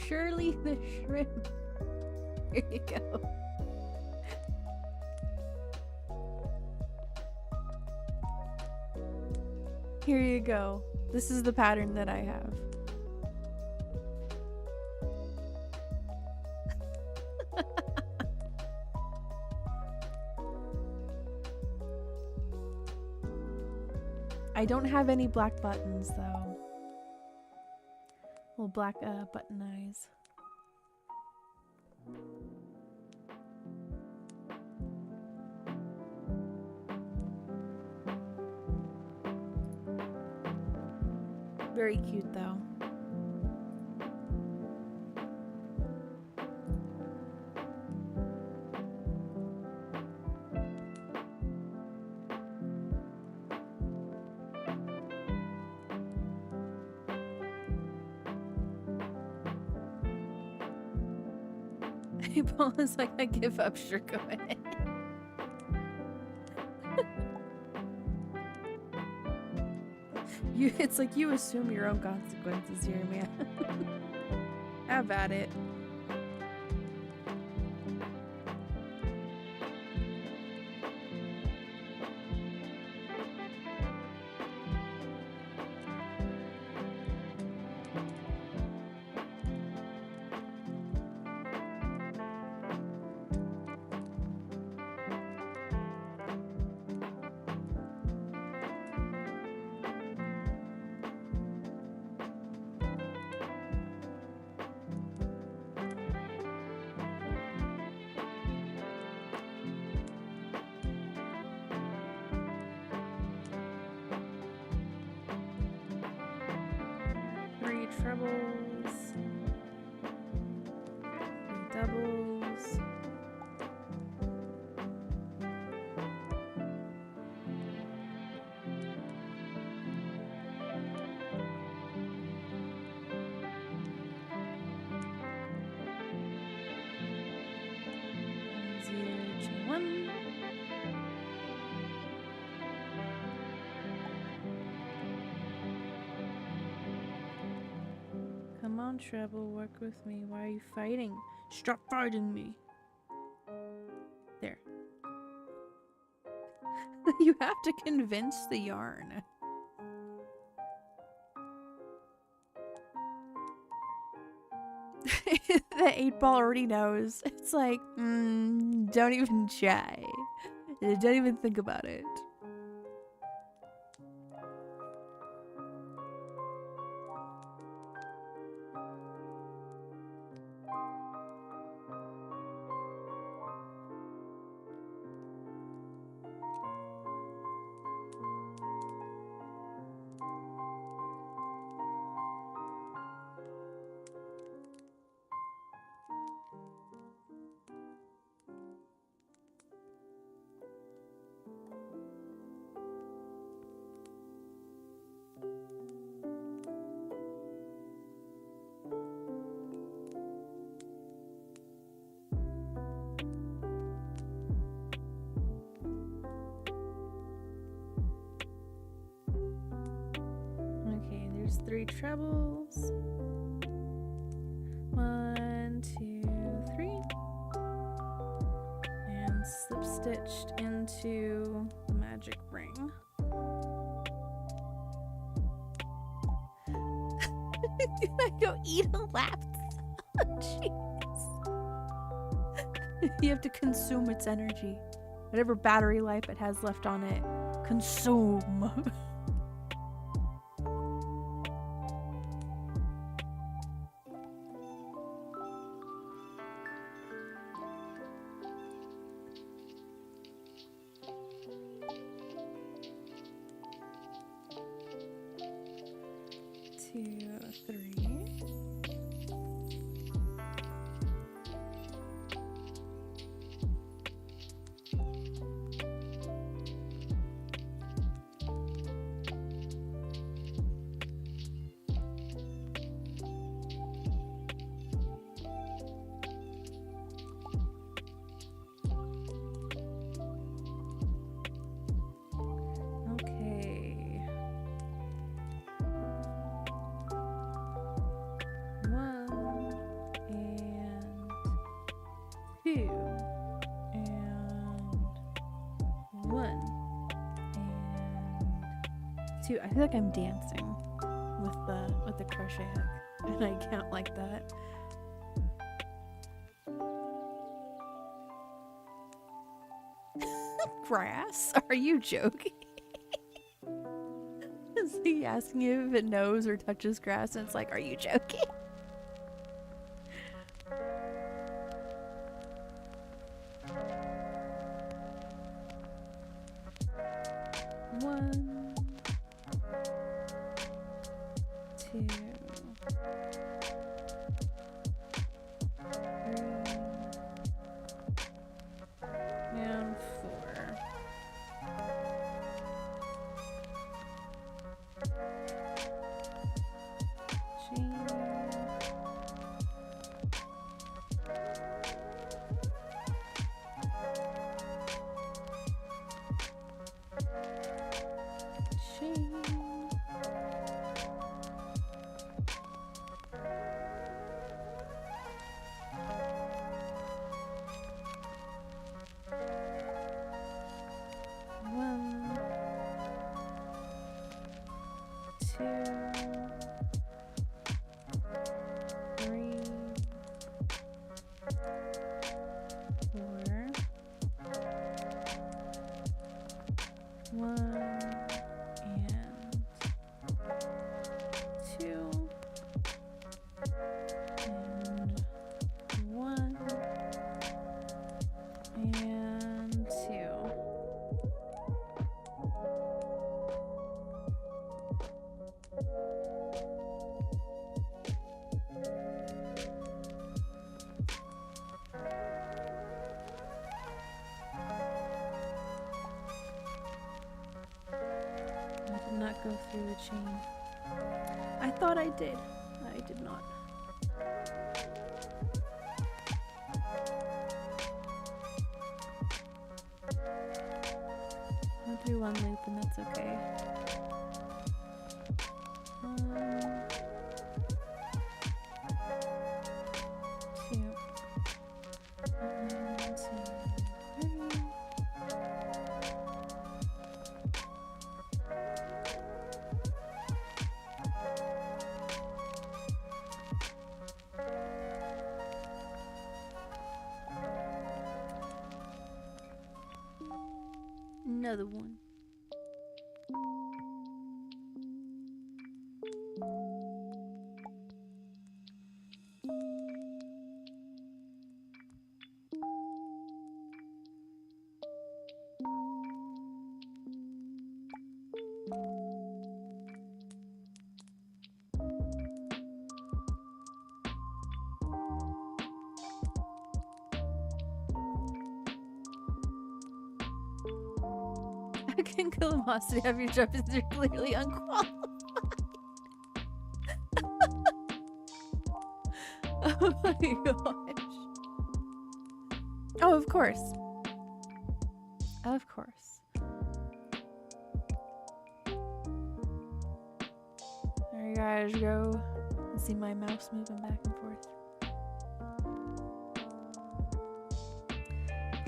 Surely the shrimp. Here you go. Here you go. This is the pattern that I have. I don't have any black buttons though. Little black button eyes. Very cute though. Paul is like, I give up, sure, go ahead. It's like you assume your own consequences here, man. Have at it. Trebles, doubles, Chain 1. Come on, Treble, work with me. Why are you fighting? Stop fighting me. There. You have to convince the yarn. The 8-ball already knows. It's like, don't even try. Don't even think about it. Okay, there's 3 trebles. 1, 2, 3. And slip stitched into the magic ring. I don't eat a lap. Jeez. You have to consume its energy. Whatever battery life it has left on it. Consume. I feel like I'm dancing with the crochet hook, and I count like that. Grass? Are you joking? Is he asking you if it knows or touches grass? And it's like, are you joking? Go through the chain. I thought I did. I did not. another one. How can Calamosity have your job is clearly unqualified? Oh my gosh. Oh, of course. Of course. There you guys go. I see my mouse moving back and forth.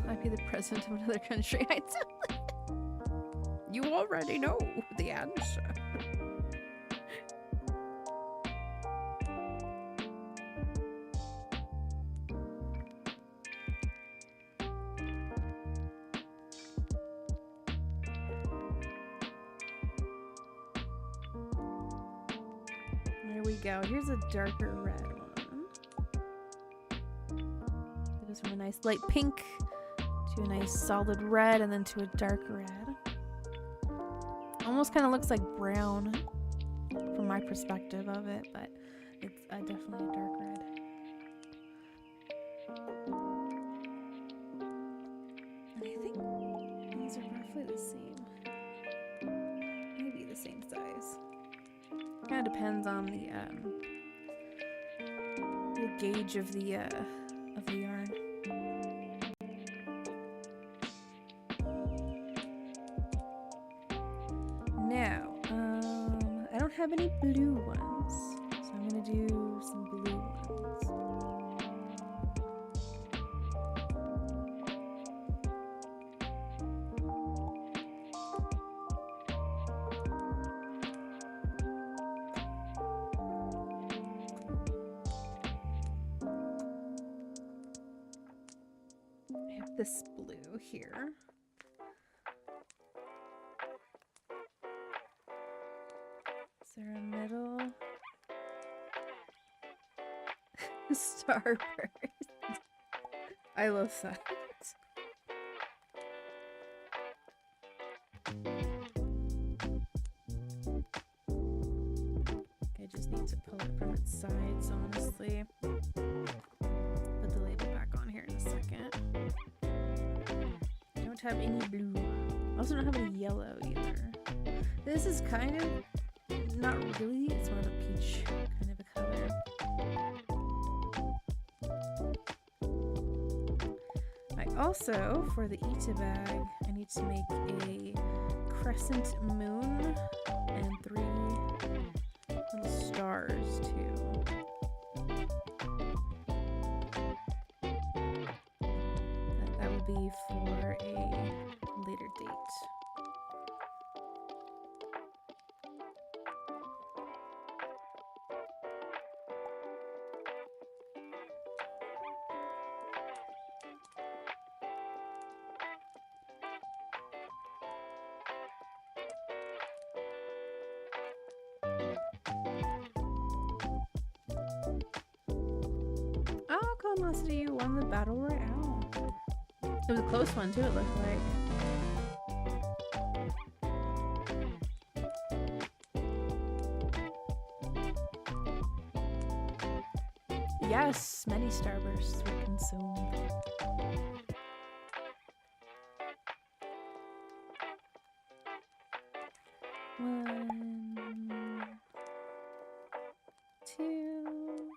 Might be the president of another country. I tell you. You already know the answer. There we go. Here's a darker red one. It goes from a nice light pink to a nice solid red and then to a dark red. Almost kind of looks like brown from my perspective of it, but it's definitely a dark red. And I think these are roughly the same. Maybe the same size. Kind of depends on the gauge of the yarn. Now, I don't have any blue ones, so I'm gonna do some blue ones. I have this blue here. Is there a middle? Starburst. I love that. I just need to pull it from its sides, honestly. Put the label back on here in a second. I don't have any blue. I also don't have any yellow either. This is kind of not really, it's more of a peach kind of a color. I also, for the Ita bag, I need to make a crescent moon and 3 little stars too. That will be for a later date. Oh, Calamosity, you won the Battle Royale. It was a close one too, it looked like. Yes, many starbursts were consumed. One, two,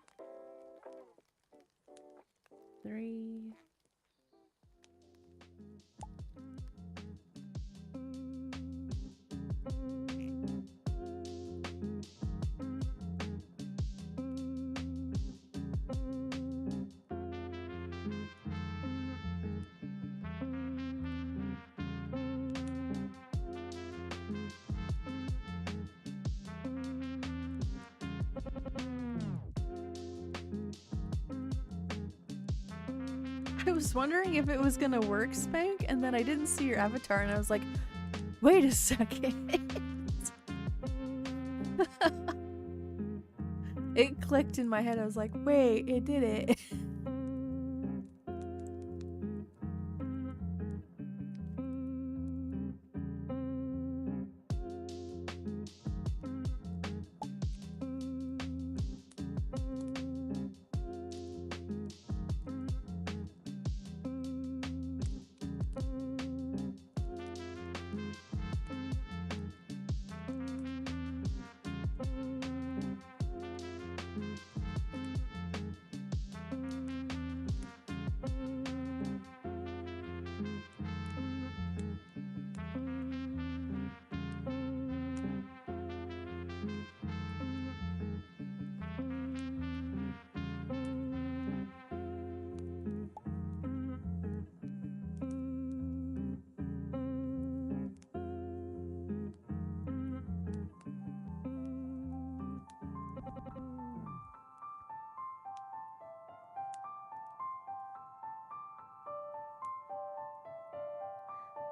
3. I was wondering if it was gonna work, Spank, and then I didn't see your avatar, and I was like, wait a second. It clicked in my head. I was like, wait, it did it.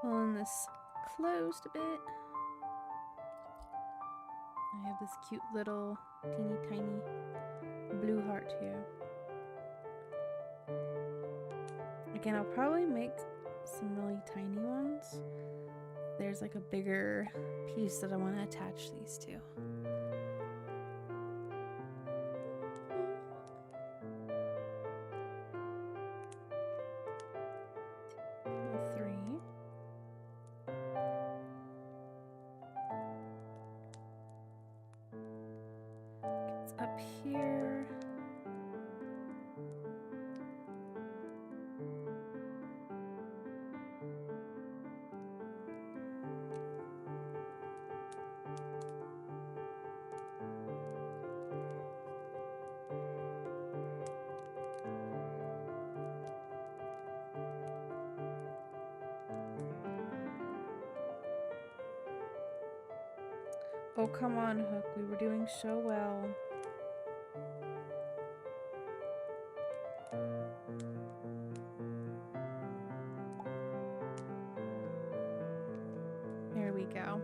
Pulling this closed a bit. I have this cute little teeny tiny blue heart here. Again, I'll probably make some really tiny ones. There's like a bigger piece that I want to attach these to. Up here. Oh, come on, Hook. We were doing so well. There we go.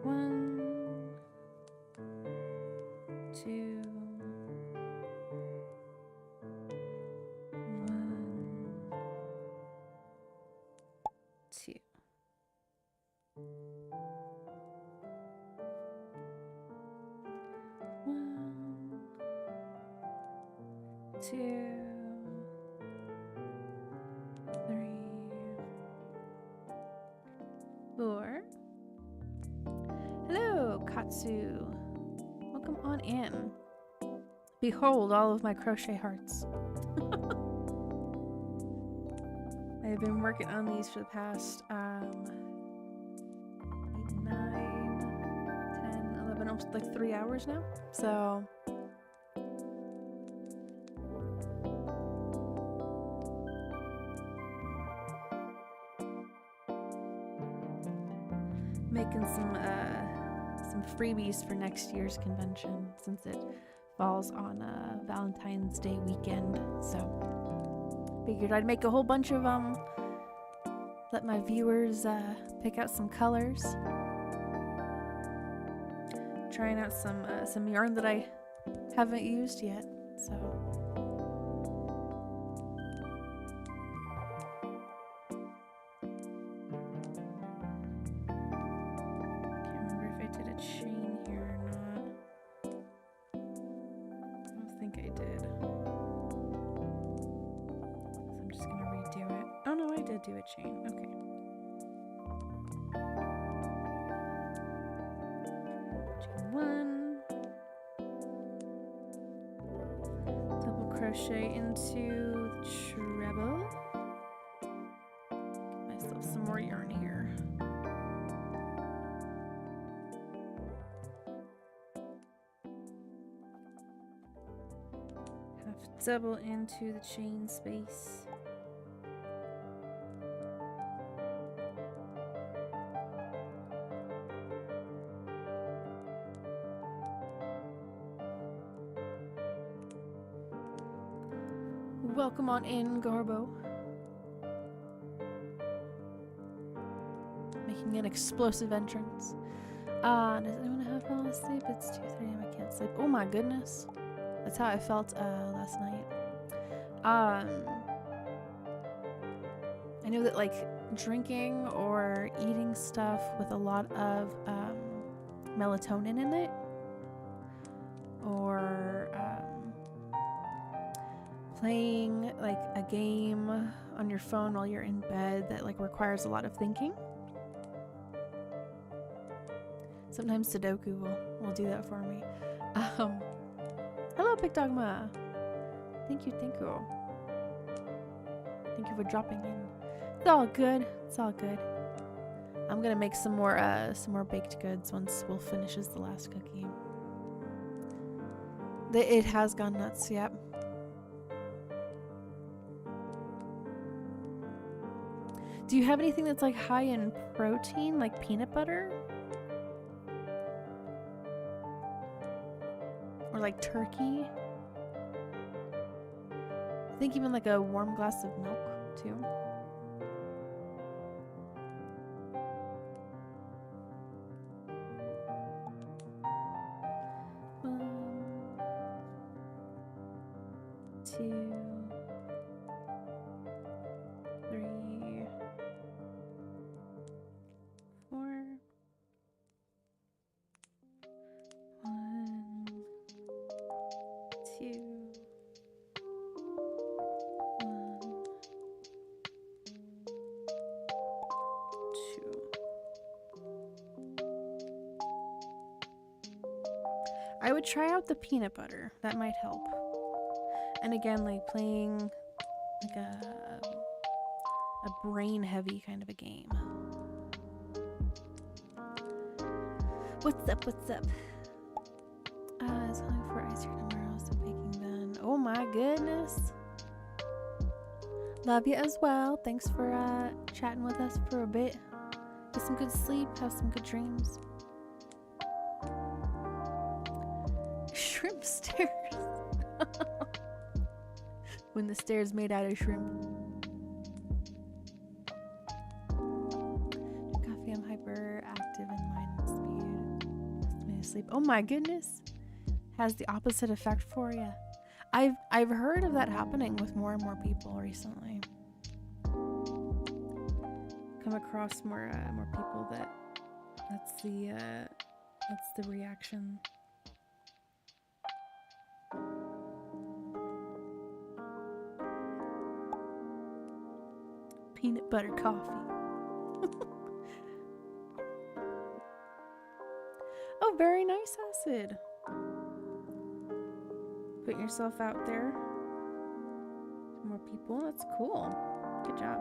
One, two, one, two. One, two, three, four. Hello, Katsu. Welcome on in. Behold all of my crochet hearts. I have been working on these for the past 8, 9, 10, 11, almost like 3 hours now. So making some freebies for next year's convention since it falls on Valentine's Day weekend. So figured I'd make a whole bunch of let my viewers pick out some colors. Trying out some yarn that I haven't used yet. So do a chain. Okay. Chain 1. Double crochet into the treble. Get myself some more yarn here. Half double into the chain space. Welcome on in, Garbo. Making an explosive entrance. Does anyone have fallen asleep? It's 2:30 and I can't sleep. Oh my goodness. That's how I felt last night. I know that like drinking or eating stuff with a lot of melatonin in it, or playing like a game on your phone while you're in bed that like requires a lot of thinking. Sometimes Sudoku will do that for me. Hello, Pictogma. Thank you, thank you. Thank you for dropping in. It's all good. It's all good. I'm gonna make some more baked goods once Will finishes the last cookie. It has gone nuts, yep. Do you have anything that's like high in protein, like peanut butter? Or like turkey? I think even like a warm glass of milk too. Two, three, four. One, two, one, two. I would try out the peanut butter. That might help. And again, like playing like a brain heavy kind of a game. What's up? What's up? It's calling for ice cream tomorrow, so baking then. Oh my goodness. Love you as well. Thanks for chatting with us for a bit. Get some good sleep. Have some good dreams. Shrimp stairs. When the stairs made out of shrimp. Coffee, I'm hyperactive in mind and speed. That's me to sleep. Oh my goodness. Has the opposite effect for you. I've heard of that happening with more and more people recently. Come across more people that's the reaction. Peanut butter coffee. Oh, very nice, Acid. Putting yourself out there. More people. That's cool. Good job.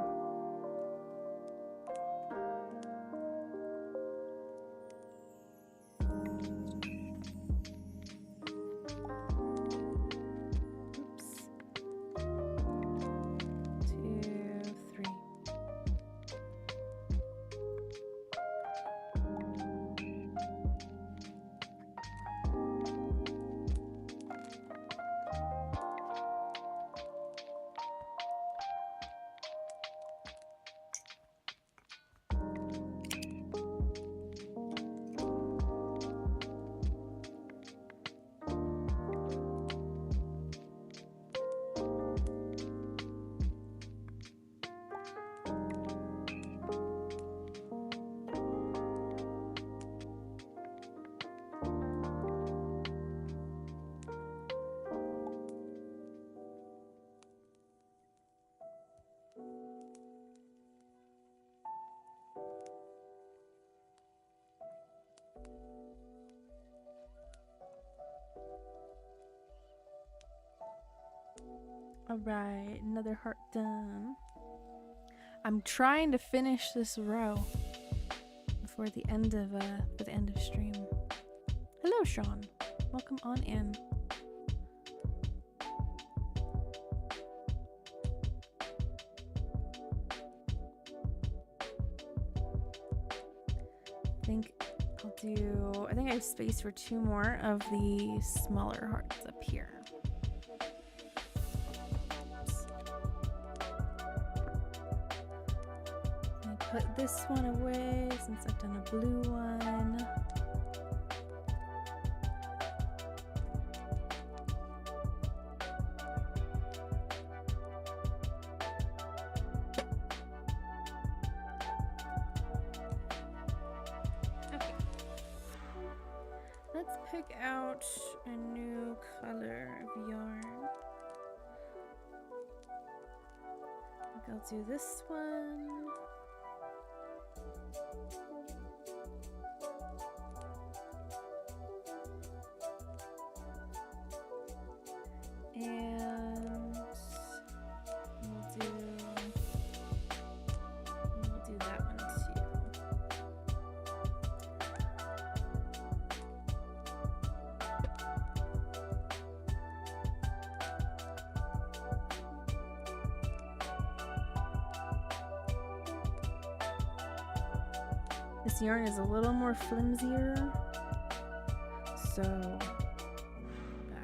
Alright, another heart done. I'm trying to finish this row before the end of stream. Hello, Sean. Welcome on in. I think I have space for 2 more of the smaller hearts up here. Oops. put this one away since I've done a blue one. Okay. Let's pick out a new color of yarn. I think I'll do this one. And we'll do that one too. This yarn is a little more flimsier, so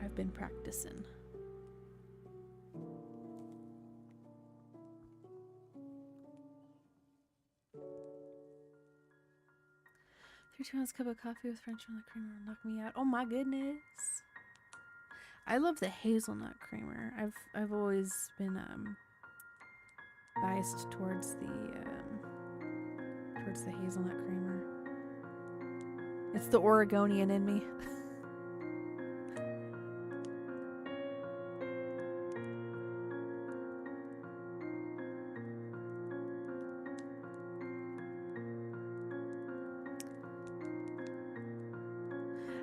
I've been practicing. Three 2 ounce cup of coffee with French vanilla creamer will knock me out. Oh my goodness! I love the hazelnut creamer. I've always been biased towards the hazelnut creamer. It's the Oregonian in me.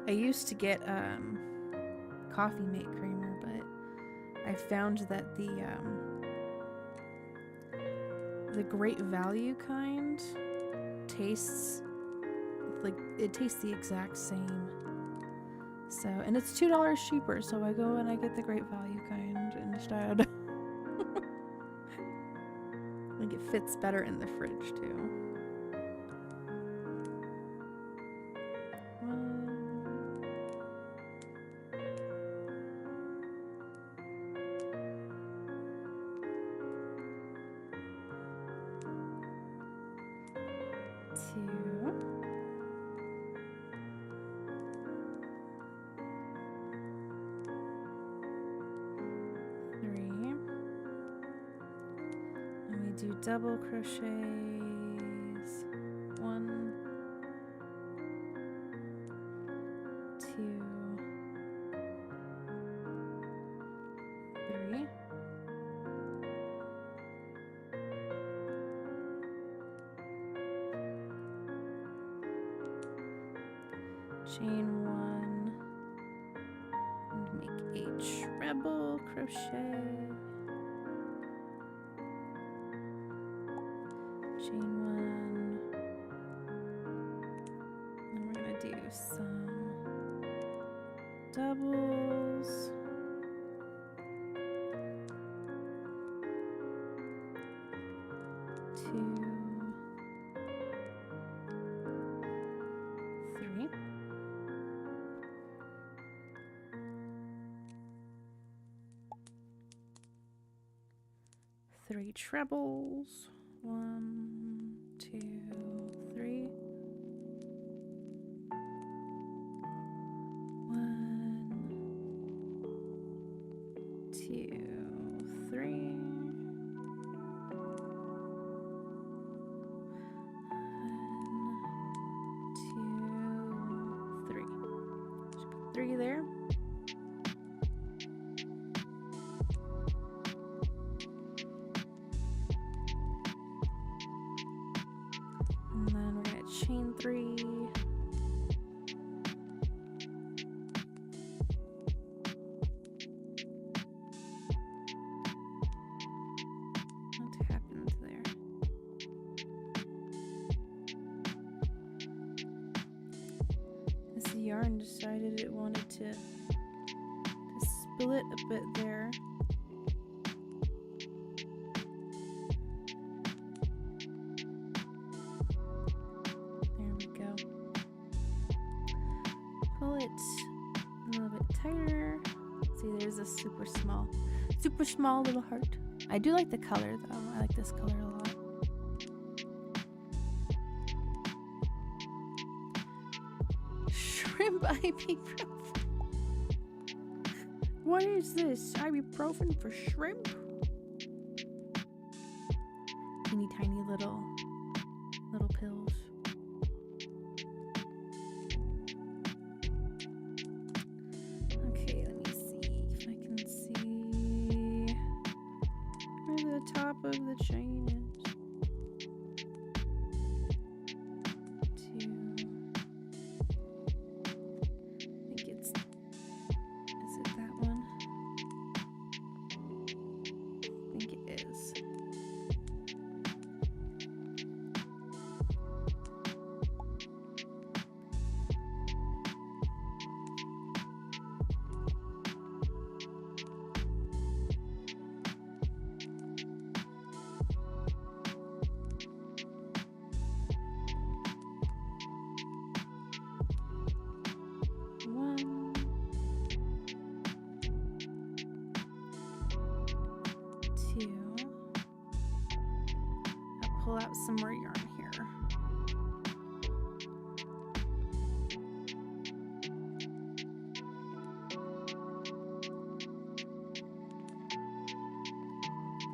I used to get coffee mate creamer, but I found that the Great Value kind tastes like it tastes the exact same. So, and it's $2 cheaper, so I go and I get the Great Value kind instead. I think it fits better in the fridge too. Do double crochets, 1, 2, 3, chain 1 and make a treble crochet. Chain 1, and we're going to do some doubles, 2, 3, 3 trebles, 1, 2, 3, 1, 2, 3, 1, 2, 3. Just put 3 there. Chain 3, what happened there? This yarn decided it wanted to split a bit there. Pull it a little bit tighter. See, there's a super small little heart. I do like the color though. I like this color a lot. Shrimp ibuprofen. What is this? Ibuprofen for shrimp? Teeny tiny little pills. Okay, let me see if I can see where the top of the chain is. Pull out some more yarn here.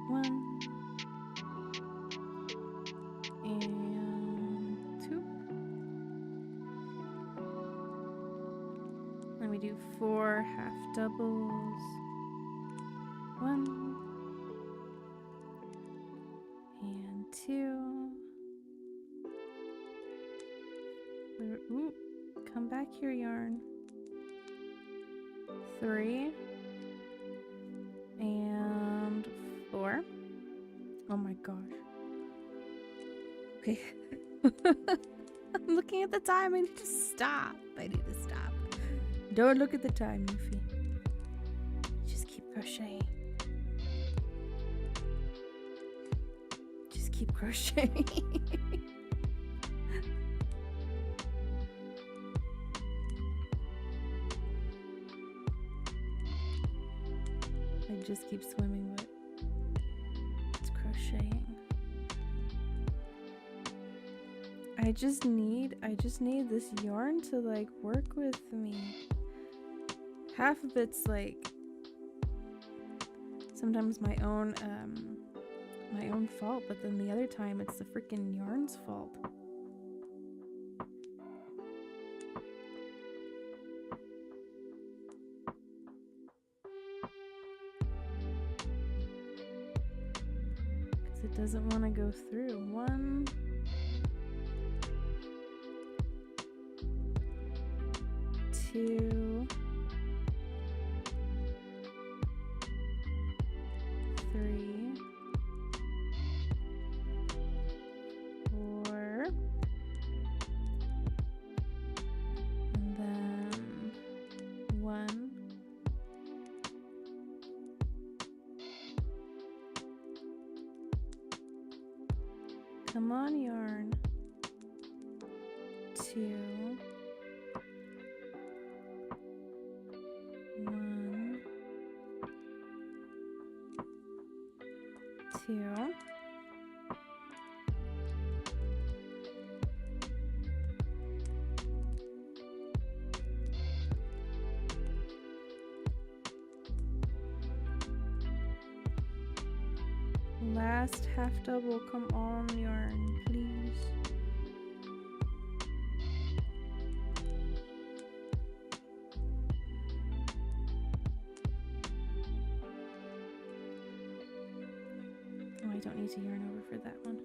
One and two. Let me do 4 half doubles. 1 and 2. Ooh, come back here, yarn. 3 and 4. Oh my gosh. Okay. I'm looking at the time. I need to stop. Don't look at the time, Euphie. Just keep crocheting. Just keep crocheting. I just keep swimming, but it's crocheting. I just need this yarn to like work with me. Half of it's like sometimes my own fault, but then the other time it's the freaking yarn's fault. Because it doesn't want to go through. 1, 2, 3, 4, and then 1, 'Come on, yarn. 2, 1, 2. Last half double, come on, yarn, please. Oh, I don't need to yarn over for that one.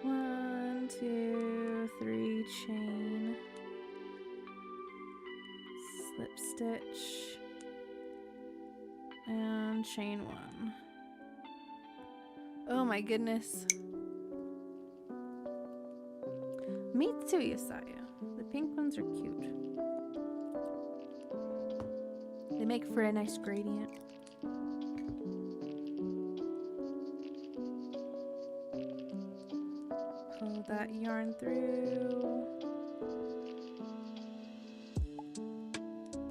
One, 2, 3, chain. Slip stitch and chain 1. Oh my goodness. Me too, Yesaya. The pink ones are cute. They make for a nice gradient. Pull that yarn through.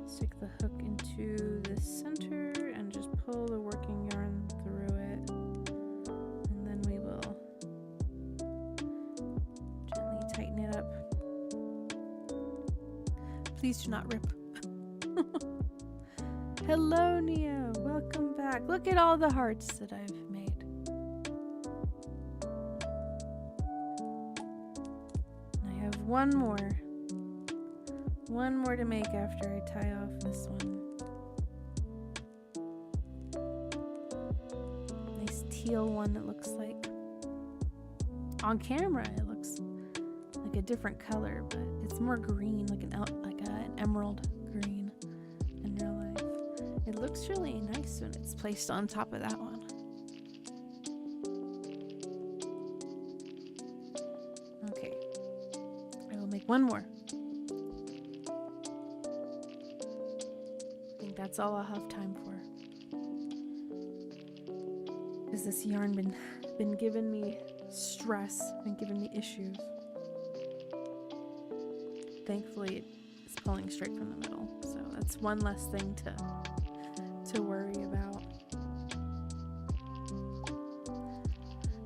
Stick the hook into the center and just pull the working yarn through it. Please do not rip. Hello, Neo. Welcome back. Look at all the hearts that I've made. I have one more. One more to make after I tie off this one. Nice teal one, it looks like. On camera, it looks like a different color, but it's more green, like an emerald green in real life. It looks really nice when it's placed on top of that one. Okay, I will make one more. I think that's all I'll have time for. Has this yarn been giving me stress, been giving me issues? Thankfully, it's pulling straight from the middle, so that's one less thing to worry about.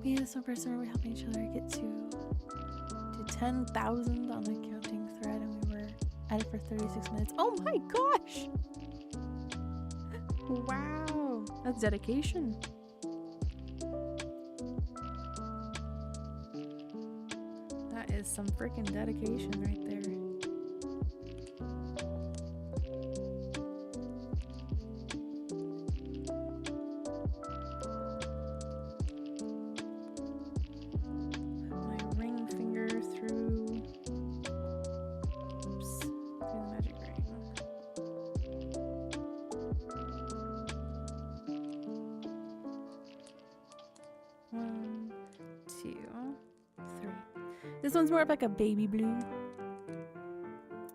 Me and this one person were helping each other get to 10,000 on the counting thread, and we were at it for 36 minutes. Oh my gosh! Wow, that's dedication. That is some freaking dedication right there. This one's more of like a baby blue.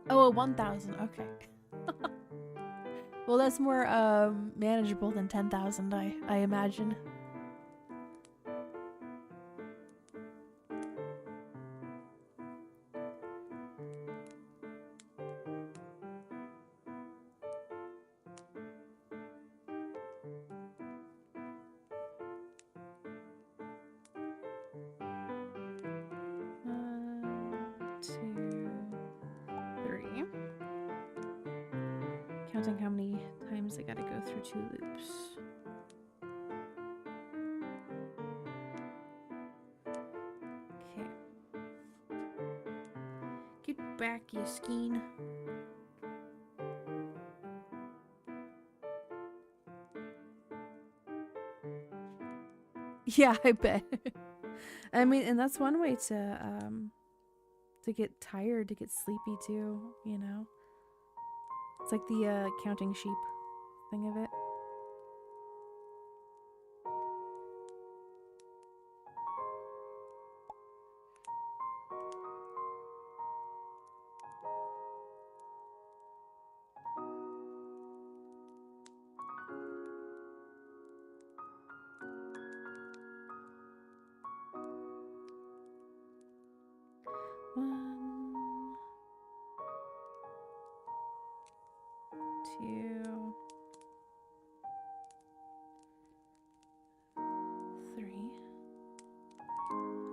Oh, a 1,000. Okay. Well, that's more manageable than 10,000, I imagine. Counting how many times I gotta go through 2 loops. Okay. Get back, you skein. Yeah, I bet. I mean, and that's one way to get tired, to get sleepy too, you know? It's like the counting sheep thing of it. One, 2, 3.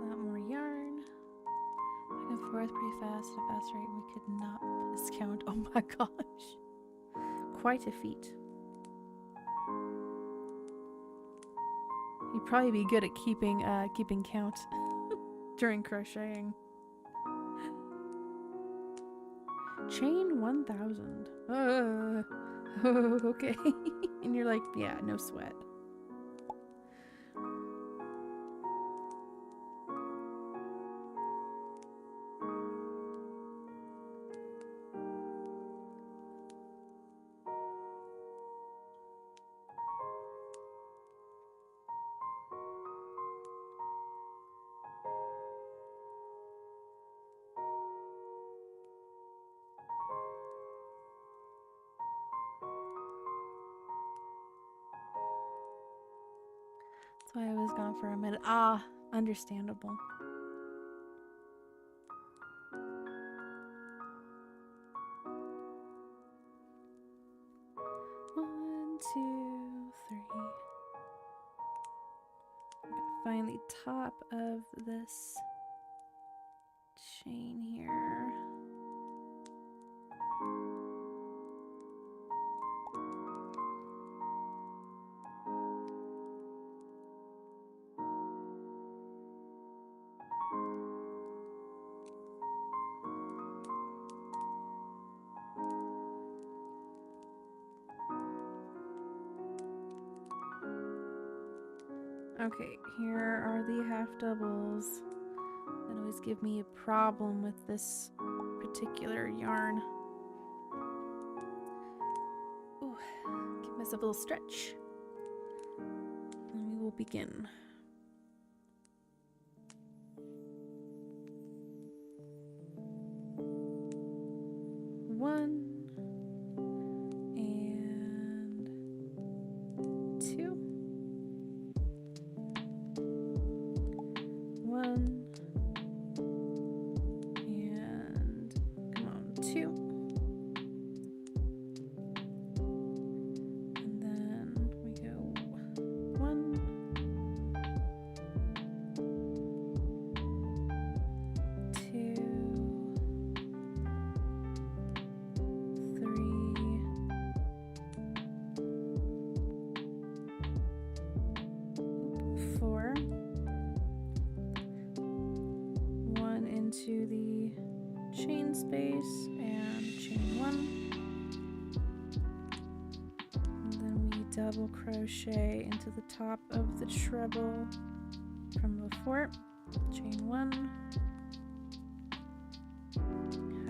A lot more yarn. Back and forth pretty fast. At a fast rate, we could not discount. Oh my gosh. Quite a feat. You'd probably be good at keeping count during crocheting. Chain 1,000. Okay. And you're like, yeah, no sweat. That's why I was gone for a minute. Ah, understandable. One, 2, 3. I'm gonna find the top of this chain here. Okay, here are the half doubles that always give me a problem with this particular yarn. Ooh, give myself a little stretch. And we will begin. One and two. One and come on, two. And then we go one, two, three, four. One into the chain space and chain one. And then we double crochet into the top of the treble from before. Chain one.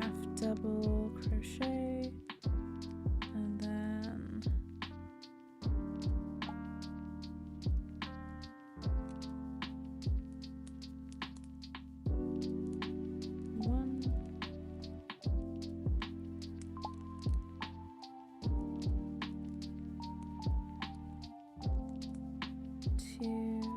Half double crochet. And then one, two,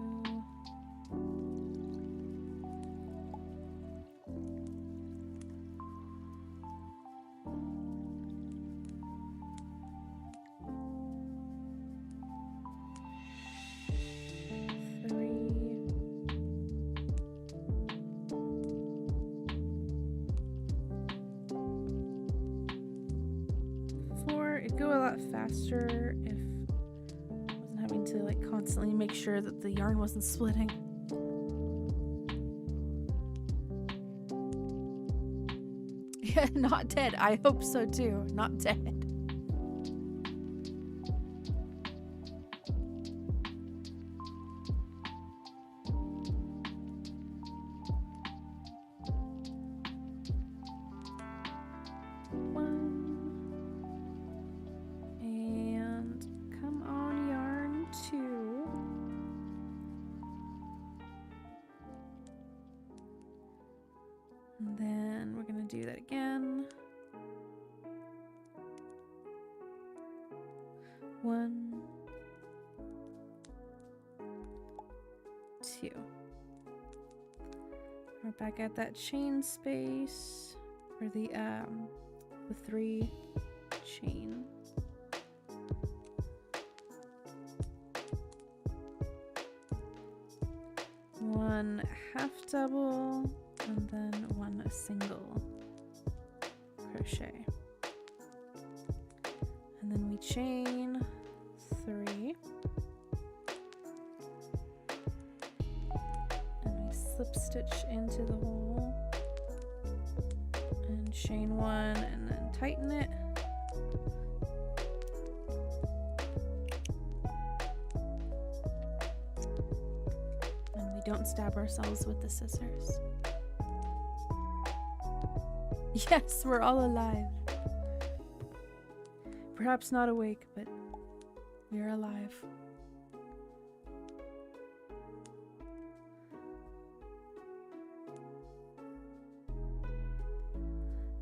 three, four. It'd go a lot faster if I wasn't having to like constantly make sure that the yarn wasn't splitting. Yeah, not dead. I hope so too. Not dead. And come on, yarn two. And then we're gonna do that again. One, two. We're back at that chain space for the three chain. One half double and then one single crochet. And then we chain three. And we slip stitch into the hole. And chain one and then tighten it. And we don't stab ourselves with the scissors. Yes, we're all alive. Perhaps not awake, but we're alive.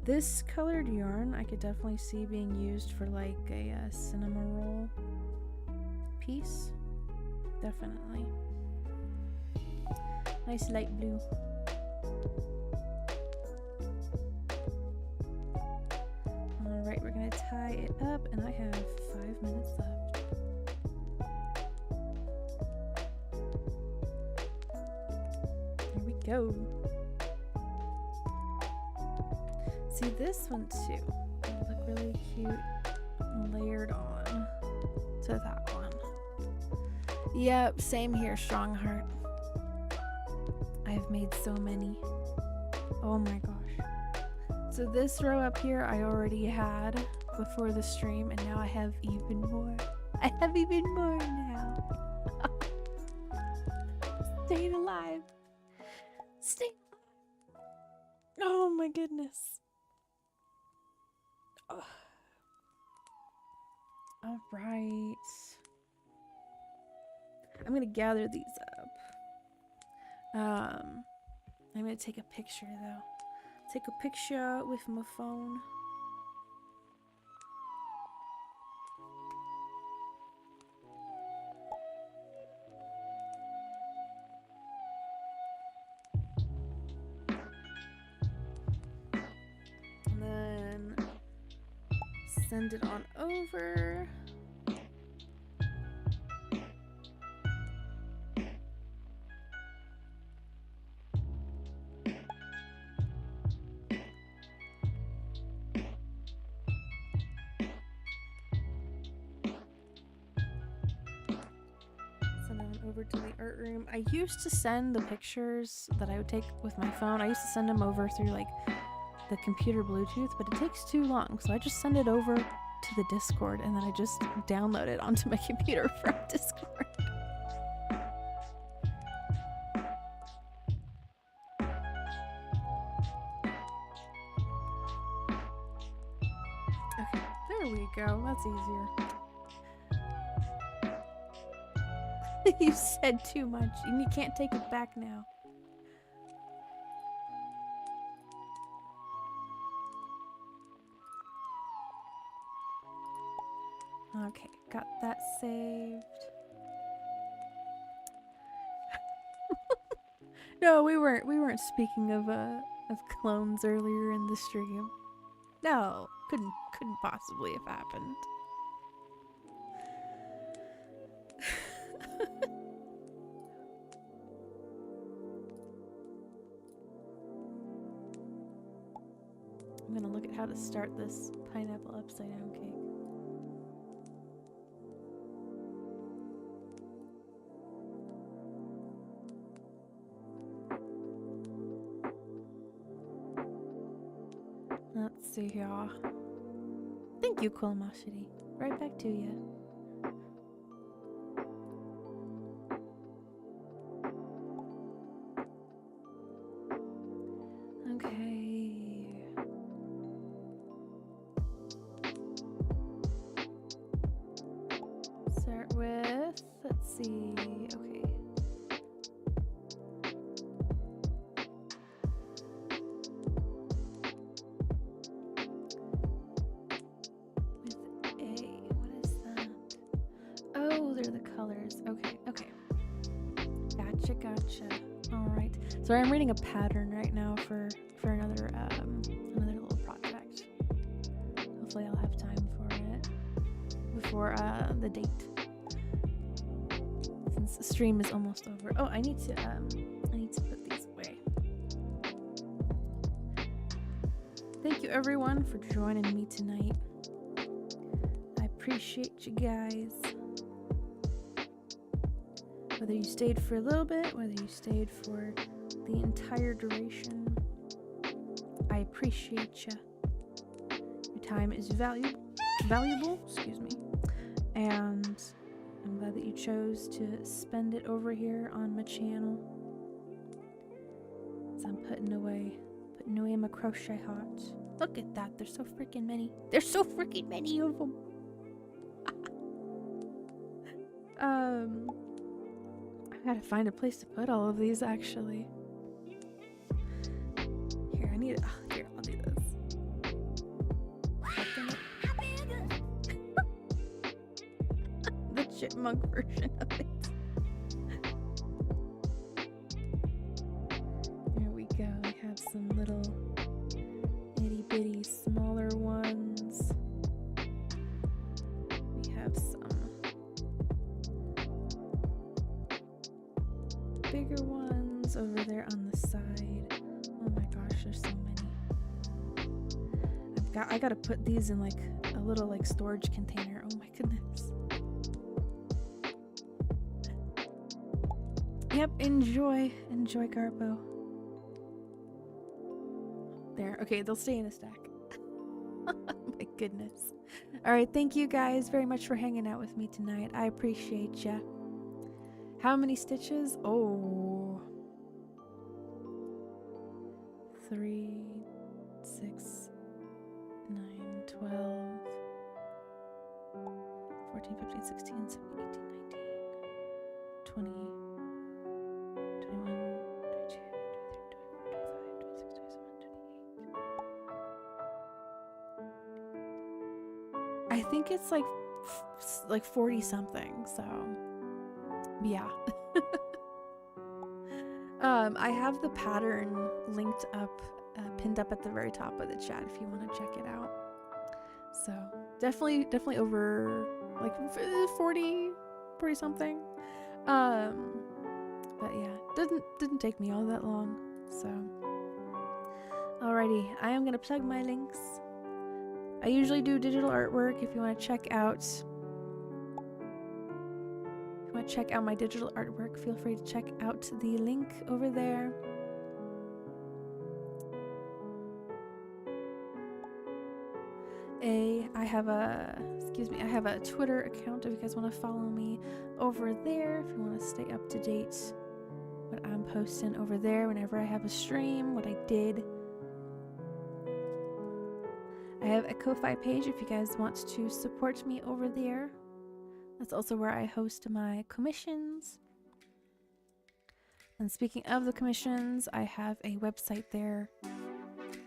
This colored yarn I could definitely see being used for like a cinema roll piece. Definitely. Nice light blue. Alright, we're gonna tie it up and I have 5 minutes left. Here we go. See, this one too will look really cute layered on to that one. Yep, same here, Strong Heart. I've made so many. Oh my gosh. So this row up here I already had before the stream, and now I have even more. I have even more now. Staying alive. Stay. Oh my goodness. Oh. All right. I'm gonna gather these up. I'm gonna take a picture though. Take a picture with my phone. And then send it on over. Over to the art room. I used to send the pictures that I would take with my phone. I used to send them over through like the computer Bluetooth, but it takes too long. So I just send it over to the Discord and then I just download it onto my computer from Discord. Okay, there we go. That's easier. You said too much and you can't take it back now. Okay, got that saved. No, we weren't speaking of clones earlier in the stream. No, couldn't possibly have happened. I'm gonna look at how to start this pineapple upside down cake. Let's see here. Thank you, Quilmashity. Right back to you. Sorry, I'm reading a pattern right now for another little project. Hopefully I'll have time for it before the date. Since the stream is almost over. Oh, I need to put these away. Thank you everyone for joining me tonight. I appreciate you guys. Whether you stayed for a little bit, whether you stayed for the entire duration, I appreciate you. Your time is valuable, excuse me, and I'm glad that you chose to spend it over here on my channel. So I'm putting away my crochet hearts. Look at that, there's so freaking many. There's so freaking many of them. I gotta find a place to put all of these actually. Here, here, I'll do this. The chipmunk version of it. There we go. We have some little itty bitty smaller ones. We have some bigger ones over there on the side. Oh my gosh, there's so many. I gotta put these in like a little like storage container. Oh my goodness. Yep, enjoy Garbo. There, okay, they'll stay in a stack. Oh my goodness. Alright, thank you guys very much for hanging out with me tonight. I appreciate ya. How many stitches? Oh, 3, 6, 9, 12, 14, 15, 16, 17, 18, 19, 20, 21, 22, 23, 24, 25, 26, 27, 28. I think it's like 40 something, so yeah. I have the pattern linked up, pinned up at the very top of the chat if you want to check it out. So definitely over like 40 something. But yeah, didn't take me all that long. So alrighty, I am gonna plug my links. I usually do digital artwork. If you want to check out my digital artwork, feel free to check out the link over there. I have a Twitter account if you guys want to follow me over there. If you want to stay up to date what I'm posting over there whenever I have a stream, what I did. I have a Ko-Fi page if you guys want to support me over there. That's also where I host my commissions. And speaking of the commissions, I have a website there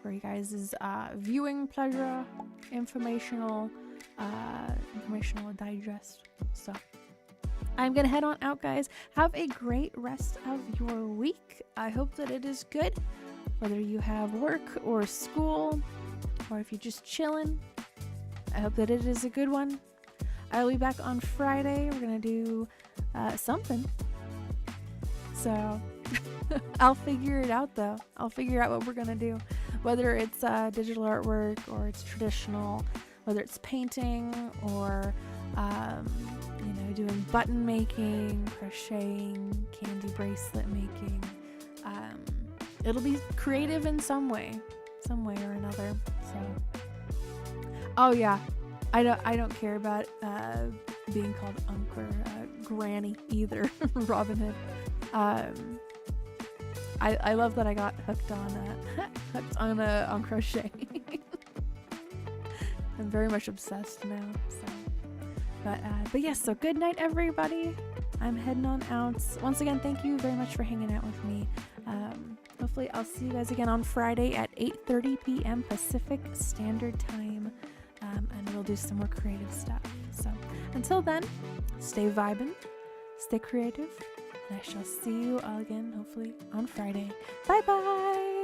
for you guys' viewing pleasure, informational digest. So I'm gonna head on out, guys. Have a great rest of your week. I hope that it is good, whether you have work or school, or if you're just chilling. I hope that it is a good one. I'll be back on Friday. We're gonna do something. So I'll figure it out though. I'll figure out what we're gonna do. Whether it's digital artwork or it's traditional, whether it's painting or doing button making, crocheting, candy bracelet making. It'll be creative in some way or another. So oh yeah. I don't care about being called Unc or Granny either. Robin Hood. I love that I got hooked on crochet. I'm very much obsessed now. So, but yes. So good night, everybody. I'm heading on out. Once again, thank you very much for hanging out with me. Hopefully, I'll see you guys again on Friday at 8:30 p.m. Pacific Standard Time. And we'll do some more creative stuff. So until then, stay vibin', stay creative, and I shall see you all again hopefully on Friday. Bye bye.